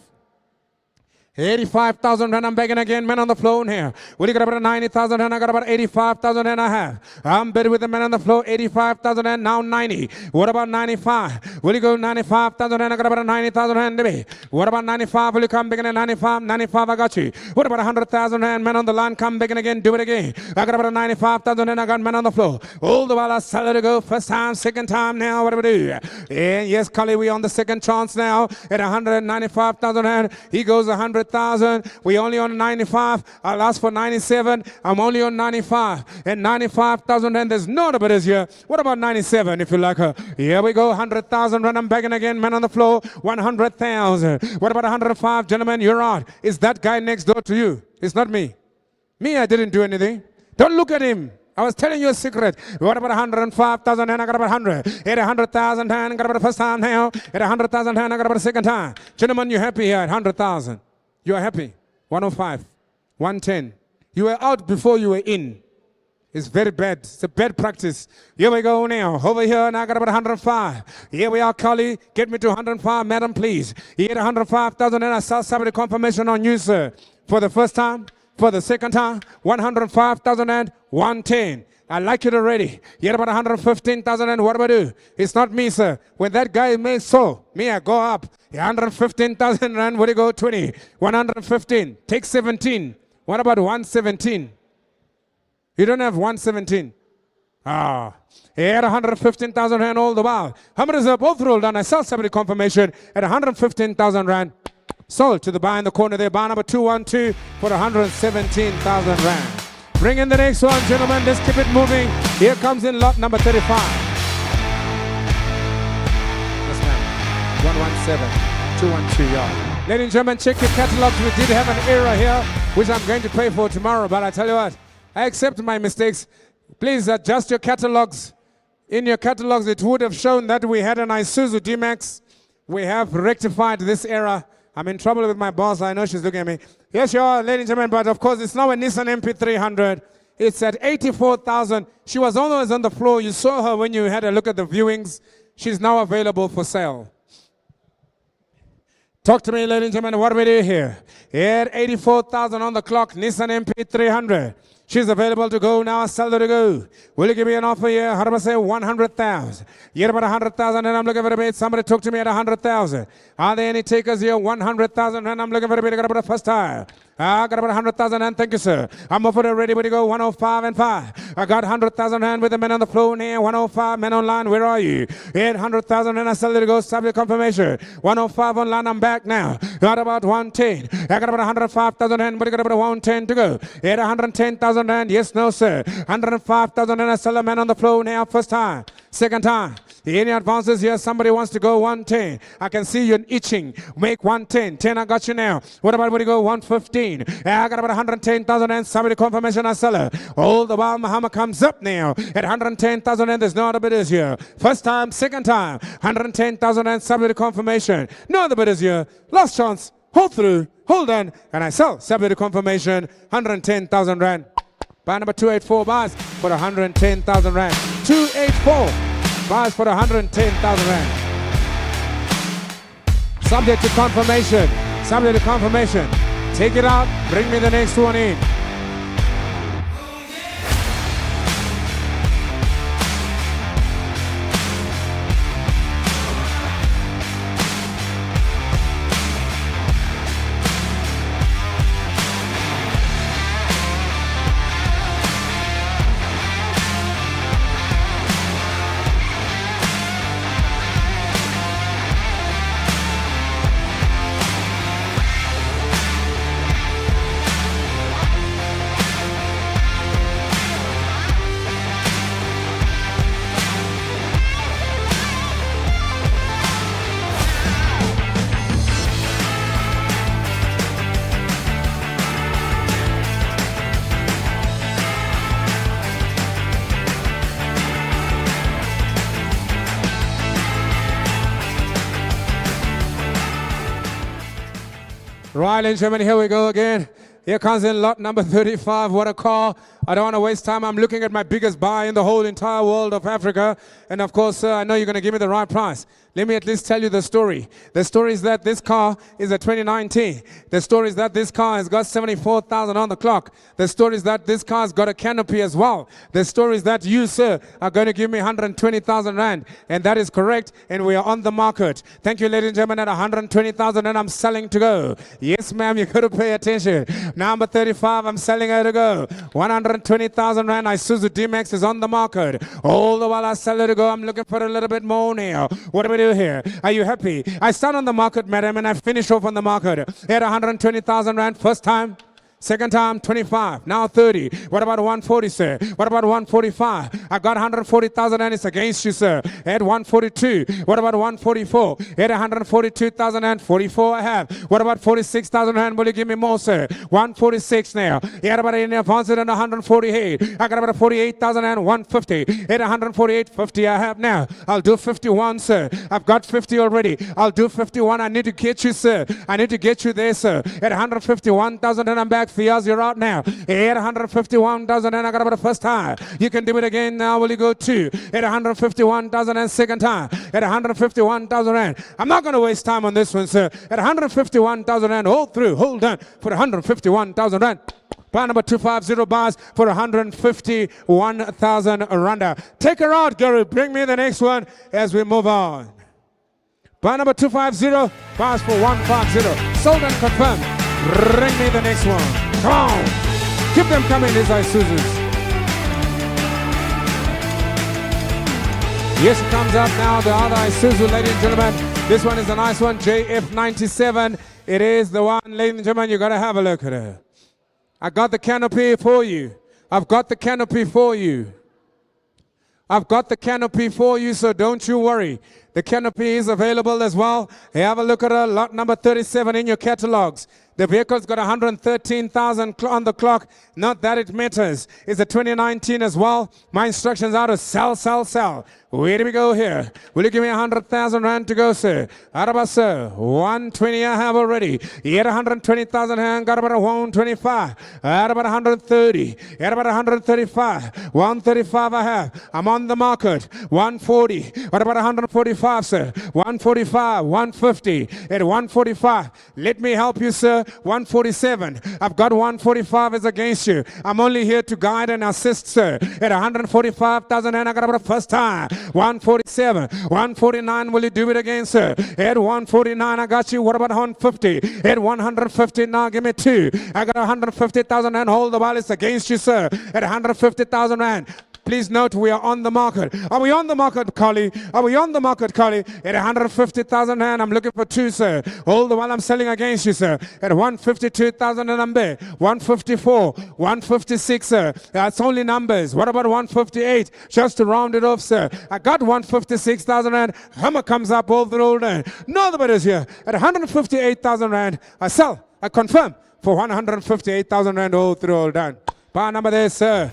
S1: 85,000 rand, I'm begging again, men on the floor here. Will you get about 90,000 rand? I got about 85,000 rand I have. I'm bidding with the men on the floor, 85,000 rand, now 90. What about 95? Will you go 95,000 rand? I got about 90,000 rand, baby. What about 95? Will you come begging at 95? 95, I got you. What about 100,000 rand? Men on the line, come begging again, do it again. I got about 95,000 rand, I got men on the floor. All the while I sell it to go, first time, second time now, what do we do? And yes, Kali, we on the second chance now at 195,000 rand. He goes 100,000. We only on 95. I'll ask for 97. I'm only on 95. And 95,000 and there's no bidders here. What about 97 if you like her? Here we go. 100,000 rand. I'm begging again. Man on the floor. 100,000. What about 105? Gentlemen, you're out. Is that guy next door to you? It's not me. Me, I didn't do anything. Don't look at him. I was telling you a secret. What about 105,000 and I got about 100. At 100,000 and I got about the first time now. At 100,000 and I got about the second time. Gentlemen, you happy here at 100,000? You are happy. 105, 110. You were out before you were in. It's very bad. It's a bad practice. Here we go now. Over here, and I got about 105. Here we are, Kali. Get me to 105, madam, please. He had 105,000, and I saw somebody confirmation on you, sir. For the first time, for the second time, 105,000 and 110. I like it already. You had about 115,000 and what do I do? It's not me, sir. When that guy makes so, me, I go up. 115,000 rand, what do you go? 20. 115. Take 17. What about 117? You don't have 117. Ah. He had 115,000 rand all the while. How much is up? Both rolled down. I saw somebody confirmation at 115,000 rand. Sold to the buy in the corner there. Buy number 212 for 117,000 rand. Bring in the next one, gentlemen. Let's keep it moving. Here comes in lot number 35. Yes, ma'am. 117, 212 yard. Ladies and gentlemen, check your catalogs. We did have an error here, which I'm going to pay for tomorrow. But I tell you what, I accept my mistakes. Please adjust your catalogs. In your catalogs, it would have shown that we had an Isuzu D-Max. We have rectified this error. I'm in trouble with my boss. I know she's looking at me. Yes, you are, ladies and gentlemen, but of course it's now a Nissan MP300. It's at 84,000. She was always on the floor. You saw her when you had a look at the viewings. She's now available for sale. Talk to me, ladies and gentlemen. What do we do here? At 84,000 on the clock, Nissan MP300. She's available to go now. Sell her to go. Will you give me an offer here? How do I say 100,000? You get about 100,000 and I'm looking for a bid. Somebody talk to me at 100,000. Are there any takers here? 100,000 and I'm looking for a bid. I got about a first time. I got about 100,000 and thank you, sir. I'm offered already. Where to go? 105 and 5. I got 100,000 and with the men on the floor here. 105 men online. Where are you? 800,000 and I sell it to go. Subject confirmation. 105 online. I'm back now. Got about 110. I got about 105,000 and but I got about 110 to go. 110,000 and yes, no, sir. 105,000 and I sell a man on the floor now. First time. Second time. Any advances here? Somebody wants to go 110. I can see you itching. Make 110. 10, I got you now. What about when you go 115? I got about 110,000 and somebody confirmation I sell her. All the while Muhammad comes up now at 110,000 and there's no other bidders here. First time, second time. 110,000 and somebody confirmation. No other bidders here. Last chance. Hold through. Hold on. And I sell somebody confirmation. 110,000 rand. Buy number 284 buys for 110,000 rand. 284. Buys for 110,000 rand. Subject to confirmation. Subject to confirmation. Take it out. Bring me the next one in. Right, ladies and gentlemen, here we go again. Here comes in lot number 35. What a car. I don't want to waste time. I'm looking at my biggest buy in the whole entire world of Africa. And of course, I know you're going to give me the right price. Let me at least tell you the story. The story is that this car is a 2019. The story is that this car has got 74,000 on the clock. The story is that this car's got a canopy as well. The story is that you, sir, are going to give me 120,000 rand. And that is correct. And we are on the market. Thank you, ladies and gentlemen, at 120,000 and I'm selling to go. Yes, ma'am, you got to pay attention. Number 35, I'm selling her to go. 120,000 rand. Isuzu D-Max is on the market. All the while I sell her to go, I'm looking for a little bit more now. What do we do here? Are you happy? I start on the market, madam, and I finish off on the market. At 120,000 rand, first time. Second time, 25. Now 30. What about 140, sir? What about 145? I got 140,000 and it's against you, sir. At 142. What about 144? At 142,000 and 44 I have. What about 46,000 and will you give me more, sir? 146 now. At about in advance at 148. I got about 48,000 and 150. At 148.50 I have now. I'll do 51, sir. I've got 50 already. I'll do 51. I need to get you, sir. I need to get you there, sir. At 151,000 and I'm back. Fiaz, you're out now. At 151,000 and I got about the first time. You can do it again now. Will you go two? At 151,000 and second time. At 151,000 rand. I'm not going to waste time on this one, sir. At 151,000 rand, hold through, hold on for 151,000 rand. Bar number 250 bars for 151,000 randa. Take her out, Gary. Bring me the next one as we move on. Bar number 250 bars for 150. Sold and confirmed. Bring me the next one. Come on. Keep them coming, these Isuzus. Yes, it comes up now, the other Isuzu, ladies and gentlemen. This one is a nice one, JF97. It is the one, ladies and gentlemen, you got to have a look at it. I got the canopy for you. I've got the canopy for you. I've got the canopy for you, so don't you worry. The canopy is available as well. Have a look at it, lot number 37 in your catalogs. The vehicle's got 113,000 on the clock. Not that it matters. It's a 2019 as well. My instructions are to sell, sell, sell. Where do we go here? Will you give me 100,000 rand to go, sir? Araba, sir. 120 I have already. Yet 120,000 rand. Got about 125. At about 130. At about 135. 135 I have. I'm on the market. 140. What about 145, sir? 145. 150. At 145. Let me help you, sir. 147. I've got 145 is against you. I'm only here to guide and assist, sir. At 145,000 and I got about the first time. 147. 149. Will you do it again, sir? At 149 I got you. What about 150? At 150 now give me two. I got 150,000 and hold the while it's against you, sir. At 150,000 rand. Please note we are on the market. Are we on the market, Carly? Are we on the market, Carly? At 150,000 rand, I'm looking for two, sir. All the while I'm selling against you, sir. At 152,000 and I'm there. 154, 156, sir. That's only numbers. What about 158? Just to round it off, sir. I got 156,000 rand. Hammer comes up all the road. Nobody's here. At 158,000 rand, I sell. I confirm for 158,000 rand all through all done. Bar number there, sir.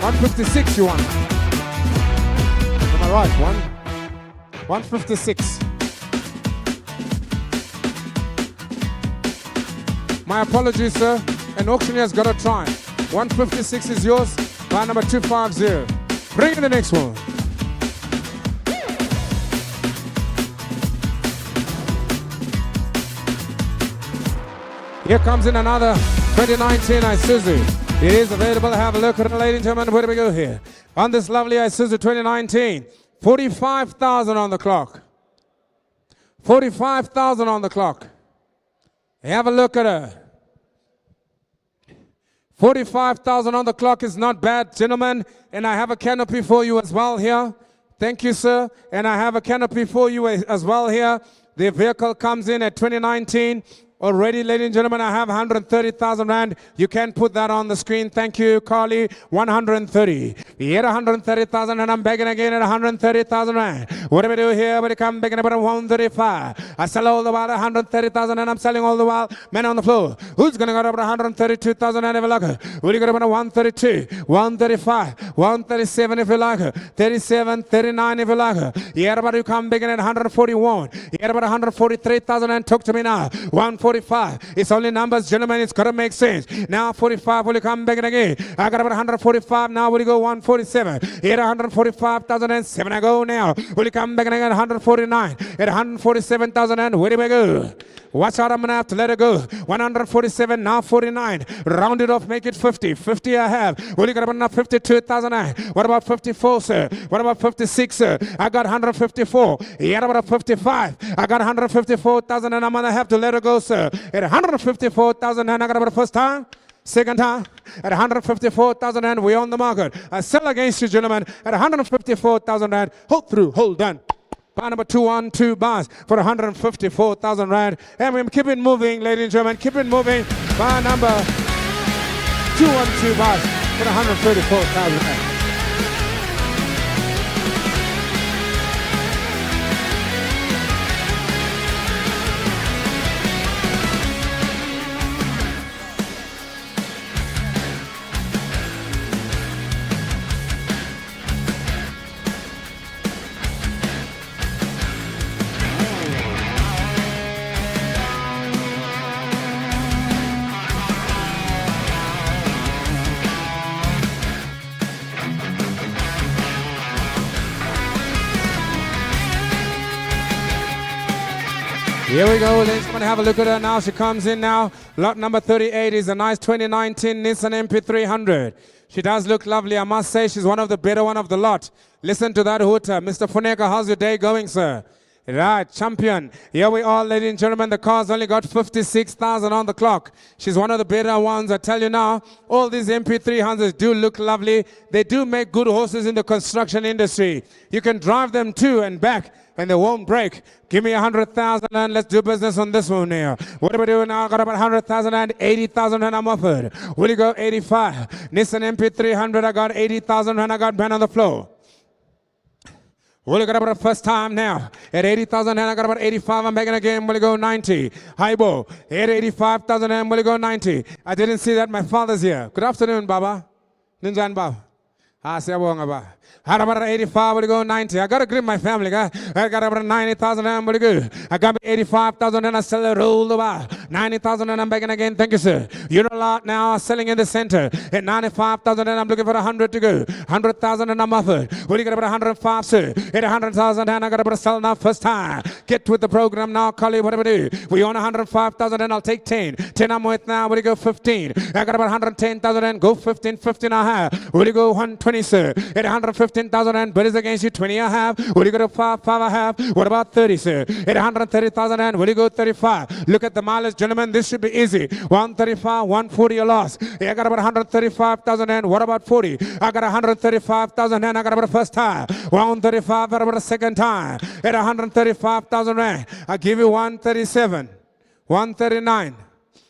S1: 156 you want. Am I right? 156. My apologies, sir. An auctioneer's got to try. 156 is yours. Bar number 250. Bring in the next one. Here comes in another 2019 Isuzu. It is available. Have a look at it, ladies and gentlemen. Where do we go here? On this lovely Isuzu 2019, 45,000 on the clock. 45,000 on the clock. Have a look at her. 45,000 on the clock is not bad, gentlemen. And I have a canopy for you as well here. Thank you, sir. And I have a canopy for you as well here. The vehicle comes in at 2019. Already, ladies and gentlemen, I have 130,000 rand. You can put that on the screen. Thank you, Carly. 130. Here, 130,000, and I'm begging again at 130,000 rand. What do we do here? We come begging about 135. I sell all the while 130,000, and I'm selling all the while. Men on the floor. Who's going to go about 132,000 and have a look? Will you go about 132, 135, 137 if you like her, 37, 39 if you like her. Here, about you come begging at 141. Here, about 143,000 and talk to me now. 140. 145. It's only numbers, gentlemen. It's got to make sense. Now 45. Will you come back again? I got about 145. Now will you go 147? Here 145,007. I go now. Will you come back again? 149. At 147,000. And where do we go? Watch out, I'm going to have to let it go. 147, now 49. Round it off, make it 50. 50 I have. Will you got about 52,009? What about 54, sir? What about 56, sir? I got 154. Yeah, about 55. I got 154,000 and I'm going to have to let it go, sir. At 154,000 and I got about the first time. Second time at 154,000 and we're on the market. I sell against you, gentlemen, at 154,000 rand. Hold through, hold done. Bar number 212 bars for 154,000 rand. And we keep it moving, ladies and gentlemen. Keep it moving. Bar number 212 bars for 134,000 rand. Here we go, ladies. I'm going to have a look at her now. She comes in now. Lot number 38 is a nice 2019 Nissan MP300. She does look lovely. I must say she's one of the better one of the lot. Listen to that hooter. Mr. Funeka, how's your day going, sir? Right, champion. Here we are, ladies and gentlemen. The car's only got 56,000 on the clock. She's one of the better ones. I tell you now, all these MP300s do look lovely. They do make good horses in the construction industry. You can drive them to and back and they won't break. Give me 100,000 and let's do business on this one here. What are we doing now? I got about 100,000 and 80,000 and I'm offered. Will you go 85? Nissan MP300, I got 80,000 and I got Ben on the floor. Will you got about the first time now? At 80,000 and I got about 85. I'm back again. Will you go 90? Haibo. At 85,000 and will you go 90? I didn't see that. My father's here. Good afternoon, Baba. Ninjan Baba. Baba. I got about 85, will you go 90? I got to grip my family, guy. I got about 90,000 and will you go? I got 85,000 and I sell a roll the bar. 90,000 and I'm back again. Thank you, sir. You're a lot now selling in the center. At 95,000 and I'm looking for 100 to go. 100,000 and I'm offered. Will you get about 105, sir? At 100,000 and I got about to sell now first time. Get with the program now, Collie. What do we do? We own 105,000 and I'll take 10. 10 I'm with now. Will you go 15? I got about 110,000 and go 15. 15 I have. Will you go 120, sir? At 115,000 and bidders against you, 20 I have. Will you go to 5 I have? What about 30, sir? At 130,000 and will you go 35? Look at the mileage, gentlemen. This should be easy. 135, 140 a loss. I got about 135,000 and what about 40? I got 135,000 and I got about the first time. 135 about the second time. At 135,000 rand, I give you 137, 139.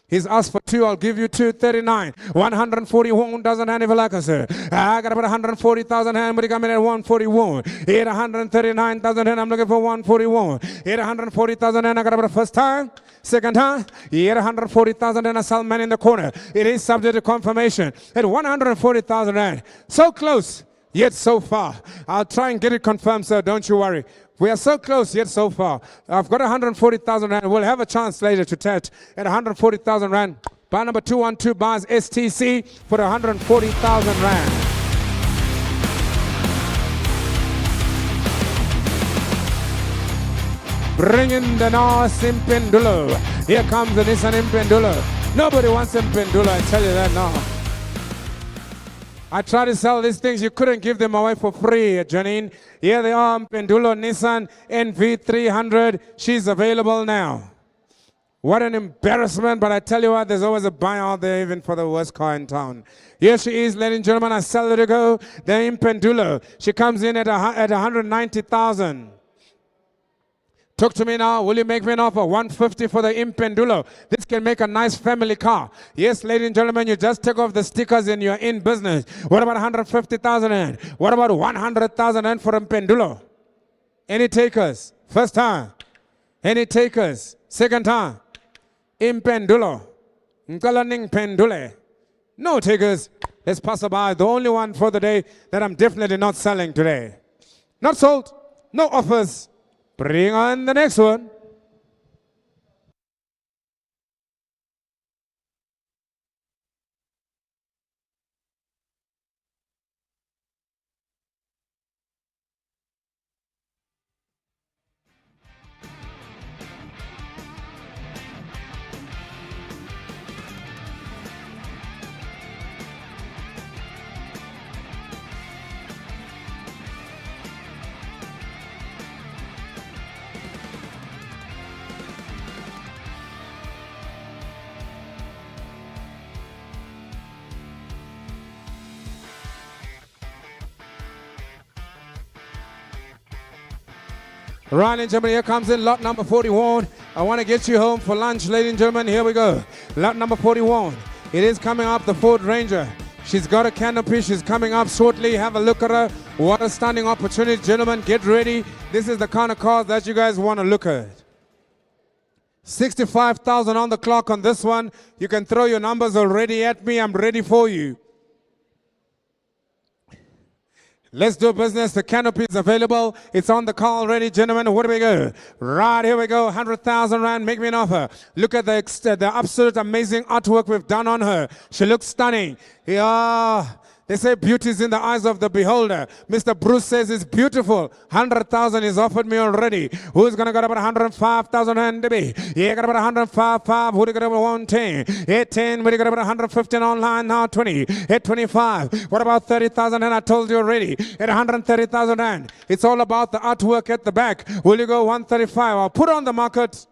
S1: He's asked for 2, I'll give you 239. 141,000 hand if you like us, sir. I got about 140,000 hand, but he coming at 141. Here 139,000 hand, I'm looking for 141. Here 140,000 hand, I got about the first time. Second time, here 140,000 and a Salman in the corner. It is subject to confirmation at 140,000 rand. So close, yet so far. I'll try and get it confirmed, sir. Don't you worry. We are so close yet so far. I've got 140,000 rand. We'll have a chance later to touch at 140,000 rand. Bar number 212 bars STC for 140,000 rand. Bring in the North Impendulo. Here comes the Nissan Impendulo. Nobody wants Impendulo, I tell you that now. I tried to sell these things. You couldn't give them away for free, Janine. Here they are, Pendulo Nissan NV300. She's available now. What an embarrassment, but I tell you what, there's always a buy out there even for the worst car in town. Here she is, ladies and gentlemen. I sell her to go. The Impendulo. She comes in at 190,000. Talk to me now. Will you make me an offer? 150 for the Impendulo. This can make a nice family car. Yes, ladies and gentlemen, you just take off the stickers and you're in business. What about 150,000 rand? What about 100,000 rand for Impendulo? Any takers? First time. Any takers? Second time. Impendulo. Nkalaning Pendule. No takers. Let's pass by. The only one for the day that I'm definitely not selling today. Not sold. No offers. Bring on the next one. Right, ladies and gentlemen, here comes in lot number 41. I want to get you home for lunch, ladies and gentlemen. Here we go. Lot number 41. It is coming up, the Ford Ranger. She's got a canopy. She's coming up shortly. Have a look at her. What a stunning opportunity. Gentlemen, get ready. This is the kind of car that you guys want to look at. 65,000 on the clock on this one. You can throw your numbers already at me. I'm ready for you. Let's do business. The canopy is available. It's on the car already, gentlemen. Where do we go? Right, here we go. 100,000 rand. Make me an offer. Look at the absolute amazing artwork we've done on her. She looks stunning. Yeah. They say beauty is in the eyes of the beholder. Mr. Bruce says it's beautiful. 100,000 is offered me already. Who's going to get about 105,000 rand to be? Yeah, got about 105,500. Who got about 110? At 10, we got about 115 online now. 20. At 25. What about 30,000 rand? I told you already. At 130,000 rand. It's all about the artwork at the back. Will you go 135? I'll put on the market.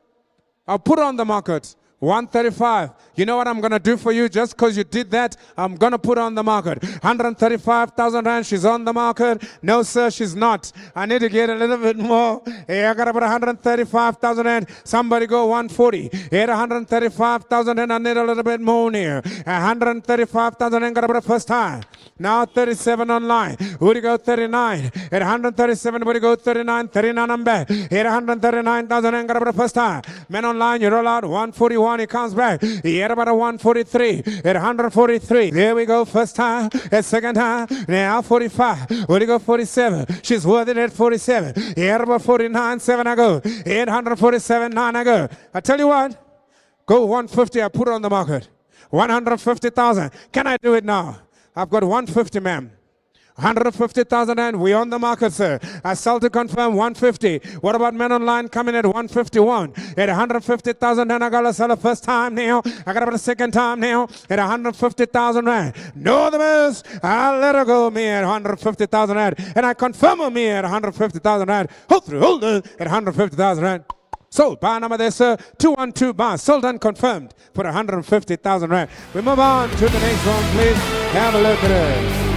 S1: 135. You know what I'm going to do for you? Just because you did that, I'm going to put on the market. 135,000 rand, she's on the market. No, sir, she's not. I need to get a little bit more. Hey, I got about 135,000 rand. Somebody go 140. At 135,000 rand, I need a little bit more near. 135,000 rand, got about the first time. Now 37 online. Would you go 39? At 137, would you go 39? 39, I'm back. At 139,000 rand, got about the first time. Men online, you roll out 141. He comes back. He had about a 143. At 143. There we go. First time. At second time. Now 45. Where do you go? 47. She's worth it at 47. He had about 49. 7 I go. 847. 9 I go. I tell you what. Go 150. I put it on the market. 150,000. Can I do it now? I've got 150, ma'am. 150,000 and we on the market, sir. I sell to confirm 150. What about men online coming at 151? At 150,000 and I got to sell the first time now. I got about the second time now at 150,000 rand. No the best. I'll let her go me at 150,000 rand. And I confirm her me at 150,000 rand. Hold through, hold on at 150,000 rand. Sold. Bar number there, sir. 212 bars. Sold and confirmed for 150,000 rand. We move on to the next one, please. Have a look at it.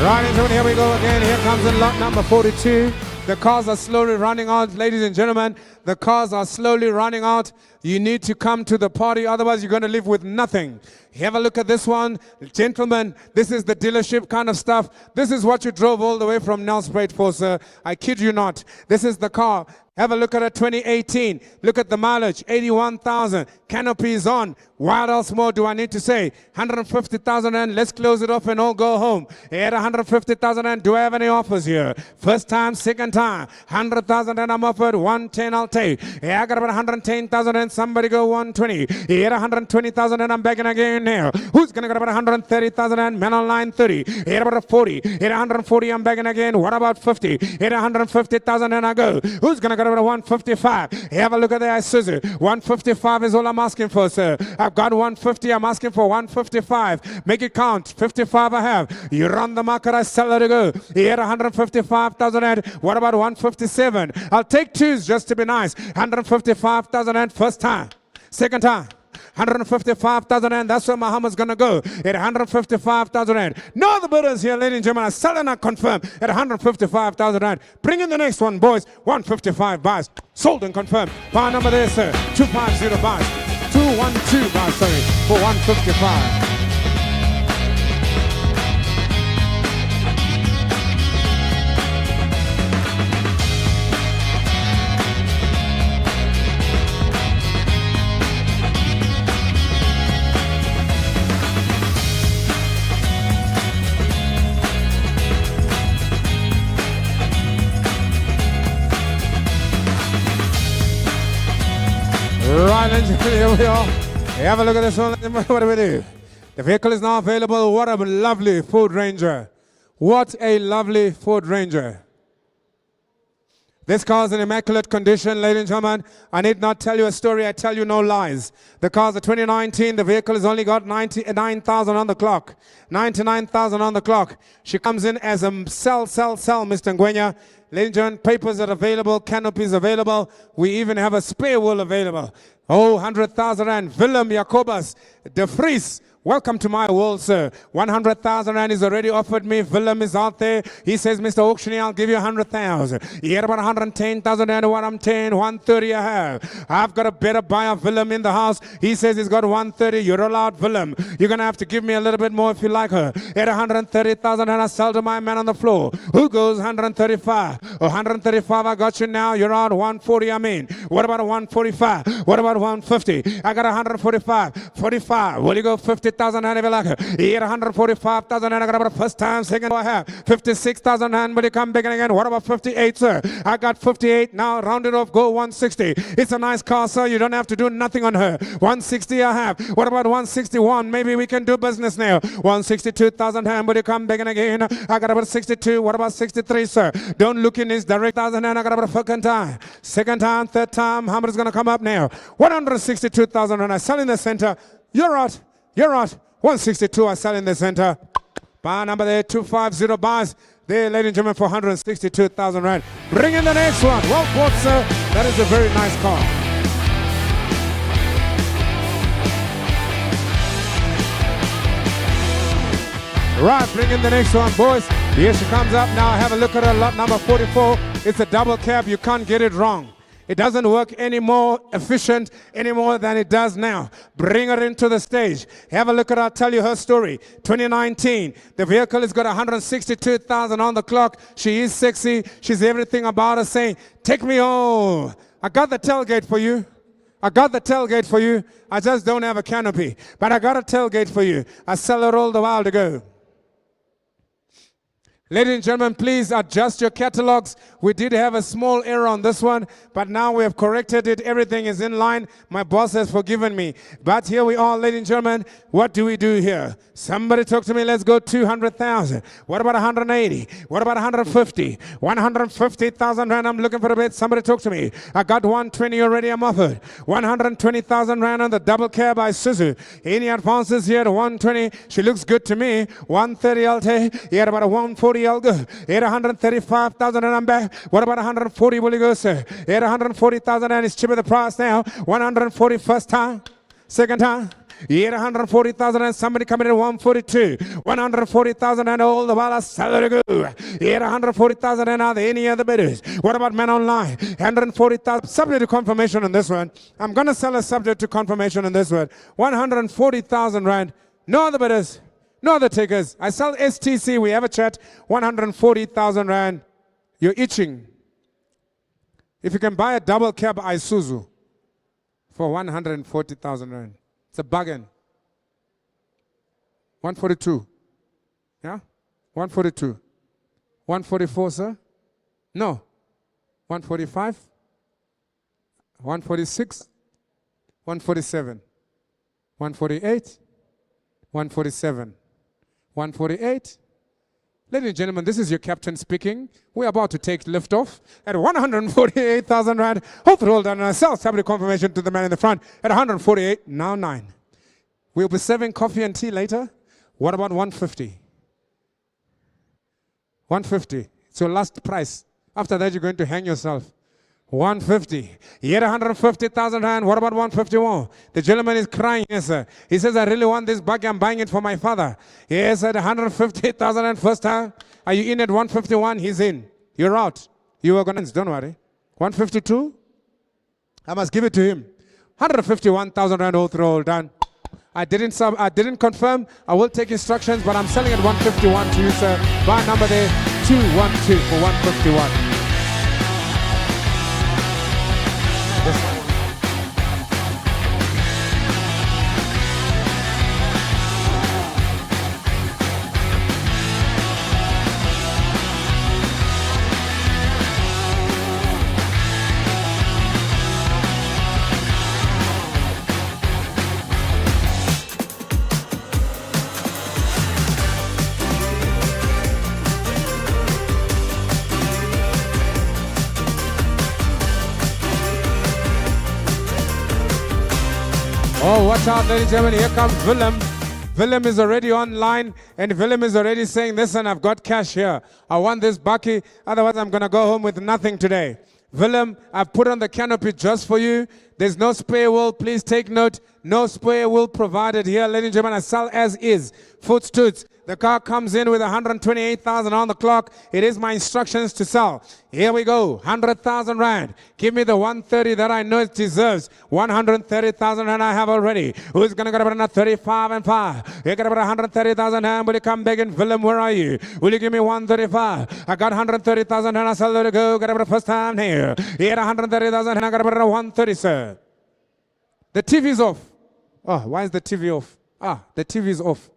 S1: Right, and here we go again. Here comes in lot number 42. The cars are slowly running out. Ladies and gentlemen, the cars are slowly running out. You need to come to the party, otherwise you're going to live with nothing. Have a look at this one. Gentlemen, this is the dealership kind of stuff. This is what you drove all the way from Nelspruit for, sir. I kid you not. This is the car. Have a look at it, 2018. Look at the mileage, 81,000. Canopy is on. What else more do I need to say? 150,000 and let's close it off and all go home. At 150,000 and do I have any offers here? First time, second time. 100,000 and I'm offered. 110 I'll take. Yeah, I got about 110,000 and somebody go 120. At 120,000 and I'm begging again now. Who's going to get about 130,000 and men online 30? At about 40. At 140 I'm begging again. What about 50? At 150,000 and I go. Who's going to get about 155? Have a look at the Isuzu. 155 is all I'm asking for, sir. I've got 150. I'm asking for 155. Make it count. 55 I have. You run the market. I sell it to go. At 155,000 and what about 157? I'll take twos just to be nice. 155,000 and first time. Second time. 155,000 and that's where Muhammad's gonna go at 155,000 rand. No other bidders here, ladies and gentlemen. I sell and I confirm at 155,000 rand. Bring in the next one, boys. 155 buys. Sold and confirmed. Bar number there, sir. 250 buys. 212 buys, sorry, for 155. Right, here we are. Have a look at this one. What do we do? The vehicle is now available. What a lovely Ford Ranger. What a lovely Ford Ranger. This car is in immaculate condition, ladies and gentlemen. I need not tell you a story, I tell you no lies. The car's a 2019, the vehicle has only got 99,000 on the clock. 99,000 on the clock. She comes in as a sell, Mr. Ngwenya. Ladies and gentlemen, papers are available, canopies available. We even have a spare wheel available. Oh, 100,000 Rand. Willem Jacobus de Vries. Welcome to my world, sir. 100,000 Rand is already offered me. Willem is out there. He says, Mr. Auctioneer, I'll give you 100,000. You get about 110,000 Rand, what I'm 10, 130 I have. I've got a better buyer, Willem, in the house. He says he's got 130. You're allowed, Willem. You're going to have to give me a little bit more if you like her. At 130,000 Rand, I sell to my man on the floor. Who goes 135? 135, I got you now. You're out 140, I'm in. What about a 145? What about 150? I got 145. 45. Will you go 50? 50,000 Rand if you like her. Here 145,000 Rand. I got about first time, second I have 56,000 Rand. Will you come back again? What about 58, sir? I got 58. Now round it off, go 160. It's a nice car, sir. You don't have to do nothing on her. 160 I have. What about 161? Maybe we can do business now. 162,000 Rand. Will you come back again? I got about 62. What about 63, sir? Don't look in this direct 1,000 Rand. I got about second time. Second time, third time. How much is going to come up now? 162,000 Rand. I sell in the center. You're out. You're out. 162 I sell in the center. Bar number there, 250 bars. There, ladies and gentlemen, for 162,000 Rand. Bring in the next one. Well bought, sir. That is a very nice car. Right, bring in the next one, boys. Here she comes up now. Have a look at her lot number 44. It's a double cab. You can't get it wrong. It doesn't work any more efficient anymore than it does now. Bring her into the stage. Have a look at her. I'll tell you her story. 2019. The vehicle has got 162,000 on the clock. She is sexy. She's everything about her saying, take me home. I got the tailgate for you. I got the tailgate for you. I just don't have a canopy. But I got a tailgate for you. I sell it all the while to go. Ladies and gentlemen, please adjust your catalogs. We did have a small error on this one, but now we have corrected it. Everything is in line. My boss has forgiven me. But here we are, ladies and gentlemen. What do we do here? Somebody talk to me. Let's go 200,000. What about 180? What about 150? 150,000 Rand. I'm looking for a bit. Somebody talk to me. I got 120 already. I'm offered. 120,000 Rand on the double cab by Suzu. Any advances here at 120? She looks good to me. 130 I'll take. You had about a 140. I'll go. At 135,000 and I'm back. What about 140? Will you go, sir? At 140,000 and it's cheaper the price now. 140 first time, second time. At 140,000 and somebody coming in at 142. 140,000 and all the while I sell it to go. At 140,000 and are there any other bidders? What about men online? 140,000. Subject to confirmation on this one. I'm going to sell a subject to confirmation on this one. 140,000 Rand. No other bidders. No other takers. I sell STC. We have a chat. 140,000 Rand. You're itching. If you can buy a double cab Isuzu for 140,000 Rand. It's a bargain. 142. Yeah? 142. 144, sir? No. 145. 146. 147. 148. 147. 148. Ladies and gentlemen, this is your captain speaking. We're about to take liftoff at 148,000 Rand. Hold on, and I sell subject confirmation to the man in the front at 148, now 9. We'll be serving coffee and tea later. What about 150? 150. It's your last price. After that, you're going to hang yourself. 150. Yet 150,000 Rand. What about 151? The gentleman is crying, yes, sir. He says, I really want this buggy. I'm buying it for my father. Yes, at 150,000 Rand first time. Are you in at 151? He's in. You're out. You are going to, don't worry. 152? I must give it to him. 151,000 Rand all through, all done. I didn't confirm. I will take instructions, but I'm selling at 151 to you, sir. Bar number there, 212 for 151. Oh, watch out, ladies and gentlemen. Here comes Willem. Willem is already online, and Willem is already saying, listen, I've got cash here. I want this bucky, otherwise I'm going to go home with nothing today. Willem, I've put on the canopy just for you. There's no spare wheel. Please take note. No spare wheel provided here. Ladies and gentlemen, I sell as is. Footstoots. The car comes in with 128,000 on the clock. It is my instructions to sell. Here we go. 100,000 rand. Give me the 130 that I know it deserves. 130,000 rand I have already. Who's going to get about another 35 and 5? You got about 130,000 rand. Will you come back in? Willem, where are you? Will you give me 135? I got 130,000 rand. I sell it to go. Got about the first time here. Here 130,000 rand. I got about 130, sir. The TV is off. Oh, why is the TV off? The TV is off.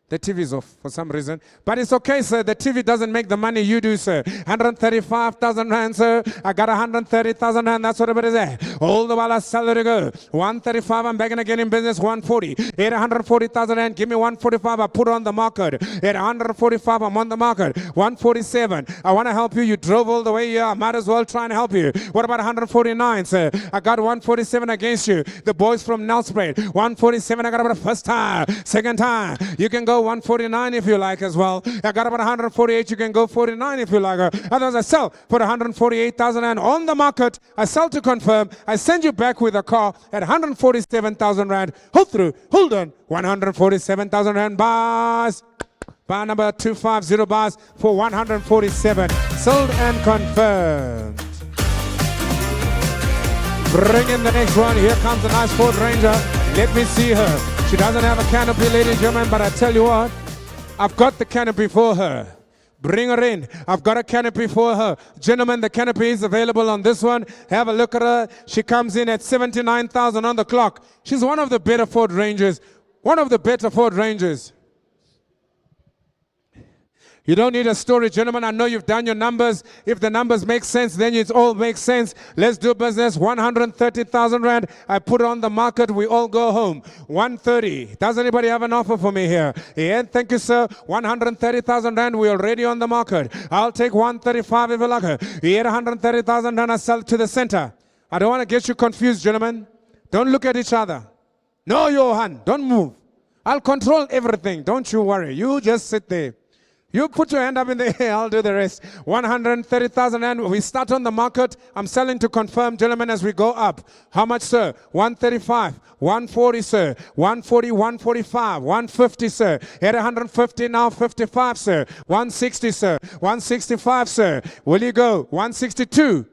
S1: The TV is off for some reason. But it's okay, sir. The TV doesn't make the money you do, sir. 135,000 rand, sir. I got 130,000 rand. That's what it is there. All the while I sell it to go. 135, I'm back again in business. 140. At 140,000 rand, give me 145. I put on the market. At 145, I'm on the market. 147. I want to help you. You drove all the way here. I might as well try and help you. What about 149, sir? I got 147 against you. The boys from Nelspruit. 147, I got about the first time. Second time. You can go 149 if you like as well. I got about 148. You can go 49 if you like. Otherwise, I sell for 148,000 and on the market. I sell to confirm. I send you back with a car at 147,000 rand. Hold through. Hold on. 147,000 rand bars. Bar number 250 bars for 147. Sold and confirmed. Bring in the next one. Here comes a nice Ford Ranger. Let me see her. She doesn't have a canopy, ladies and gentlemen, but I tell you what, I've got the canopy for her. Bring her in. I've got a canopy for her. Gentlemen, the canopy is available on this one. Have a look at her. She comes in at 79,000 on the clock. She's one of the better Ford Rangers. One of the better Ford Rangers. You don't need a story, gentlemen. I know you've done your numbers. If the numbers make sense, then it all makes sense. Let's do business. 130,000 rand. I put it on the market. We all go home. 130. Does anybody have an offer for me here? Yeah, thank you, sir. 130,000 rand. We're already on the market. I'll take 135 if you like her. Yeah, 130,000 rand. I sell to the center. I don't want to get you confused, gentlemen. Don't look at each other. No, Johan. Don't move. I'll control everything. Don't you worry. You just sit there. You put your hand up in the air, I'll do the rest. 130,000 and we start on the market. I'm selling to confirm, gentlemen, as we go up. How much, sir? 135, 140, sir. 140, 145, 150, sir. At 150 now, 55, sir. 160, sir. 165, sir. Will you go? 162.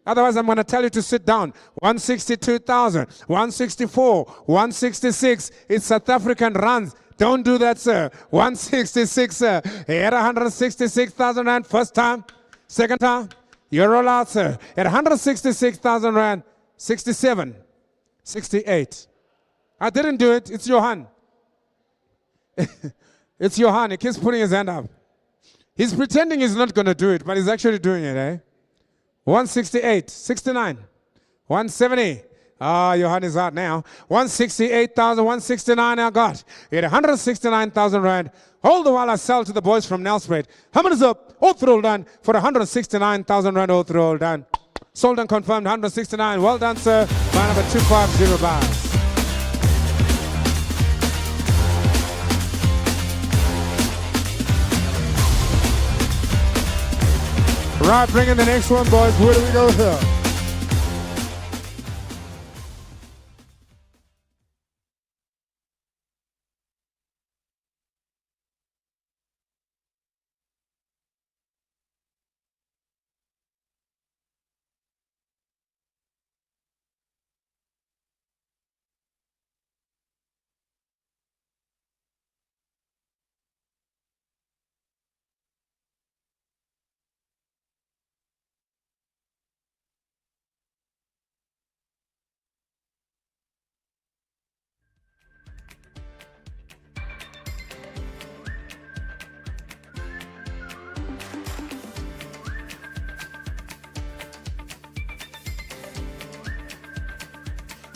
S1: Otherwise, I'm going to tell you to sit down. 162,000, 164, 166. It's South African rands. Don't do that, sir. 166, sir. At 166,000 rand, first time. Second time, you roll out, sir. At 166,000 rand, 67, 68. I didn't do it. It's Johan. It's Johan. He keeps putting his hand up. He's pretending he's not going to do it, but he's actually doing it, eh? 168, 69, 170. Johan is out now. 168,000, 169 I got. At 169,000 rand. Hold the while I sell to the boys from Nelspruit. How many is up? All through all done for 169,000 rand. All through all done. Sold and confirmed 169. Well done, sir. Line number 250 bars. Right, bring in the next one, boys. Where do we go here?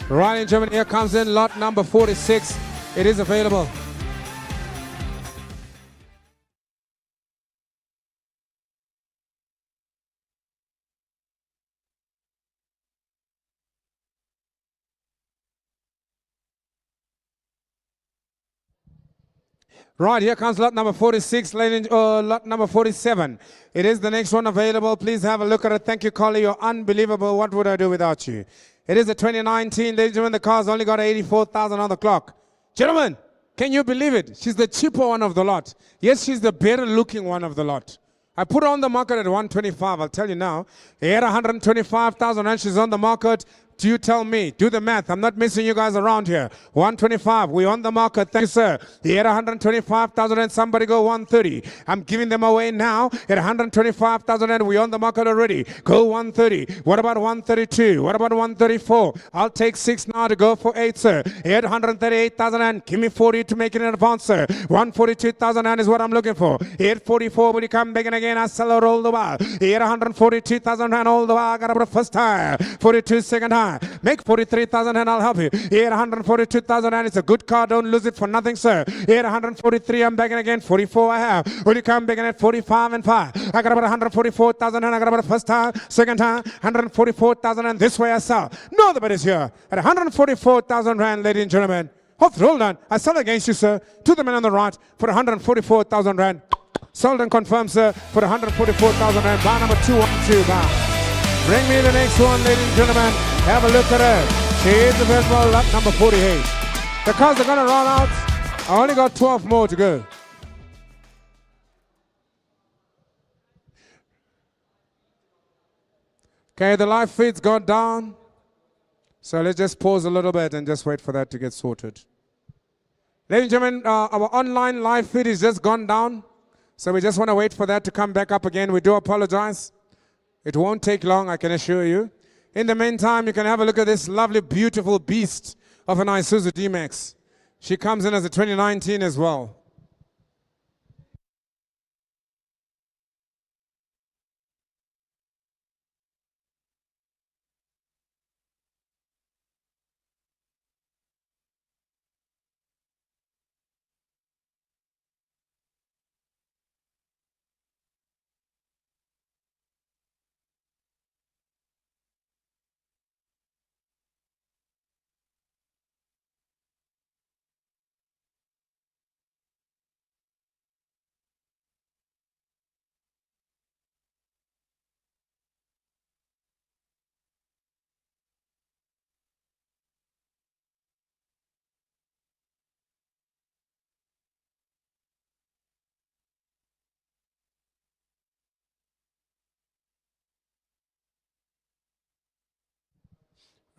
S1: Right in Germany, here comes in lot number 46. It is available. Right, here comes lot number 46, lot number 47. It is the next one available. Please have a look at it. Thank you, Collie. You're unbelievable. What would I do without you? It is a 2019. Ladies and gentlemen, the car's only got 84,000 on the clock. Gentlemen, can you believe it? She's the cheaper one of the lot. Yes, she's the better looking one of the lot. I put her on the market at 125. I'll tell you now. At 125,000 and she's on the market. Do you tell me? Do the math. I'm not missing you guys around here. 125. We're on the market. Thank you, sir. At 125,000 and somebody go 130. I'm giving them away now. At 125,000 and we're on the market already. Go 130. What about 132? What about 134? I'll take 6 now to go for 8, sir. At 138,000 and give me 40 to make it an advance, sir. 142,000 and is what I'm looking for. At 44, will you come back again? I sell her all the while. At 142,000 and all the while. I got up the first time. 42 second high. Make 43,000 and I'll help you. Here 142,000 and it's a good car. Don't lose it for nothing, sir. Here 143. I'm back again. 44 I have. Will you come back at 45 and 5? I got about 144,000 and I got about the first time, second time, 144,000 and this way I sell. Nobody's here at 144,000 rand, ladies and gentlemen. Hold on. I sell against you, sir. To the man on the right for 144,000 rand. Sold and confirmed, sir, for 144,000 rand. Bar number 212 bar. Bring me the next one, ladies and gentlemen. Have a look at her. She is available, lot number 48. The cars are going to roll out. I only got 12 more to go. Okay, the live feed's gone down. So let's just pause a little bit and just wait for that to get sorted. Ladies and gentlemen, our online live feed is just gone down. So we just want to wait for that to come back up again. We do apologize. It won't take long, I can assure you. In the meantime, you can have a look at this lovely, beautiful beast of an Isuzu D-Max. She comes in as a 2019 as well.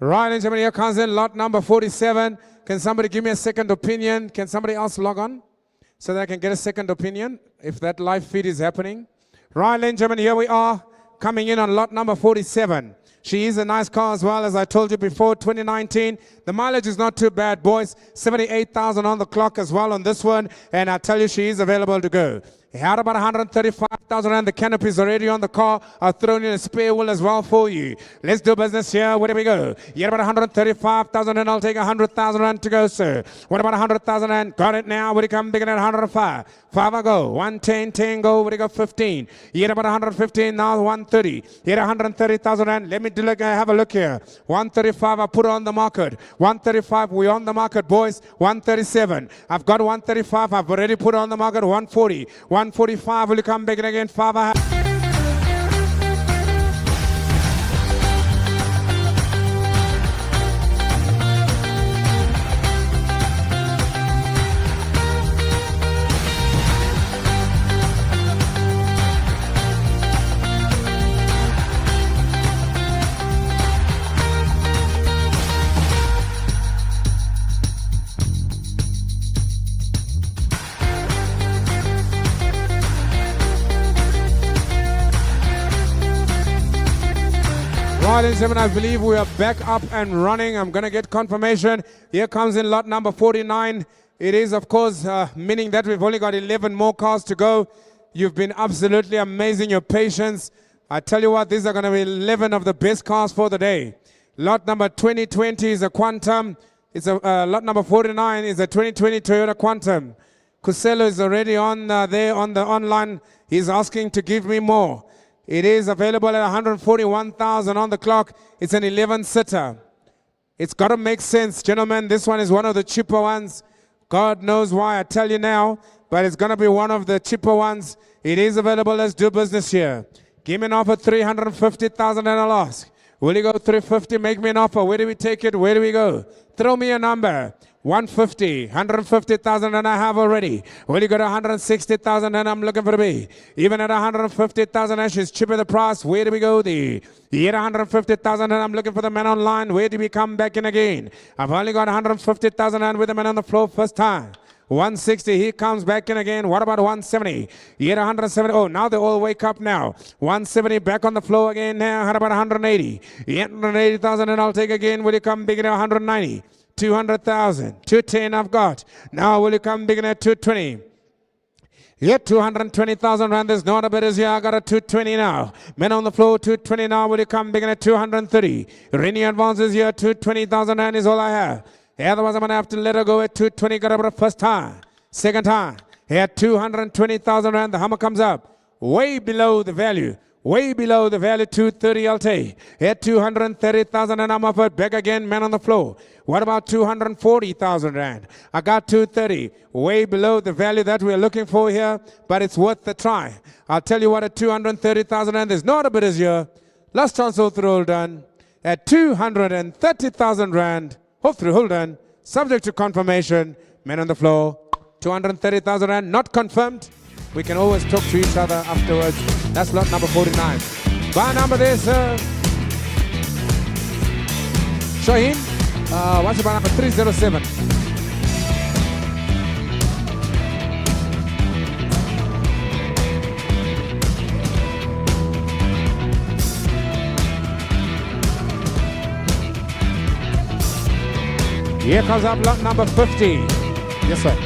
S1: Right, ladies and gentlemen, here comes in lot number 47. Can somebody give me a second opinion? Can somebody else log on so that I can get a second opinion if that live feed is happening? Right, ladies and gentlemen, here we are coming in on lot number 47. She is a nice car as well, as I told you before, 2019. The mileage is not too bad, boys. 78,000 on the clock as well on this one. And I tell you, she is available to go. Had about 135,000 and the canopy is already on the car. I've thrown in a spare wheel as well for you. Let's do business here. Where do we go? You had about 135,000 and I'll take 100,000 rand to go, sir. What about 100,000 and got it now? Would you come bigger than 105? 5 I go. 110, 10 go. Would you go 15? You had about 115, now 130. You had 130,000 and let me have a look here. 135, I put it on the market. 135, we're on the market, boys. 137. I've got 135. I've already put it on the market. 140. 145, will you come back again? 5 I have. Ladies and gentlemen, I believe we are back up and running. I'm going to get confirmation. Here comes in lot number 49. It is, of course, meaning that we've only got 11 more cars to go. You've been absolutely amazing, your patience. I tell you what, these are going to be 11 of the best cars for the day. Lot number 2020 is a Quantum. It's a lot number 49 is a 2020 Toyota Quantum. Kuselo is already on there on the online. He's asking to give me more. It is available at 141,000 on the clock. It's an 11-sitter. It's got to make sense, gentlemen. This one is one of the cheaper ones. God knows why, I tell you now, but it's going to be one of the cheaper ones. It is available. Let's do business here. Give me an offer, 350,000 and I'll ask. Will you go 350? Make me an offer. Where do we take it? Where do we go? Throw me a number. 150, 150,000 and I have already. Will you go to 160,000 and I'm looking for the B? Even at 150,000 is cheaper the price. Where do we go? The at 150,000 and I'm looking for the man online. Where do we come back in again? I've only got 150,000 and with the man on the floor first time. 160, he comes back in again. What about 170? He at 170. Oh, now they all wake up now. 170 back on the floor again now. How about 180? He at 180,000 and I'll take again. Will you come big at 190? 200,000. 210 I've got. Now will you come big at 220? Yeah, 220,000 rand. There's no other bidders here. I got a 220 now. Men on the floor, 220 now. Will you come big at 230? Rennie advances here. 220,000 rand is all I have. Otherwise, I'm going to have to let her go at 220. Got her first time. Second time. Here, 220,000 rand. The hammer comes up. Way below the value. Way below the value. 230 I'll take. Here, 230,000 and I'm offered. Back again, man on the floor. What about 240,000 rand? I got 230. Way below the value that we're looking for here. But it's worth the try. I'll tell you what, at 230,000 rand, there's no other bidders here. Last chance all through all done. At 230,000 rand. Hold through, hold on. Subject to confirmation. Men on the floor. 230,000 rand. Not confirmed. We can always talk to each other afterwards. That's lot number 49. Buy number there, sir. Shaheen. What's your buy number? 307. Here comes up lot number 50. Yes, sir.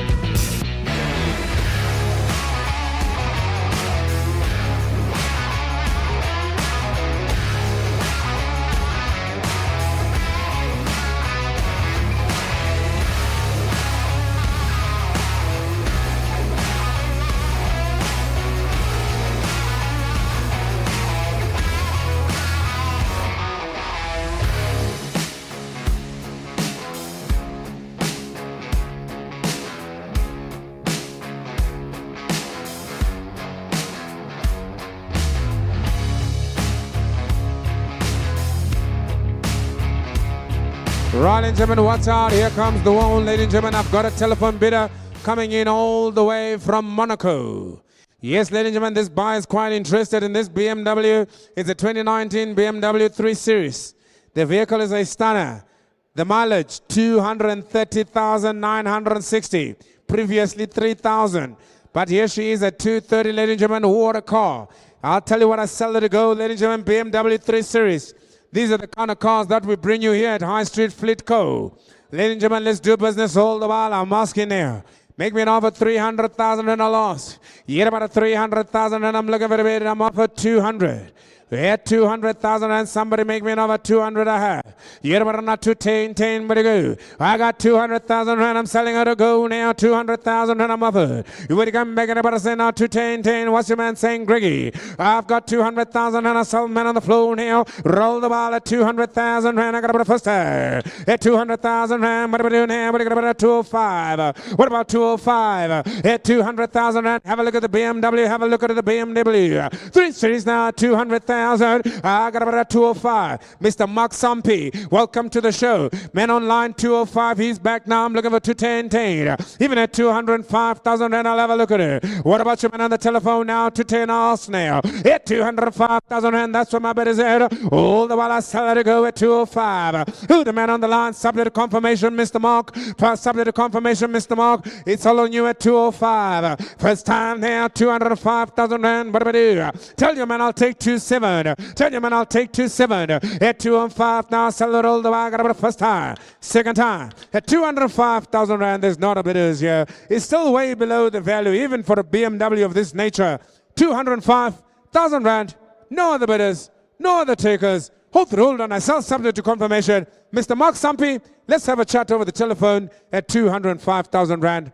S1: Right, ladies and gentlemen, watch out. Here comes the one, ladies and gentlemen. I've got a telephone bidder coming in all the way from Monaco. Yes, ladies and gentlemen, this buyer is quite interested in this BMW. It's a 2019 BMW 3 Series. The vehicle is a stunner. The mileage, 230,960. Previously, 3,000. But here she is at 230, ladies and gentlemen. What a car. I'll tell you what I sell her to go, ladies and gentlemen, BMW 3 Series. These are the kind of cars that we bring you here at High Street Fleet Co. Ladies and gentlemen, let's do business all the while. I'm asking now. Make me an offer 300,000 and a loss. You get about a 300,000 and I'm looking for a bid. I'm offered 200. We had 200,000 and somebody make me an offer 200 I have. You get about not 210, but to go. I got 200,000 and I'm selling her to go now. 200,000 and I'm offered. You would come back and about to say now 210. What's your man saying, Greggy? I've got 200,000 and I sell man on the floor now. Roll the ball at 200,000 and I got about a first time. At 200,000 and what are we doing here? What about a 205? What about 205? At 200,000 and have a look at the BMW. Have a look at the BMW. 3 Series now. 200,000. I got about a 205. Mr. Mark Sampi, welcome to the show. Man online 205. He's back now. I'm looking for 210. Even at 205,000 and I'll have a look at it. What about your man on the telephone now? 210 ask now. At 205,000 and that's where my bet is at. All the while I sell it to go at 205. Who the man on the line? Subject to confirmation, Mr. Mark. Subject to confirmation, Mr. Mark. It's all on you at 205. First time there, 205,000 rand. What do I do? Tell you man I'll take 27. Tell you man I'll take 27. At 205 now, sell it all the way. I got about the first time. Second time. At 205,000 rand, there's not a bidders here. It's still way below the value, even for a BMW of this nature. 205,000 rand. No other bidders. No other takers. Hold on. I sell subject to confirmation. Mr. Mark Sampi, let's have a chat over the telephone at 205,000 rand.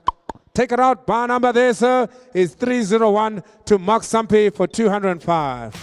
S1: Take it out. Bar number there, sir, is 301 to Mark Sampi for 205.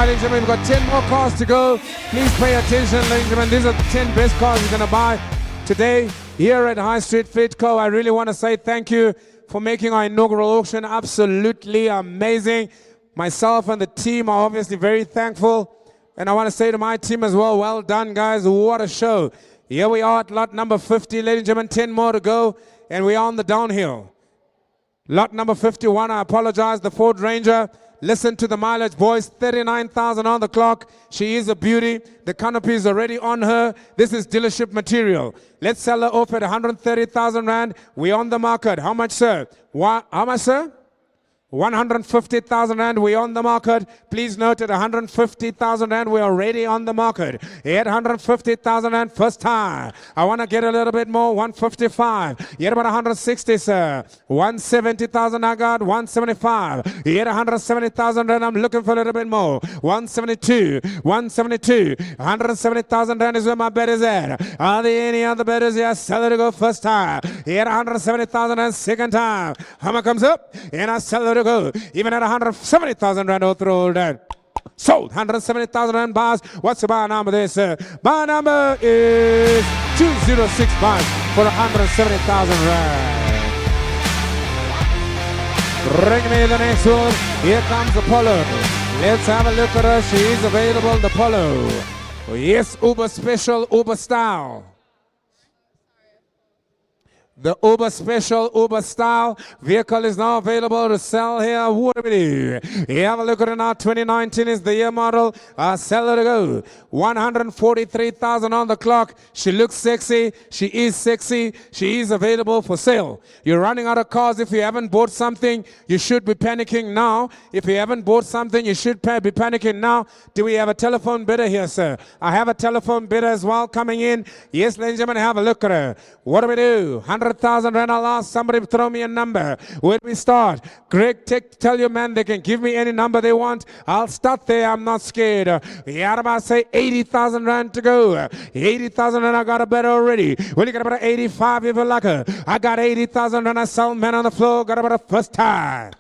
S1: ladies and gentlemen, we've got 10 more cars to go. Please pay attention, ladies and gentlemen. These are the 10 best cars you're going to buy today here at High Street Fitco. I really want to say thank you for making our inaugural auction absolutely amazing. Myself and the team are obviously very thankful. And I want to say to my team as well, well done, guys. What a show. Here we are at lot number 50. Ladies and gentlemen, 10 more to go. And we are on the downhill. Lot number 51, I apologize, the Ford Ranger. Listen to the mileage, boys. 39,000 on the clock. She is a beauty. The canopy is already on her. This is dealership material. Let's sell her off at 130,000 Rand. We're on the market. How much, sir? How much, sir? 150,000 Rand, we're on the market. Please note at 150,000 Rand, we're already on the market. At 150,000 Rand, first time. I want to get a little bit more, 155. Yet about 160, sir. 170,000 I got, 175. Yet 170,000 Rand, I'm looking for a little bit more. 172, 172. 170,000 Rand is where my bet is at. Are there any other betters? Yes, sell it to go first time. Yet 170,000 Rand, second time. Hammer comes up, and I sell it to go. Even at 170,000 Rand, I'll throw that. Sold. 170,000 Rand bars. What's the buy number there, sir? Buy number is 206 bars for 170,000 Rand. Bring me the next one. Here comes the Polo. Let's have a look at her. She is available, the Polo. Yes, Uber Special, Uber Style. The Uber Special, Uber Style vehicle is now available to sell here. What do we do? Have a look at it now. 2019 is the year model. Sell her to go. 143,000 on the clock. She looks sexy. She is sexy. She is available for sale. You're running out of cars. If you haven't bought something, you should be panicking now. If you haven't bought something, you should be panicking now. Do we have a telephone bidder here, sir? I have a telephone bidder as well coming in. Yes, ladies and gentlemen, have a look at her. What do we do? 100,000 Rand. I'll ask somebody to throw me a number. Where do we start? Greg, tell your man they can give me any number they want. I'll start there. I'm not scared. Yeah, about say 80,000 Rand to go. 80,000 Rand. I got a better already. Well, you got about 85 if you like her. I got 80,000 Rand. I sell man on the floor. Got about a first time.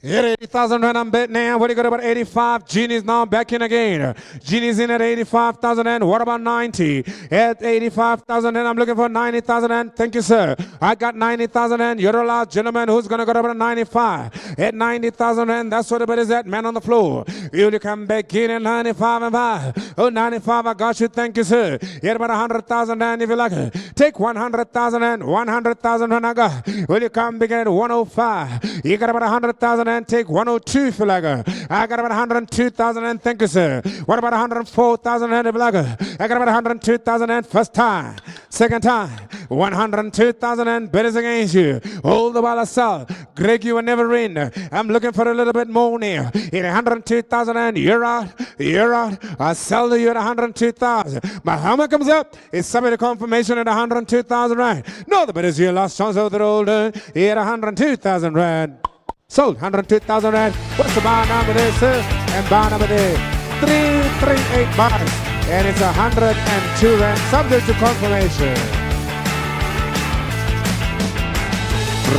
S1: Here, 80,000 Rand, I'm betting now. What do you got about 85? Genie's now back in again. Genie's in at 85,000 Rand. What about 90? At 85,000 Rand, I'm looking for 90,000 Rand. Thank you, sir. I got 90,000 Rand. You're the last gentleman who's going to go about 95. At 90,000 Rand, that's what the bet is at. Man on the floor. You'll come back in at 95 and 5. Oh, 95, I got you. Thank you, sir. Here about 100,000 Rand if you like it. Take 100,000 Rand. 100,000 Rand I got. Will you come begin at 105? You got about 100,000 Rand. Take 102 if you like it. I got about 102,000 Rand. Thank you, sir. What about 104,000 Rand if you like it? I got about 102,000 Rand. First time. Second time. 102,000 Rand. Bet is against you. Hold the while I sell. Greg, you will never win. I'm looking for a little bit more now. In 102,000 Rand, you're out. You're out. I sell to you at 102,000. My hammer comes up. It's subject to confirmation at 102,000 Rand. No, the bet is your last chance of the roll. At 102,000 Rand. Sold. 102,000 Rand. What's the buy number there, sir? And buy number there. 338 buys. And it's 102 Rand. Subject to confirmation.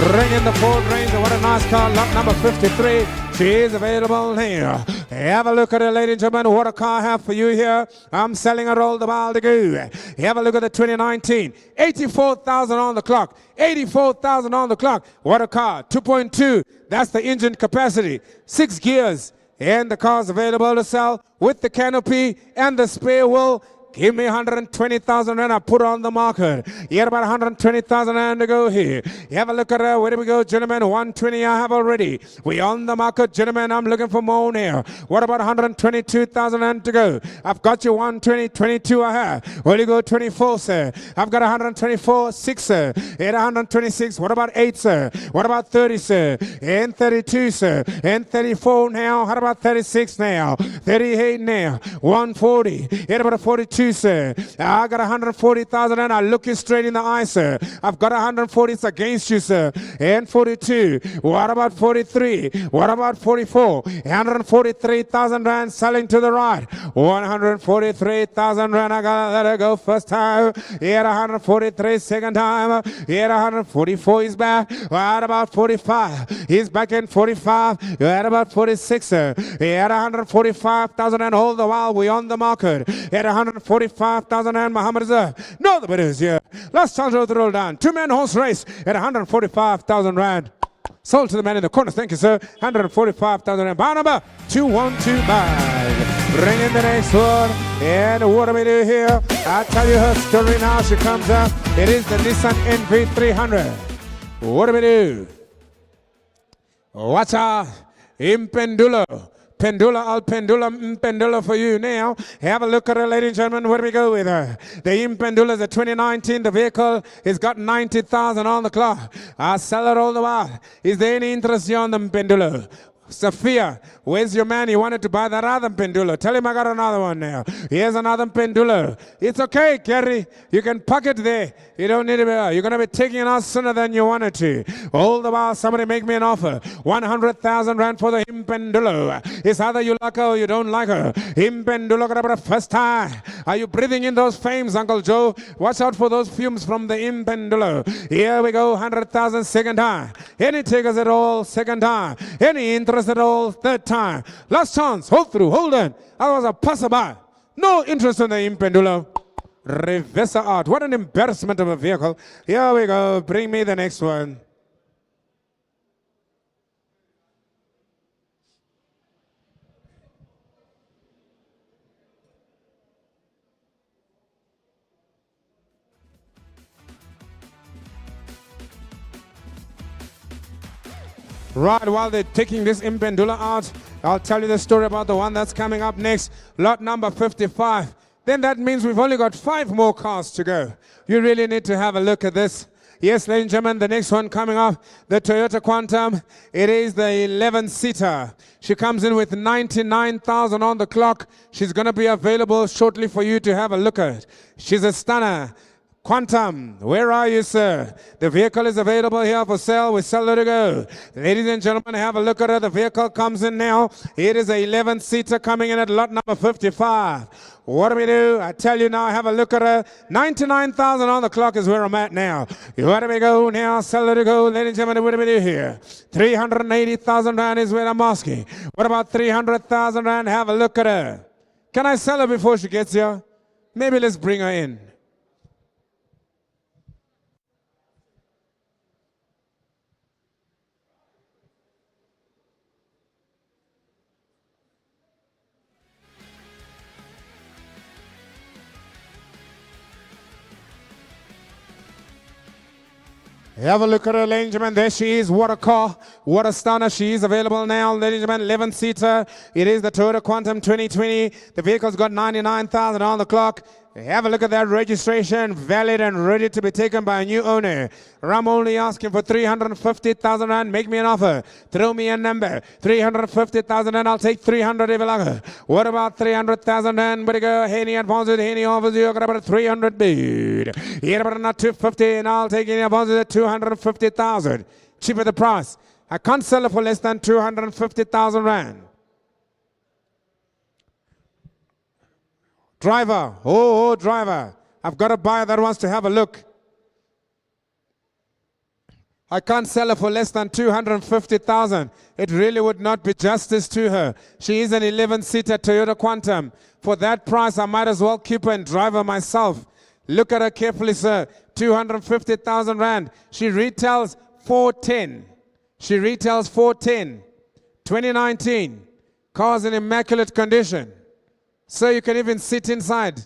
S1: Bring in the Ford Ranger. What a nice car. Lot number 53. She is available here. Have a look at it, ladies and gentlemen. What a car I have for you here. I'm selling a roll the ball to go. Have a look at the 2019. 84,000 on the clock. 84,000 on the clock. What a car. 2.2. That's the engine capacity. 6 gears. And the car's available to sell with the canopy and the spare wheel. Give me 120,000 Rand. I put on the market. You got about 120,000 Rand to go here. You have a look at her. Where do we go, gentlemen? 120 I have already. We on the market, gentlemen. I'm looking for more now. What about 122,000 Rand to go? I've got you 120, 22 I have. Where do you go? 24, sir. I've got 124, 6, sir. And 126. What about 8, sir? What about 30, sir? And 32, sir. And 34 now. How about 36 now? 38 now. 140. And about a 42. 42, sir. I got 140,000 and I look you straight in the eye, sir. I've got 140 against you, sir. And 42. What about 43? What about 44? 143,000 rand selling to the right. 143,000 rand. I gotta let it go first time. Here 143 second time. Here 144 is back. What about 45? He's back in 45. You're at about 46, sir. Here 145,000 and all the while we on the market. At 145,000 and Muhammad Reserve. No, the bid is here. Last chance to roll down. Two-man horse race at 145,000 rand. Sold to the man in the corner. Thank you, sir. 145,000 rand. Bar number 2125. Bring in the next one. And what do we do here? I'll tell you her story now. She comes up. It is the Nissan NV300. What do we do? What's our Impendulo? Pendula, I'll pendula for you now. Have a look at her, ladies and gentlemen. Where do we go with her? The Impendula is a 2019. The vehicle has got 90,000 on the clock. I'll sell it all the while. Is there any interest here on the Pendula? Sophia, where's your man? He wanted to buy that other pendula. Tell him I got another one now. Here's another pendula. It's okay, Kerry. You can park it there. You don't need it. You're going to be taking it out sooner than you wanted to. All the while, somebody make me an offer. 100,000 rand for the pendula. It's either you like her or you don't like her. Pendula got about first time. Are you breathing in those flames, Uncle Joe? Watch out for those fumes from the pendula. Here we go, 100,000 second time. Any takers at all, second time. Any interest at all, third time. Last chance, hold through, hold on. Otherwise I'll pass by. No interest in the Impendula. Reverse out. What an embarrassment of a vehicle. Here we go. Bring me the next one. Right, while they're taking this Impendula out, I'll tell you the story about the one that's coming up next, lot number 55. Then that means we've only got 5 more cars to go. You really need to have a look at this. Yes, ladies and gentlemen, the next one coming up, the Toyota Quantum. It is the 11-seater. She comes in with 99,000 on the clock. She's going to be available shortly for you to have a look at. She's a stunner. Quantum, where are you, sir? The vehicle is available here for sale. We sell it to go. Ladies and gentlemen, have a look at it. The vehicle comes in now. It is a 11-seater coming in at lot number 55. What do we do? I tell you now, have a look at her. 99,000 on the clock is where I'm at now. Where do we go now? Sell it to go. Ladies and gentlemen, what do we do here? 380,000 rand is where I'm asking. What about 300,000 rand? Have a look at her. Can I sell her before she gets here? Maybe let's bring her in. Have a look at her, ladies and gentlemen. There she is. What a car. What a stunner. She is available now, ladies and gentlemen. 11-seater. It is the Toyota Quantum 2020. The vehicle's got 99,000 on the clock. Have a look at that registration. Valid and ready to be taken by a new owner. I'm only asking for 350,000 rand. Make me an offer. Throw me a number. 350,000 and I'll take 300 if you like her. What about 300,000 rand? Where to go? Henny advances. Henny offers you about a 300 bid. Here about not 250 and I'll take any advances at 250,000. Cheaper the price. I can't sell it for less than 250,000 rand. Driver, oh, driver, I've got a buyer that wants to have a look. I can't sell her for less than 250,000. It really would not be justice to her. She is an 11-seater Toyota Quantum. For that price, I might as well keep her and drive her myself. Look at her carefully, sir. 250,000 rand. She retails 410. She retails 410. 2019. Car's in immaculate condition. So you can even sit inside.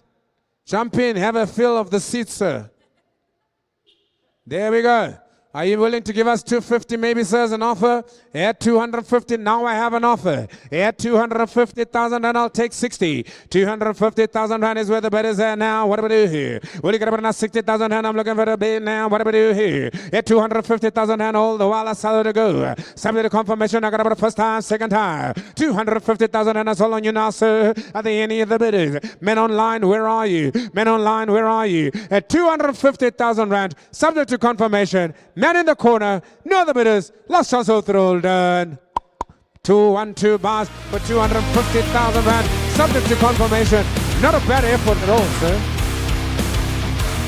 S1: Jump in, have a feel of the seat, sir. There we go. Are you willing to give us 250 maybe, sir, as an offer? At 250, now I have an offer. At 250,000 and I'll take 60. 250,000 rand is where the bid is at now. What do we do here? Will you get about 60,000 rand? I'm looking for the bid now. What do we do here? At 250,000 rand, all the while I sell it to go. Subject to confirmation, I got about the first time, second time. 250,000 rand, that's all on you now, sir. Are there any of the bidders? Men online, where are you? Men online, where are you? At 250,000 rand, subject to confirmation. Man in the corner, no other bidders. Last chance all through done. 212 bars for 250,000 rand, subject to confirmation. Not a bad effort at all, sir.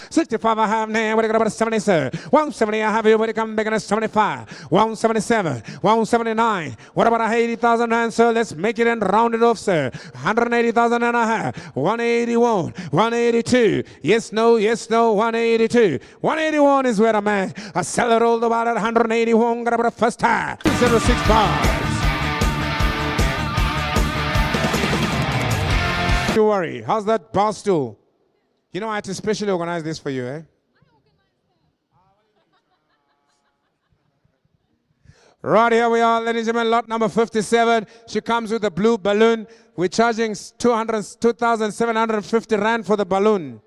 S1: 65 I have now, what do you got about 70, sir? 170 I have here, what do you come back at 75? 177, 179. What about 80,000 rand, sir? Let's make it and round it off, sir. 180,000 and a half. 181, 182. Yes, no, 182. 181 is where I'm at. I sell it all the while at 181. Got about a first time. 206 bars. Don't worry. How's that bar stool? You know, I had to specially organize this for you, eh? Right, here we are, ladies and gentlemen, lot number 57. She comes with a blue balloon. We're charging 2,750 rand for the balloon.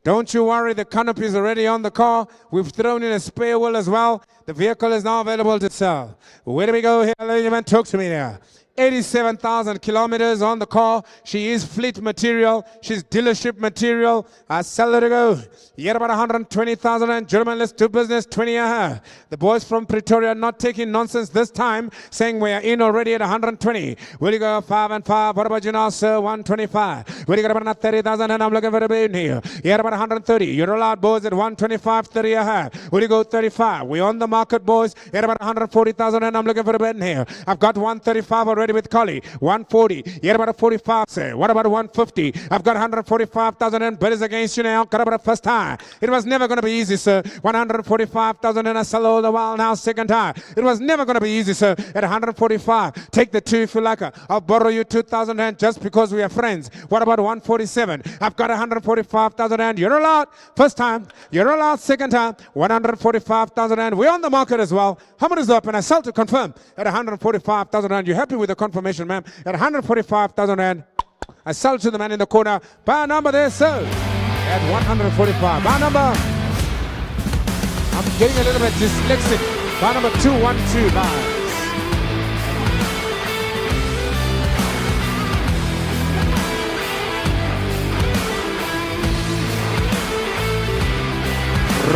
S1: Don't you worry, the canopy is already on the car. We've thrown in a spare wheel as well. The vehicle is now available to sell. Where do we go here, ladies and gentlemen? Talk to me now. 87,000 kilometers on the car. She is fleet material. She's dealership material. I sell her to go. Yet about 120,000 and gentlemen, let's do business. 20 a her. The boys from Pretoria not taking nonsense this time, saying we are in already at 120. Will you go 5 and 5? What about you now, sir? 125. Will you get about 30,000 and I'm looking for a bid here. Yet about 130. You're allowed, boys, at 125, 30 a her. Will you go 35? We're on the market, boys. Yet about 140,000 and I'm looking for a bid here. I've got 135 already with Collie. 140. Yet about a 45, sir. What about 150? I've got 145,000 and bidders against you now. Got about a first time. It was never going to be easy, sir. 145,000 and I sell all the while now. Second time. It was never going to be easy, sir. At 145. Take the two if you like. I'll borrow you 2,000 and just because we are friends. What about 147? I've got 145,000 and you're allowed. First time. You're allowed. Second time. 145,000 and we're on the market as well. How much is up? And I sell to confirm at 145,000 and you happy with the confirmation, ma'am? At 145,000 rand, I sell to the man in the corner. Bar number there, sir. At 145. Bar number. I'm getting a little bit dyslexic. Bar number 212. Bars.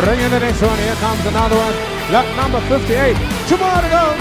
S1: Ring in the next one. Here comes another one. Lot number 58. 2 more to go.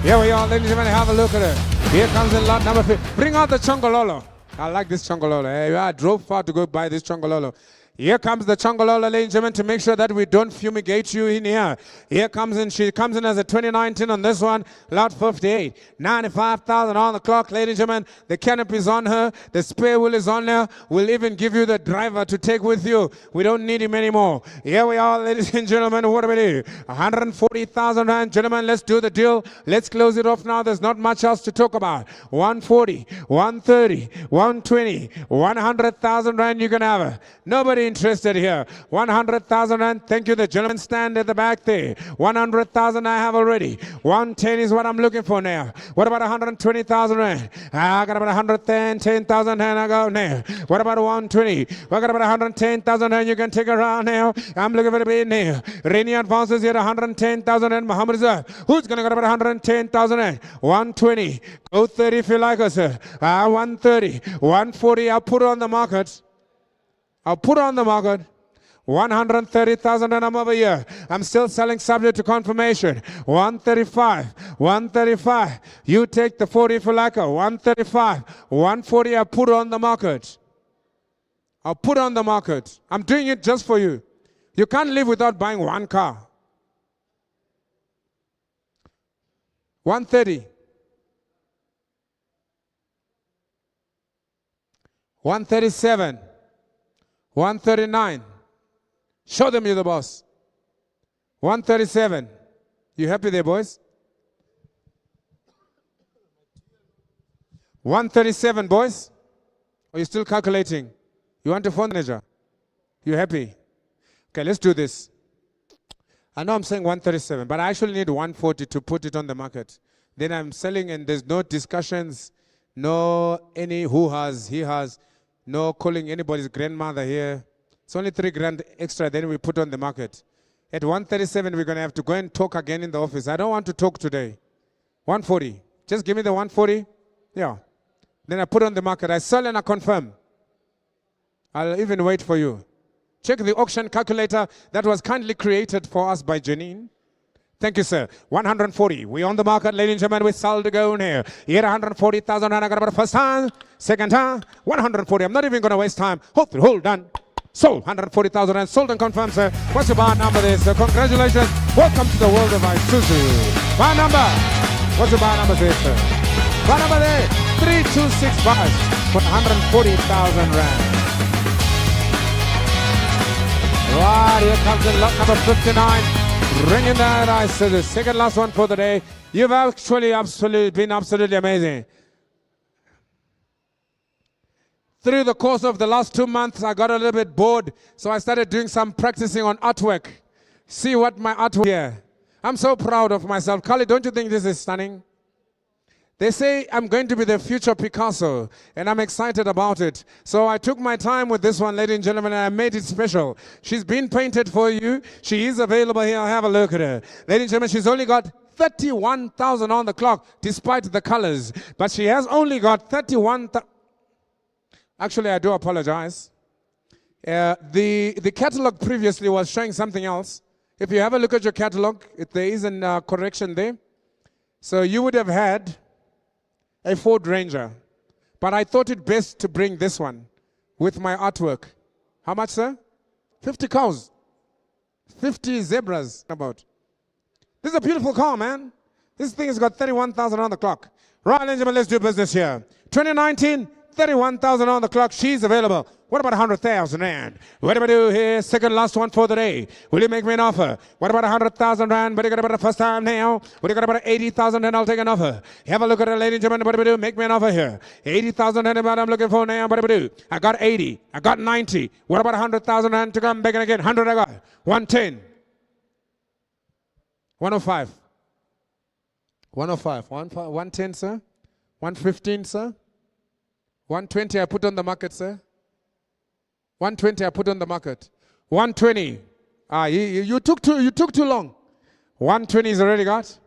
S1: Here we are, ladies and gentlemen, have a look at it. Here comes in lot number 5. Bring out the Chongololo. I like this Chongololo. I drove far to go buy this Chongololo. Here comes the Chongololo, ladies and gentlemen, to make sure that we don't fumigate you in here. Here comes in, she comes in as a 2019 on this one, lot 58. 95,000 on the clock, ladies and gentlemen. The canopy is on her. The spare wheel is on there. We'll even give you the driver to take with you. We don't need him anymore. Here we are, ladies and gentlemen. What do we do? 140,000 rand. Gentlemen, let's do the deal. Let's close it off now. There's not much else to talk about. 140, 130, 120, 100,000 rand you can have her. Nobody interested here. 100,000 rand. Thank you. The gentleman stand at the back there. 100,000 I have already. 110 is what I'm looking for now. What about 120,000 rand? I got about 110,000 rand. I go now. What about 120? I got about 110,000 rand. You can take around now. I'm looking for the bid now. Rainy advances here. 110,000 rand. Muhammad Zah. Who's going to get about 110,000 rand? 120. Go 30 if you like us, sir. 130. 140. I'll put it on the market. I'll put it on the market. 130,000 and I'm over here. I'm still selling subject to confirmation. 135. 135. You take the 40 for like a 135. 140. I'll put it on the market. I'll put it on the market. I'm doing it just for you. You can't live without buying one car. 130. 137. 139. Show them you're the boss. 137. You happy there, boys? 137, boys? Are you still calculating? You want a phone manager? You happy? Okay, let's do this. I know I'm saying 137, but I actually need 140 to put it on the market. Then I'm selling and there's no discussions, no any who has, he has, no calling anybody's grandmother here. It's only 3 grand extra, then we put on the market. At 137, we're going to have to go and talk again in the office. I don't want to talk today. 140. Just give me the 140. Yeah. Then I put on the market. I sell and I confirm. I'll even wait for you. Check the auction calculator that was kindly created for us by Janine. Thank you, sir. 140. We on the market, ladies and gentlemen. We sell to go in here. Here 140,000 rand. I got about first time, second time, 140. I'm not even going to waste time. Hold done. Sold. 140,000 rand. Sold and confirmed, sir. What's your bar number there, sir? Congratulations. Welcome to the world of Isuzu. Bar number. What's your bar number there, sir? Bar number there. 3265 for 140,000 rand. Right, here comes the lot number 59. Ringing that I said the second last one for the day. You've actually been absolutely amazing. Through the course of the last 2 months, I got a little bit bored, so I started doing some practicing on artwork. See what my artwork here. I'm so proud of myself. Kali, don't you think this is stunning? They say I'm going to be the future Picasso, and I'm excited about it. So I took my time with this one, ladies and gentlemen, and I made it special. She's been painted for you. She is available here. Have a look at her. Ladies and gentlemen, she's only got 31,000 on the clock, despite the colors. But she has only got 31,000. Actually, I do apologize. The catalog previously was showing something else. If you have a look at your catalog, there is a correction there. So you would have had a Ford Ranger. But I thought it best to bring this one with my artwork. How much, sir? 50 cows. 50 zebras. About. This is a beautiful car, man. This thing has got 31,000 on the clock. Right, ladies and gentlemen, let's do business here. 2019, 31,000 on the clock. She's available. What about 100,000 rand? What do we do here? Second last one for the day. Will you make me an offer? What about 100,000 rand? What do you got about the first time now? What do you got about 80,000 rand? I'll take an offer. Have a look at it, ladies and gentlemen. What do we do? Make me an offer here. 80,000 rand about I'm looking for now. What do we do? I got 80. I got 90. What about 100,000 rand to come back and again? 100 I got. 110. 105. 105. 110, sir. 115, sir. 120 I put on the market, sir. 120 I put on the market. 120. You took too long. 120 is already got.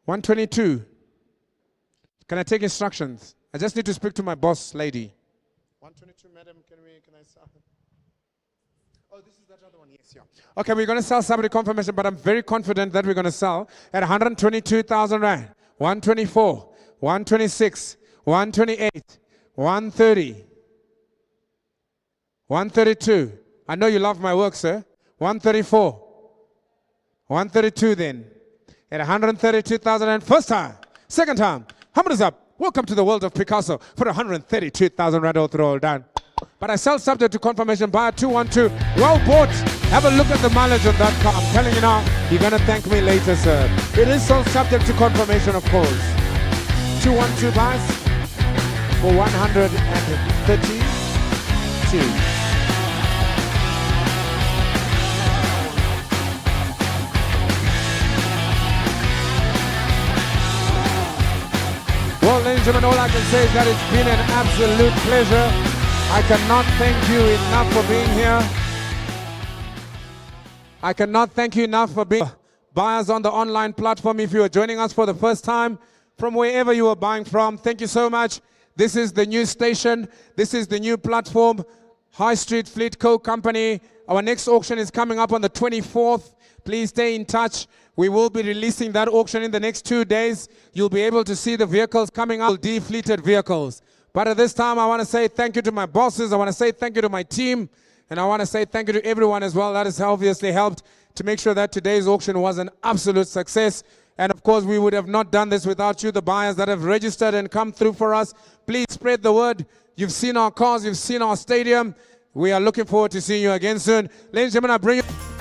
S1: 122. Can I take instructions? I just need to speak to my boss lady. 122, madam, can I sell? Oh, this is that other one, yes, yeah. Okay, we're going to sell somebody confirmation, but I'm very confident that we're going to sell at 122,000 rand. 124, 126, 128, 130. 132. I know you love my work, sir. 134. 132 then. At 132,000 and first time. Second time. How much is up? Welcome to the world of Picasso for 132,000 rand all through all done. But I sell subject to confirmation. Buyer 212. Well bought. Have a look at the mileage on that car. I'm telling you now, you're going to thank me later, sir. It is sold subject to confirmation, of course. 212 buys for 132. Well, ladies and gentlemen, all I can say is that it's been an absolute pleasure. I cannot thank you enough for being here. I cannot thank you enough for being buyers on the online platform. If you are joining us for the first time, from wherever you are buying from, thank you so much. This is the new station. This is the new platform, High Street Fleet Co. Company. Our next auction is coming up on the 24th. Please stay in touch. We will be releasing that auction in the next 2 days. You'll be able to see the vehicles coming up, defleeted vehicles. But at this time, I want to say thank you to my bosses. I want to say thank you to my team. And I want to say thank you to everyone as well. That has obviously helped to make sure that today's auction was an absolute success. And of course, we would have not done this without you, the buyers that have registered and come through for us. Please spread the word. You've seen our cars. You've seen our stadium. We are looking forward to seeing you again soon. Ladies and gentlemen, I bring you...